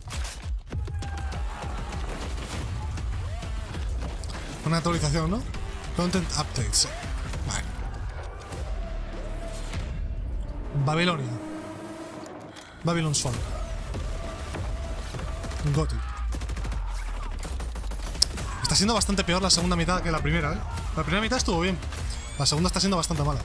Una actualización, ¿no? Content updates. Vale. Babilonia. Babylon's Fall. Gotti. Está siendo bastante peor la segunda mitad que la primera, ¿eh? La primera mitad estuvo bien. La segunda está siendo bastante mala.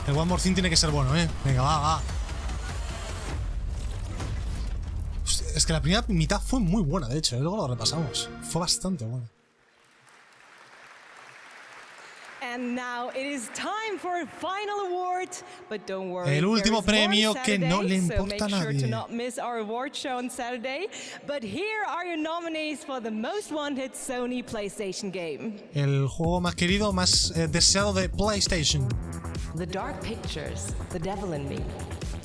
El One More Thing tiene que ser bueno, ¿eh? Venga, va. Es que la primera mitad fue muy buena, de hecho, luego lo repasamos. Fue bastante buena. And now it is time for a final award, but don't worry. El último premio que no le importa a nadie. So make sure to not miss our award show on Saturday. But here are your nominees for the most wanted Sony PlayStation game. El juego más querido, más deseado de PlayStation. The Dark Pictures, The Devil in Me.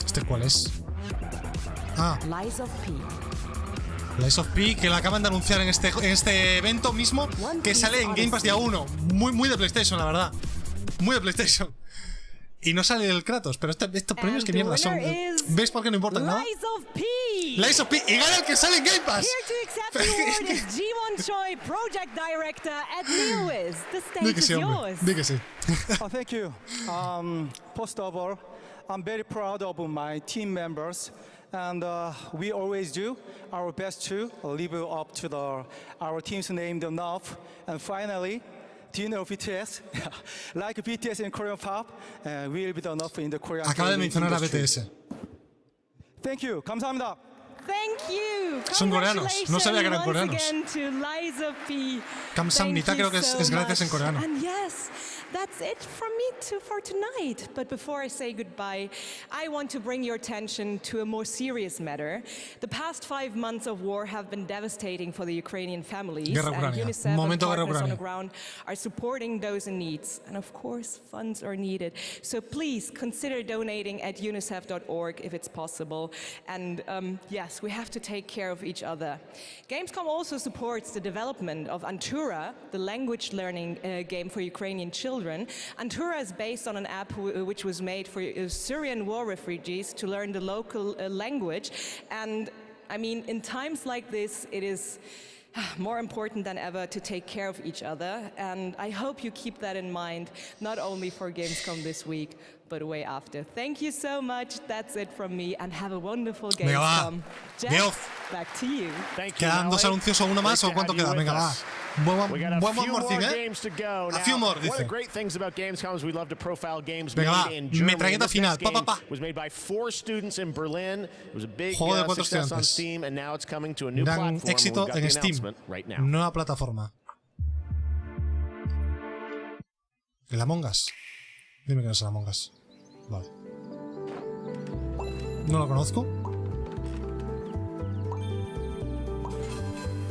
¿Este cuál es? Ah. Lies of P. Lies of P, que la acaban de anunciar en este evento mismo, que sale en Game Pass día 1. Muy de PlayStation, la verdad. Muy de PlayStation. Y no sale el Kratos, pero estos premios que mierda son. ¿Veis por qué no importan nada? Lies of P. Lies of P. Y gana el que sale en Game Pass. Here to accept the award is G1 Choi, Project Director at Neowiz. The stage is yours. Di que sí. Thank you. First of all, I'm very proud of my team members. And we always do our best to live up to our team's name enough. And finally, do you know BTS? Like BTS in Korean pop, we'll be the enough in the Korean Acaba de mencionar a industry. BTS. Thank you. 감사합니다. Thank you. Son coreanos. No sabía que eran coreanos. Kamsamnita creo que es gracias en coreano. And yes, that's it from me for tonight. But before I say goodbye, I want to bring your attention to a more serious matter. The past 5 months of war have been devastating for the Ukrainian families. Guerra and Ucrania. UNICEF and partners on the Ucrania. ground are supporting those in need. And of course, funds are needed. So please consider donating at unicef.org if it's possible. And yes, we have to take care of each other. Gamescom also supports the development of Antura, the language learning game for Ukrainian children. Antura is based on an app which was made for Syrian war refugees to learn the local language. And I mean, in times like this, it is more important than ever to take care of each other. And I hope you keep that in mind, not only for Gamescom this week, but way after. Thank you so much. That's it from me, and have a wonderful Gamescom. Geoff, back to you. ¿Quedan dos anuncios o uno más o cuánto queda? Venga, va. Buen morcín, ¿eh? A few more, dice. One of the great things about Gamescom is we love to profile games Venga, made va. in Germany. Metralleta final. Pa, pa, pa. Was made by 4 students in Berlin. It was a big estudiantes. success on Steam, and now it's coming to a new Gran platform. éxito We've got en the Steam. announcement right now. Nueva plataforma. ¿El Among Us? Dime que no es el Among Us. Vale. No lo conozco.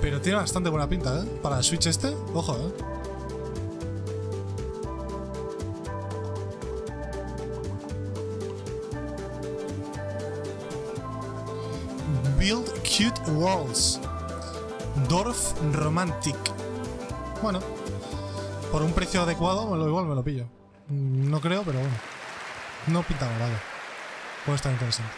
Pero tiene bastante buena pinta, ¿eh? Para el Switch este, ojo, ¿eh? Build Cute Worlds. Dorf Romantic. Bueno, por un precio adecuado, igual me lo pillo. No creo, pero bueno. No pinta mal, vale. Puede estar interesante.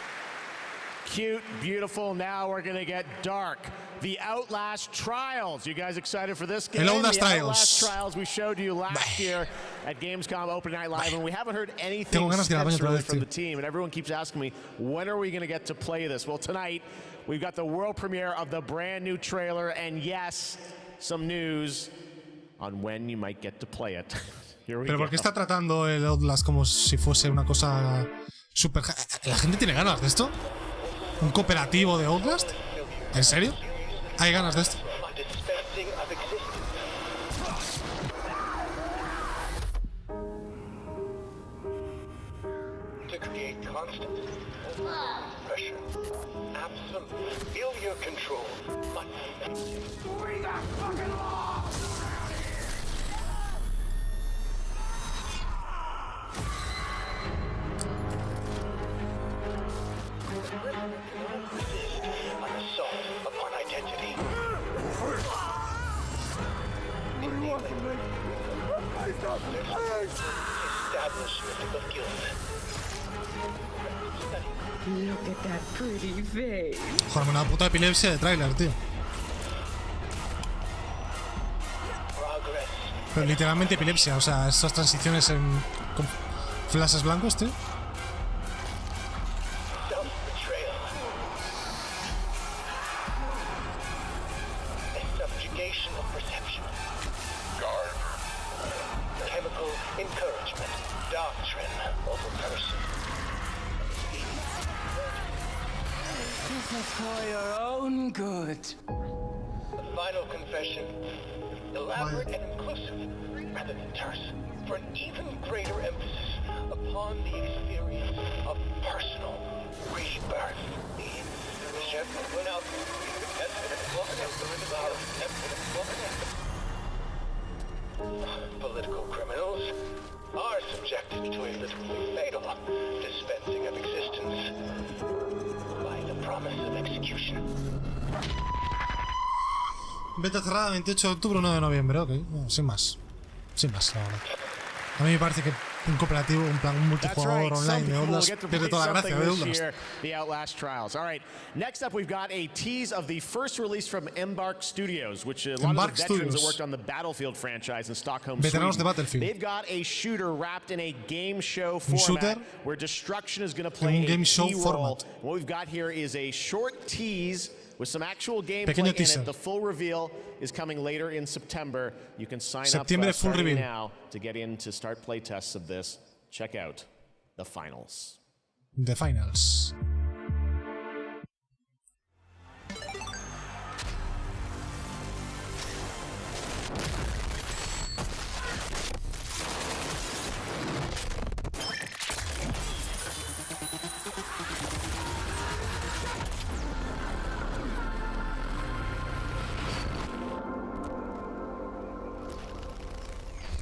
Cute, beautiful. Now we're going to get dark. The Outlast Trials. You guys excited for this game? El Outlast the Trials. Outlast Trials we showed you last year at Gamescom Open Night Live, and we haven't heard anything really from the team. And everyone keeps asking me, when are we going to get to play this? Well, tonight we've got the world premiere of the brand new trailer, and yes, some news on when you might get to play it. Here we Pero go. ¿por qué está tratando el Outlast como si fuese una cosa super... ¿La gente tiene ganas de esto? ¿Un cooperativo de Outlast? ¿En serio? ¿Hay ganas de esto? To create constant pressure. Absolute failure control. Bring that fucking law! An assault upon identity. What do you want from me? Establishment of guilt. Look at that pretty face. Joder, una puta epilepsia de tráiler, tío. Pero literalmente epilepsia, o sea, estas transiciones con flashes blancos, tío. For your own good. The final confession, elaborate and inclusive, rather than terse, for an even greater emphasis upon the experience of personal rebirth. Political criminals are subjected to a literally fatal dispensing of existence by the promise of execution. Beta cerrada 28 de octubre, 1 de noviembre, ok. Bueno, sin más. Sin más, la verdad. A mí me parece que un cooperativo, un plan, un multijugador online de Outlast pierde toda la gracia de Outlast. The Outlast Trials. All right. Next up, we've got a tease of the first release from Embark Studios, which a lot of the veterans that worked on the Battlefield franchise in Stockholm, Veteranos de Sweden. Battlefield. They've got a shooter wrapped in a game show format where destruction is going to play a key role. What we've got here is a short tease with some actual gameplay in it. The full reveal is coming later in September. You can sign up starting now to get in to start play tests of this. Check out the finals. The finals.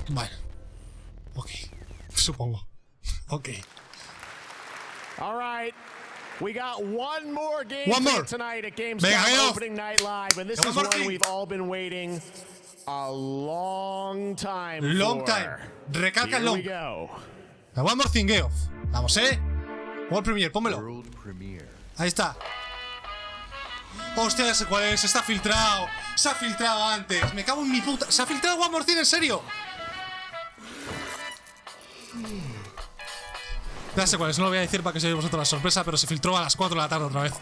Bueno, ok, supongo. Ok. All right. We got one more game tonight at Gamescom Opening Night Live, and this is one we've all been waiting a long time for. Long time. Recalca Here long. we go. One more thing, Geoff. Vamos, World Premiere, pónmelo. Ahí está. Hostia, ya sé cuál es. Está filtrado. Se ha filtrado antes. Me cago en mi puta. Se ha filtrado One More Thing, en serio. Ya sé cuál es. No lo voy a decir para que se vea vosotros la sorpresa, pero se filtró a las 4 de la tarde otra vez.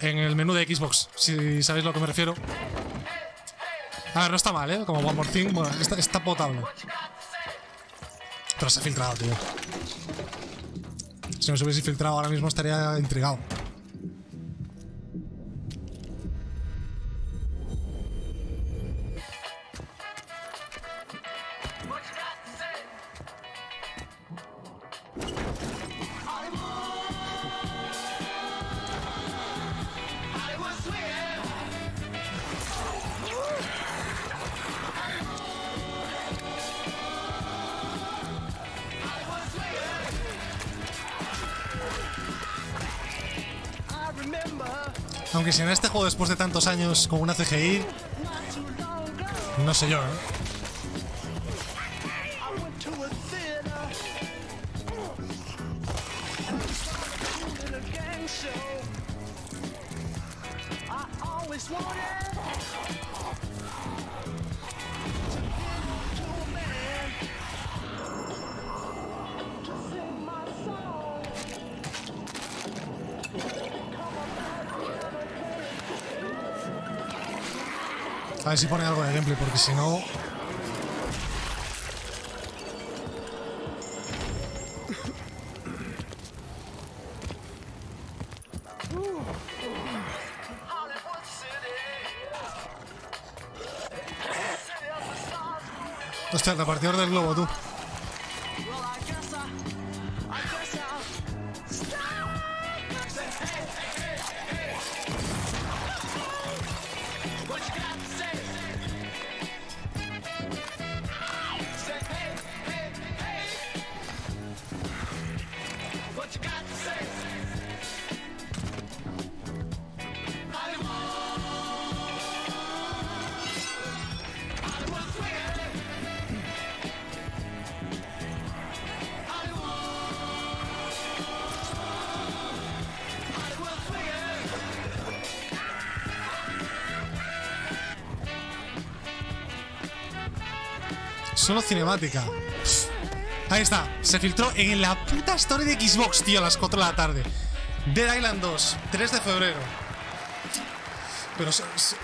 en el menú de Xbox, si sabéis a lo que me refiero. A ver, no está mal, ¿eh? Como One More Thing, bueno, está potable. Pero se ha filtrado, tío. Si no se hubiese filtrado ahora mismo estaría intrigado. Aunque si en este juego después de tantos años con una CGI, no sé yo, ¿eh? A ver si pone algo de gameplay, porque si no... Hostia, el repartidor del globo, tú. Solo cinemática. Pff. Ahí está. Se filtró en la puta story de Xbox, tío, a las 4 de la tarde. Dead Island 2, 3 de febrero. Pero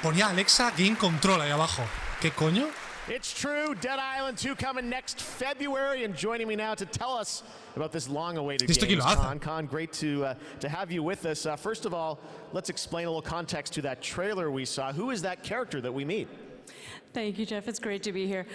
ponía Alexa Game Control ahí abajo. ¿Qué coño? It's true, Dead Island 2 coming next February, and joining me now to tell us about this long-awaited Gamescom. Con, great to have you with us. First of all, let's explain a little context to that trailer we saw. Who is that character that we meet? Thank you, Geoff. It's great to be here.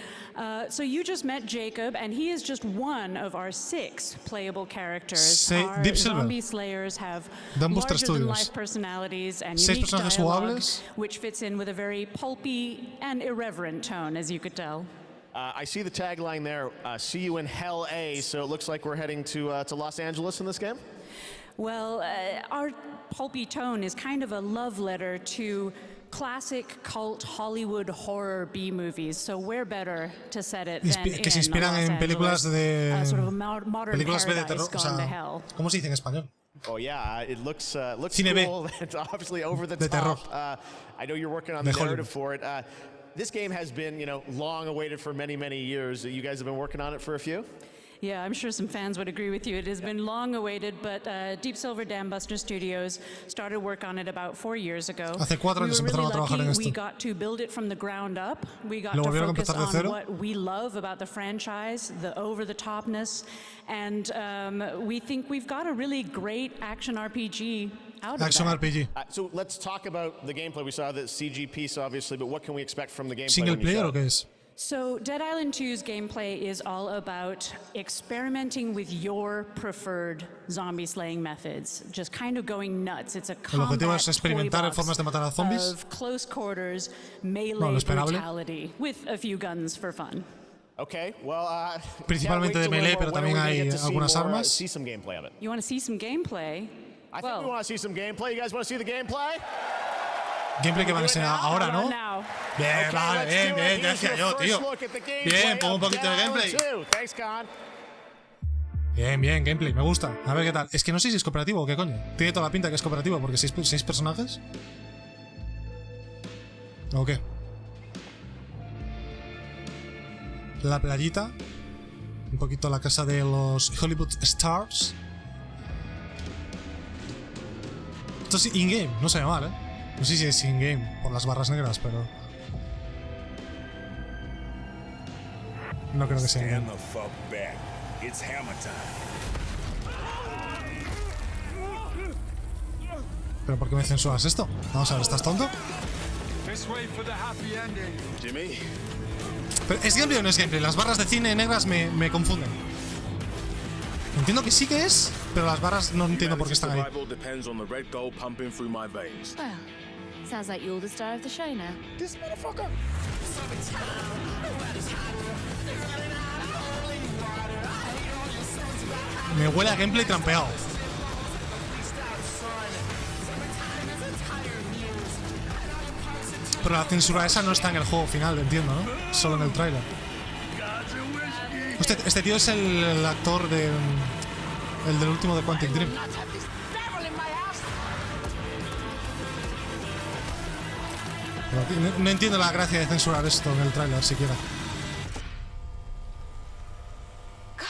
So you just met Jacob, and he is just one of our 6 playable characters. Our zombie slayers have larger-than-life personalities and unique dialogue, which fits in with a very pulpy and irreverent tone, as you could tell. I see the tagline there, see you in Hell A, so it looks like we're heading to Los Angeles in this game? Well, our pulpy tone is kind of a love letter to classic cult Hollywood horror B movies, so where better to set it than que se inspiran en películas de sort of a modern películas B de terror, gone to hell. ¿Cómo se dice en español? Oh yeah, it looks Cine cool. It's obviously over the top. I know you're working on the narrative for it. This game has been, long awaited for many, many years. You guys have been working on it for a few? Yeah, I'm sure some fans would agree with you. It has been long awaited, but Deep Silver Dambuster Studios started work on it about 4 years ago. Hace 4 años empezaron a trabajar en esto. We got to build it from the ground up. We got to focus on what we love about the franchise, the over-the-topness, and we think we've got a really great action RPG out of that. Action RPG. So let's talk about the gameplay. We saw the CG piece, obviously, but what can we expect from the gameplay? ¿Single player o qué es? So Dead Island 2's gameplay is all about experimenting with your preferred zombie slaying methods, just kind of going nuts. It's a combat toy of close quarters, melee brutality, with a few guns for fun. Okay, well, principalmente de melee, pero también hay algunas armas. See some gameplay of it. You want to see some gameplay? I think we want to see some gameplay. You guys want to see the gameplay? Gameplay que van a enseñar ahora, ¿no? Bien, vale, bien, bien, ya decía yo, tío. Bien, pongo un poquito de gameplay. Bien, bien, gameplay, me gusta. A ver qué tal. Es que no sé si es cooperativo o qué coño. Tiene toda la pinta que es cooperativo, porque 6 personajes. ¿O qué? La playita. Un poquito la casa de los Hollywood Stars. Esto es in-game, no se ve mal, No sé si es in-game por las barras negras, pero... No creo que sea in-game. ¿Pero por qué me censuras esto? Vamos a ver, ¿estás tonto? Jimmy. ¿Pero ¿es gameplay o no es gameplay? Las barras de cine negras me confunden. Entiendo que sí que es, pero las barras no entiendo por qué están ahí. Well, sounds like you're the star of the show now. This motherfucker. Me huele a gameplay trampeado. Pero la censura esa no está en el juego final, entiendo, ¿no? Solo en el tráiler. Este tío es el actor de... El del último de Quantic Dream. No entiendo la gracia de censurar esto en el tráiler siquiera.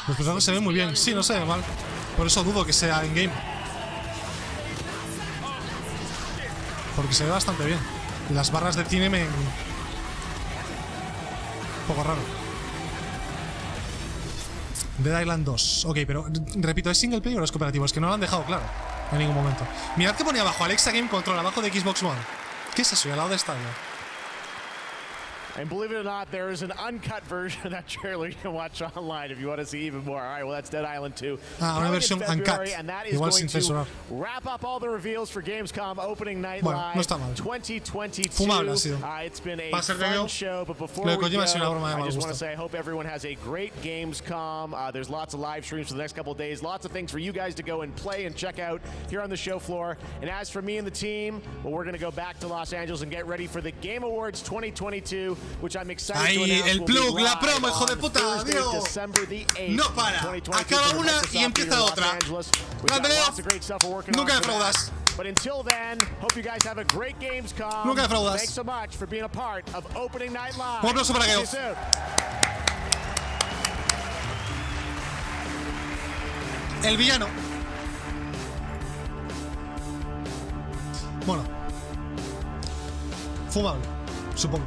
Los personajes se ven muy bien. Sí, no se ve mal. Por eso dudo que sea in-game. Porque se ve bastante bien. Y las barras de cine me... Un poco raro. Dead Island 2. Ok, pero repito, ¿es single player o es cooperativo? Es que no lo han dejado claro en ningún momento. Mirad que ponía abajo Alexa Game Control, abajo de Xbox One. ¿Qué es eso? Y al lado de estadio. And believe it or not, there is an uncut version of that trailer you can watch online if you want to see even more. All right, well, that's Dead Island 2. Una versión uncut. Igual sin censurar. Wrap up all the reveals for Gamescom opening night live. No está mal. 2022. Fumable ha sido. It's been a fun show, but before we go, I just want to say I hope everyone has a great Gamescom. There's lots of live streams for the next couple of days. Lots of things for you guys to go and play and check out here on the show floor. And as for me and the team, well, we're going to go back to Los Angeles and get ready for the Game Awards 2022. Which I'm excited ahí, el plug, la promo, hijo de puta, Dios. No para. Acaba una y empieza otra. Nunca defraudas. But until then, hope you guys have a great Gamescom. Nunca defraudas. Thanks so much for being a part of Opening Night Live. Un aplauso para Geoff. El villano. Bueno. Fumable, supongo.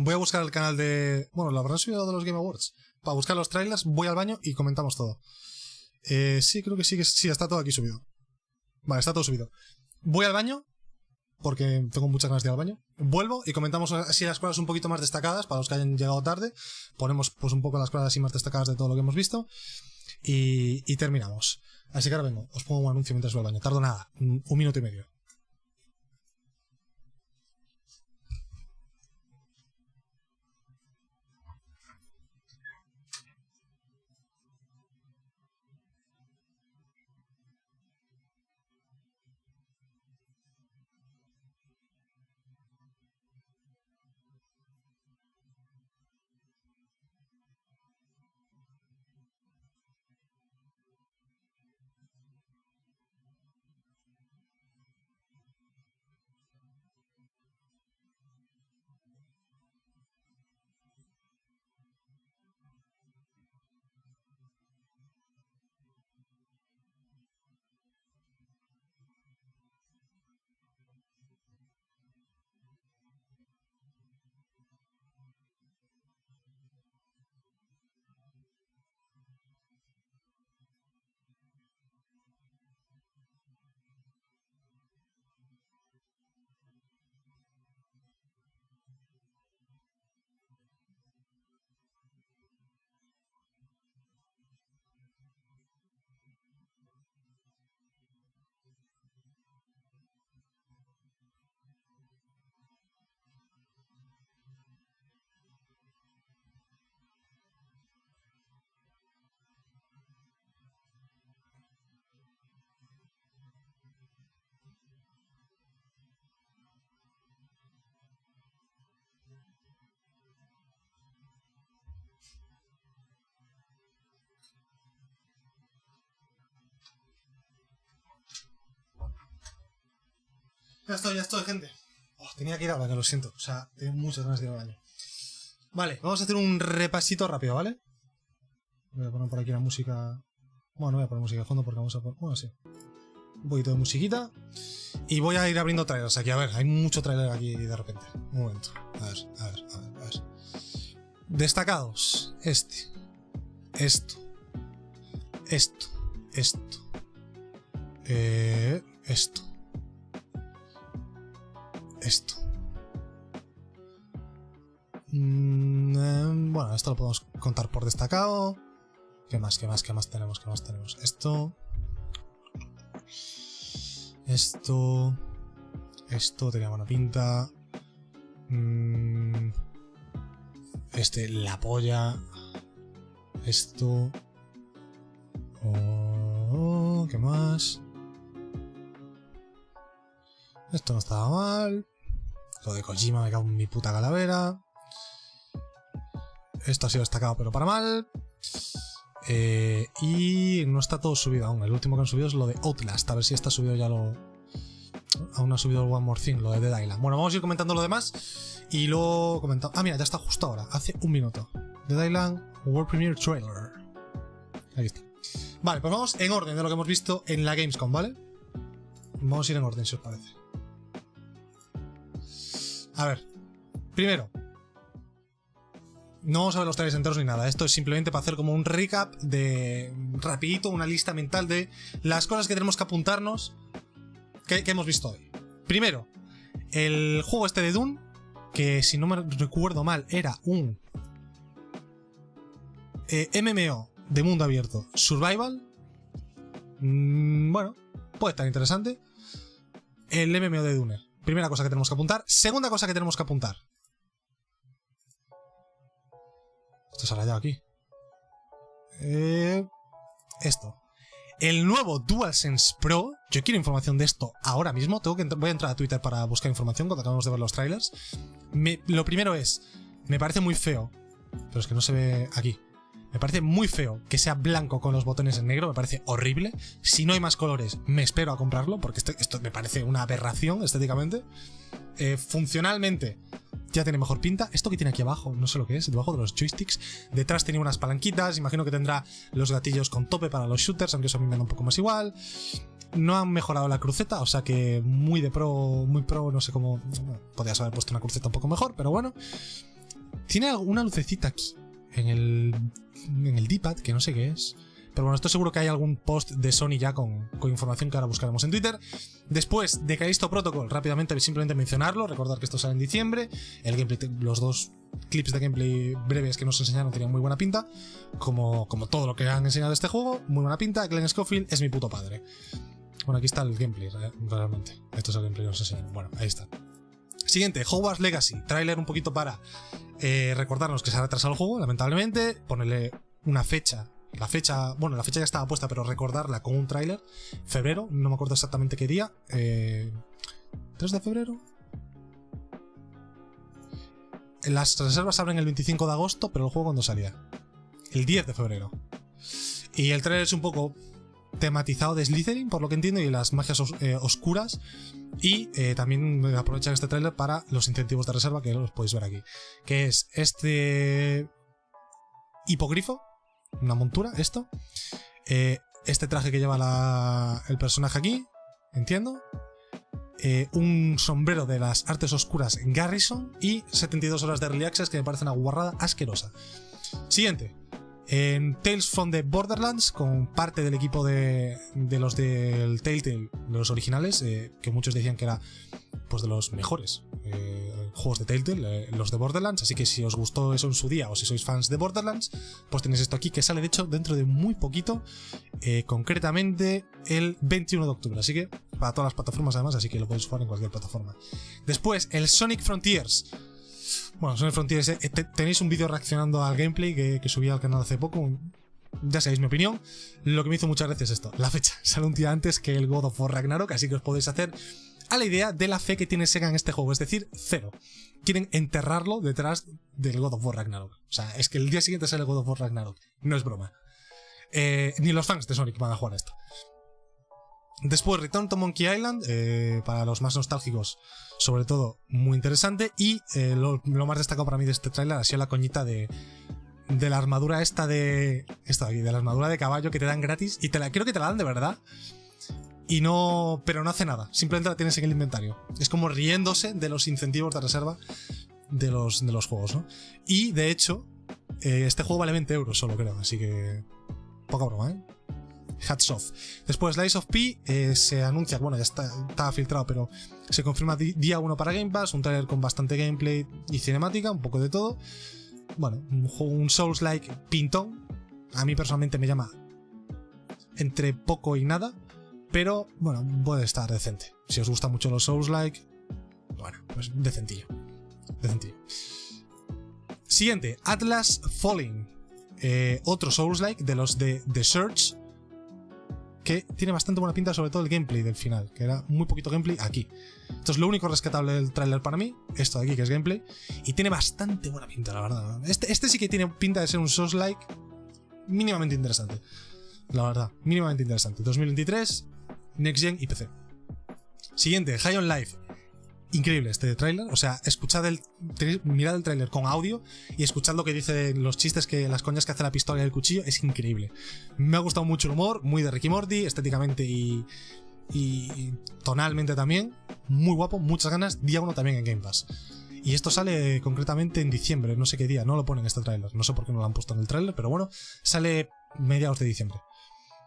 Voy a buscar el canal de... Bueno, ¿lo habrán subido de los Game Awards? Para buscar los trailers, voy al baño y comentamos todo. Sí, creo que sí, está todo aquí subido. Vale, está todo subido. Voy al baño, porque tengo muchas ganas de ir al baño. Vuelvo y comentamos así las cosas un poquito más destacadas, para los que hayan llegado tarde. Ponemos pues un poco las cosas así más destacadas de todo lo que hemos visto. Y terminamos. Así que ahora vengo, os pongo un anuncio mientras voy al baño. Tardo nada, 1 minuto y medio. Ya estoy, gente. Tenía que ir al baño, lo siento. O sea, tengo muchas ganas de ir al baño. Vale, vamos a hacer un repasito rápido, ¿vale? Voy a poner por aquí la música Bueno, no voy a poner música de fondo porque vamos a poner... Bueno, sí. Un poquito de musiquita. Y voy a ir abriendo trailers aquí. A ver, hay mucho trailer aquí de repente. Un momento. A ver. Destacados. Esto. Esto. Bueno, esto lo podemos contar por destacado. ¿Qué más tenemos? Esto tenía buena pinta. La polla. Esto. ¿Qué más? Esto no estaba mal. Lo de Kojima, me cago en mi puta calavera. Esto ha sido destacado, pero para mal. Y no está todo subido aún. El último que han subido es lo de Outlast. A ver si está subido ya lo... Aún no ha subido el One More Thing, lo de Dead Island. Bueno, vamos a ir comentando lo demás. Y luego comentamos... Ah, mira, ya está justo ahora. Hace un minuto. Dead Island World Premiere Trailer. Aquí está. Vale, pues vamos en orden de lo que hemos visto en la Gamescom, ¿vale? Vamos a ir en orden, si os parece. A ver. Primero. No vamos a ver los trailers enteros ni nada. Esto es simplemente para hacer como un recap de... Rapidito, una lista mental de las cosas que tenemos que apuntarnos que hemos visto hoy. Primero, el juego este de Dune, que si no me recuerdo mal era un MMO de mundo abierto survival. Bueno, puede estar interesante. El MMO de Dune. Primera cosa que tenemos que apuntar. Segunda cosa que tenemos que apuntar. Esto se ha rayado aquí. Esto. El nuevo DualSense Pro. Yo quiero información de esto ahora mismo. Voy a entrar a Twitter para buscar información cuando acabamos de ver los trailers. Lo primero es... Me parece muy feo. Pero es que no se ve aquí. Me parece muy feo que sea blanco con los botones en negro. Me parece horrible. Si no hay más colores, me espero a comprarlo. Porque esto me parece una aberración estéticamente. Funcionalmente ya tiene mejor pinta. Esto que tiene aquí abajo, no sé lo que es, debajo de los joysticks. Detrás tenía unas palanquitas. Imagino que tendrá los gatillos con tope para los shooters, aunque eso a mí me da un poco más igual. No han mejorado la cruceta, o sea que muy pro, no sé cómo... Bueno, podrías haber puesto una cruceta un poco mejor, pero bueno. Tiene una lucecita aquí, en el D-pad, que no sé qué es. Pero bueno, estoy seguro que hay algún post de Sony ya con información que ahora buscaremos en Twitter. Después de Callisto Protocol, rápidamente simplemente mencionarlo, recordar que esto sale en diciembre. El gameplay, los dos clips de gameplay breves que nos enseñaron tenían muy buena pinta. Como todo lo que han enseñado de este juego, muy buena pinta. Glenn Schofield es mi puto padre. Bueno, aquí está el gameplay, realmente. Esto es el gameplay que nos enseñan. Bueno, ahí está. Siguiente, Hogwarts Legacy. Tráiler un poquito para recordarnos que se ha retrasado el juego, lamentablemente. Ponerle una fecha. La fecha ya estaba puesta, pero recordarla con un tráiler. Febrero, no me acuerdo exactamente qué día. 3 de febrero. Las reservas abren el 25 de agosto, pero el juego ¿cuándo salía? El 10 de febrero. Y el tráiler es un poco tematizado de Slytherin, por lo que entiendo, y las magias oscuras. Y también aprovechan este tráiler para los incentivos de reserva, que los podéis ver aquí. Que es este hipogrifo. Una montura, esto. Este traje que lleva el personaje aquí, entiendo. Un sombrero de las artes oscuras Garrison y 72 horas de Early Access, que me parece una guarrada asquerosa. Siguiente. En Tales from the Borderlands, con parte del equipo de los del Telltale, los originales, que muchos decían que era pues de los mejores juegos de Telltale, los de Borderlands. Así que si os gustó eso en su día, o si sois fans de Borderlands, pues tenéis esto aquí, que sale de hecho dentro de muy poquito, concretamente el 21 de octubre. Así que para todas las plataformas además, así que lo podéis jugar en cualquier plataforma. Después, el Sonic Frontiers. Bueno, Sonic Frontiers, tenéis un vídeo reaccionando al gameplay que subí al canal hace poco. Ya sabéis mi opinión. Lo que me hizo muchas veces esto. La fecha sale un día antes que el God of War Ragnarok, así que os podéis hacer a la idea de la fe que tiene Sega en este juego. Es decir, cero. Quieren enterrarlo detrás del God of War Ragnarok. O sea, es que el día siguiente sale el God of War Ragnarok. No es broma. Ni los fans de Sonic van a jugar a esto. Después, Return to Monkey Island, para los más nostálgicos, sobre todo, muy interesante. Y lo más destacado para mí de este tráiler ha sido la coñita de de la armadura esta de... Esto de aquí, de la armadura de caballo que te dan gratis. Y creo que te la dan de verdad. Y no... Pero no hace nada. Simplemente la tienes en el inventario. Es como riéndose de los incentivos de reserva de los juegos, ¿no? Y, de hecho, este juego vale 20 euros solo, creo. Así que... Poca broma, ¿eh? Hats off. Después, Lies of P se anuncia, bueno, ya estaba filtrado, pero se confirma día 1 para Game Pass, un trailer con bastante gameplay y cinemática, un poco de todo. Bueno, un Souls-like pintón. A mí personalmente me llama entre poco y nada, pero bueno, puede estar decente. Si os gustan mucho los Souls-like, bueno, pues decentillo. Siguiente, Atlas Falling. Otro Souls-like de los de The Surge, que tiene bastante buena pinta, sobre todo el gameplay del final, que era muy poquito gameplay aquí. Esto es lo único rescatable del tráiler para mí, esto de aquí que es gameplay, y tiene bastante buena pinta, la verdad. Este sí que tiene pinta de ser un Souls-like mínimamente interesante, la verdad, mínimamente interesante. 2023, Next Gen y PC. Siguiente, High on Life. Increíble este tráiler, o sea, mirad el tráiler con audio y escuchad lo que dice, los chistes, que las coñas que hace la pistola y el cuchillo, es increíble. Me ha gustado mucho el humor, muy de Ricky Morty, estéticamente y tonalmente también, muy guapo, muchas ganas. Día 1 también en Game Pass. Y esto sale concretamente en diciembre, no sé qué día, no lo ponen en este tráiler, no sé por qué no lo han puesto en el tráiler, pero bueno, sale mediados de diciembre.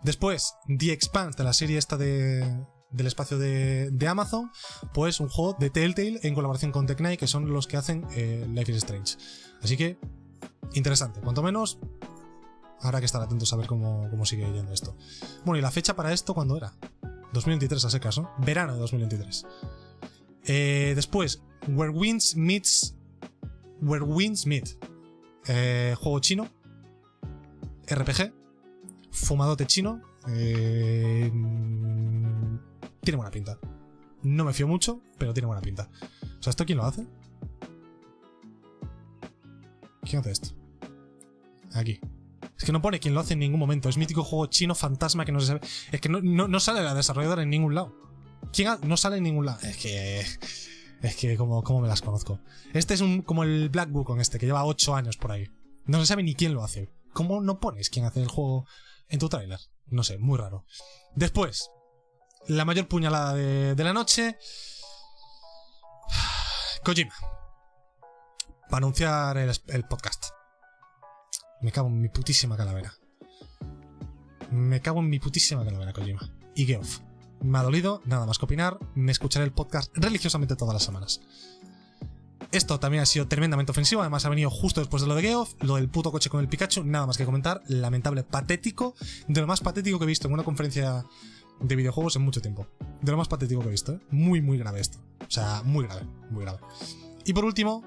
Después, The Expanse, de la serie esta del espacio de Amazon, pues un juego de Telltale en colaboración con Tech Night, que son los que hacen Life is Strange. Así que, interesante, cuanto menos. Habrá que estar atentos a ver cómo sigue yendo esto. Bueno, ¿y la fecha para esto cuándo era? 2023 a secas, ¿no? Verano de 2023. Después, Where Winds Meet. Juego chino. RPG. Fumadote chino. Tiene buena pinta. No me fío mucho, pero tiene buena pinta. O sea, ¿esto quién lo hace? ¿Quién hace esto? Aquí. Es que no pone quién lo hace en ningún momento. Es mítico juego chino fantasma que no se sabe. Es que no sale la desarrolladora en ningún lado. No sale en ningún lado. Es que como me las conozco. Este es como el Black Book con este, que lleva 8 años por ahí. No se sabe ni quién lo hace. ¿Cómo no pones quién hace el juego en tu tráiler? No sé, muy raro. Después, la mayor puñalada de la noche. Kojima. Para anunciar el podcast. Me cago en mi putísima calavera. Kojima. Y Geoff. Me ha dolido, nada más que opinar. Me escucharé el podcast religiosamente todas las semanas. Esto también ha sido tremendamente ofensivo. Además ha venido justo después de lo de Geoff. Lo del puto coche con el Pikachu, nada más que comentar. Lamentable, patético. De lo más patético que he visto en una conferencia de videojuegos en mucho tiempo. De lo más patético que he visto, ¿eh? Muy, muy grave esto. O sea, muy grave. Y por último,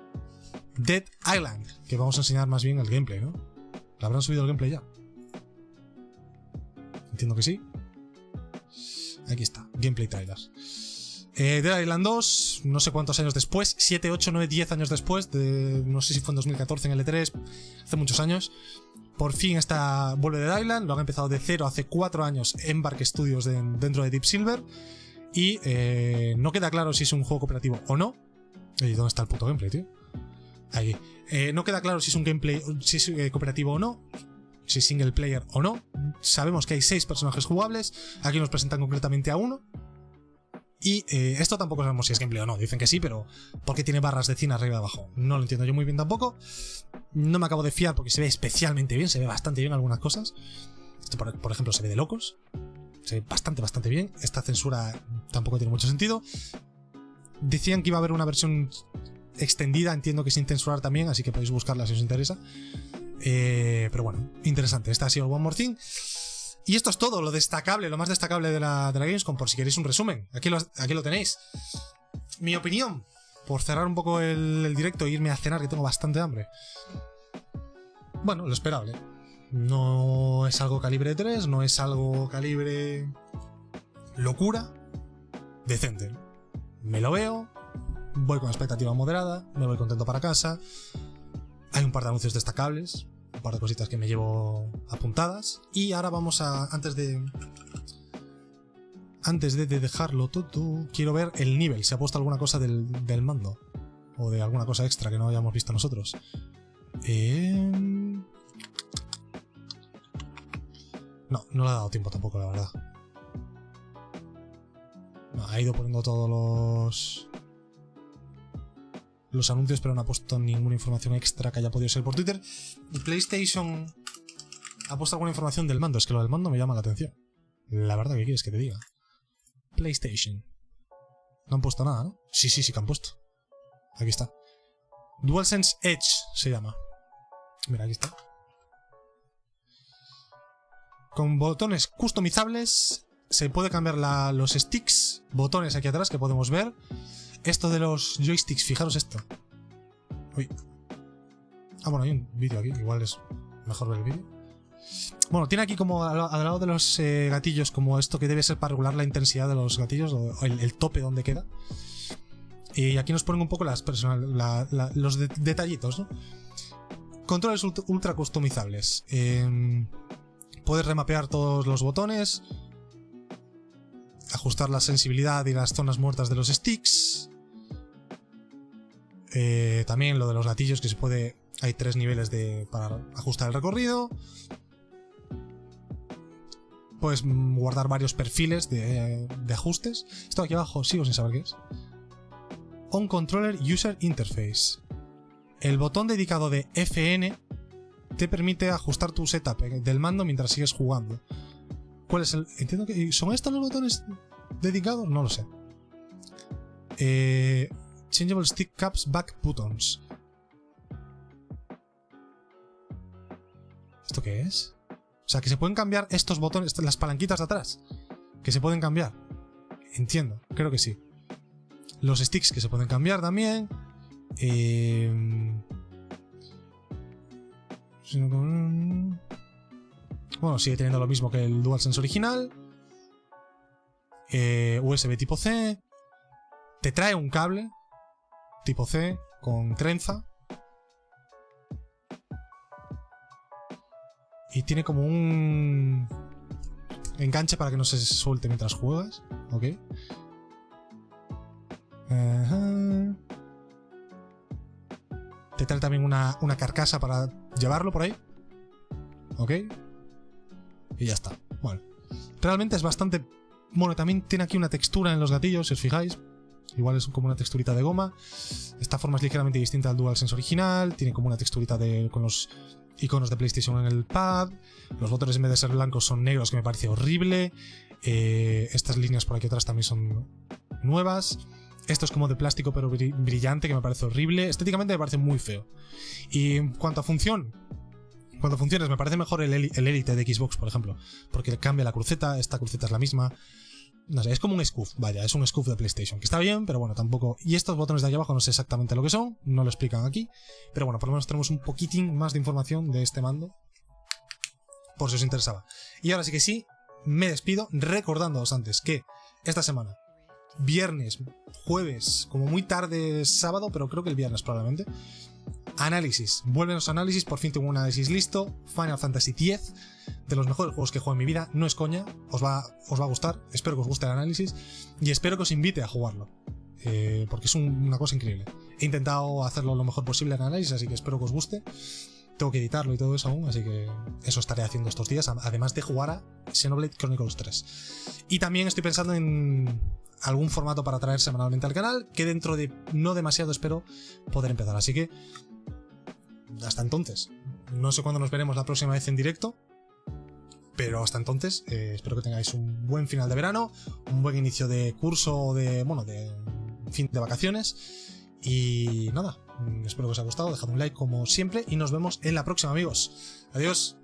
Dead Island, que vamos a enseñar más bien el gameplay, ¿no? ¿Le habrán subido el gameplay ya? Entiendo que sí. Aquí está, gameplay trailers. Dead Island 2, no sé cuántos años después, 7, 8, 9, 10 años después, no sé si fue en 2014 en el E3, hace muchos años. Por fin vuelve Dead Island, lo han empezado de cero hace 4 años en Embark Studios dentro de Deep Silver. Y no queda claro si es un juego cooperativo o no. ¿Y dónde está el puto gameplay, tío? Aquí. No queda claro si es un gameplay, si es cooperativo o no, si es single player o no. Sabemos que hay 6 personajes jugables. Aquí nos presentan concretamente a uno. Y esto tampoco sabemos si es gameplay o no. Dicen que sí, pero ¿por qué tiene barras de cine arriba y abajo? No lo entiendo yo muy bien tampoco. No me acabo de fiar porque se ve especialmente bien. Se ve bastante bien algunas cosas. Esto, por ejemplo, se ve de locos. Se ve bastante bien. Esta censura tampoco tiene mucho sentido. Decían que iba a haber una versión extendida, entiendo que sin censurar también, así que podéis buscarla si os interesa. Pero bueno, interesante. Esta ha sido el One More Thing. Y esto es todo, lo destacable, lo más destacable de la Gamescom, por si queréis un resumen. Aquí lo tenéis. Mi opinión, por cerrar un poco el directo e irme a cenar, que tengo bastante hambre. Bueno, lo esperable. No es algo calibre 3, no es algo calibre locura. Decente. Me lo veo, voy con expectativa moderada, me voy contento para casa. Hay un par de anuncios destacables, un par de cositas que me llevo apuntadas. Y ahora vamos a... Antes de dejarlo todo, quiero ver el nivel, si ha puesto alguna cosa del mando. O de alguna cosa extra que no hayamos visto nosotros. No le ha dado tiempo tampoco, la verdad. No, ha ido poniendo todos los anuncios, pero no ha puesto ninguna información extra que haya podido ser por Twitter. Y PlayStation ha puesto alguna información del mando. Es que lo del mando me llama la atención. La verdad, ¿qué quieres que te diga? PlayStation. No han puesto nada, ¿no? Sí que han puesto. Aquí está. DualSense Edge se llama. Mira, aquí está. Con botones customizables se puede cambiar los sticks. Botones aquí atrás que podemos ver. Esto de los joysticks, fijaros esto. Uy. Ah, bueno, hay un vídeo aquí. Igual es mejor ver el vídeo. Bueno, tiene aquí como al lado de los gatillos como esto que debe ser para regular la intensidad de los gatillos, o el tope donde queda. Y aquí nos ponen un poco los detallitos, ¿no? Controles ultra customizables. Puedes remapear todos los botones, ajustar la sensibilidad y las zonas muertas de los sticks. También lo de los gatillos, que se puede... Hay 3 niveles para ajustar el recorrido. Puedes guardar varios perfiles de ajustes. Esto aquí abajo sigo sin saber qué es. On Controller User Interface. El botón dedicado de FN te permite ajustar tu setup del mando mientras sigues jugando. ¿Cuál es el...? Entiendo que... ¿Son estos los botones dedicados? No lo sé. Changeable Stick Caps Back Buttons. ¿Esto qué es? O sea, que se pueden cambiar estos botones, las palanquitas de atrás. Que se pueden cambiar. Entiendo, creo que sí. Los sticks que se pueden cambiar también. Bueno, sigue teniendo lo mismo que el DualSense original. USB tipo C. Te trae un cable tipo C con trenza. Y tiene como un enganche para que no se suelte mientras juegas. Ok. Te trae también una carcasa para llevarlo por ahí. Ok. Y ya está. Bueno. Realmente es bastante... Bueno, también tiene aquí una textura en los gatillos, si os fijáis. Igual es como una texturita de goma. Esta forma es ligeramente distinta al DualSense original. Tiene como una texturita con los iconos de PlayStation en el pad. Los botones en vez de ser blancos son negros, que me parece horrible. Estas líneas por aquí atrás también son nuevas. Esto es como de plástico pero brillante, que me parece horrible. Estéticamente me parece muy feo. Y en cuanto a función, cuando funciones me parece mejor el Elite de Xbox, por ejemplo, porque cambia la cruceta. Esta cruceta es la misma. No sé, es como un scoof, vaya, es un scoof de PlayStation, que está bien, pero bueno, tampoco... Y estos botones de aquí abajo no sé exactamente lo que son, no lo explican aquí, pero bueno, por lo menos tenemos un poquitín más de información de este mando, por si os interesaba. Y ahora sí que sí, me despido recordándoos antes que esta semana, viernes, jueves, como muy tarde sábado, pero creo que el viernes probablemente, análisis, vuelven los análisis, por fin tengo un análisis listo. Final Fantasy X, de los mejores juegos que he jugado en mi vida, no es coña, os va a gustar, espero que os guste el análisis y espero que os invite a jugarlo, porque es una cosa increíble. He intentado hacerlo lo mejor posible en análisis, así que espero que os guste. Tengo que editarlo y todo eso aún, así que eso estaré haciendo estos días, además de jugar a Xenoblade Chronicles 3. Y también estoy pensando en algún formato para traer semanalmente al canal, que dentro de no demasiado espero poder empezar, así que hasta entonces, no sé cuándo nos veremos la próxima vez en directo, pero hasta entonces espero que tengáis un buen final de verano, un buen inicio de curso, de fin de vacaciones, y nada, espero que os haya gustado, dejad un like como siempre y nos vemos en la próxima, amigos. Adiós.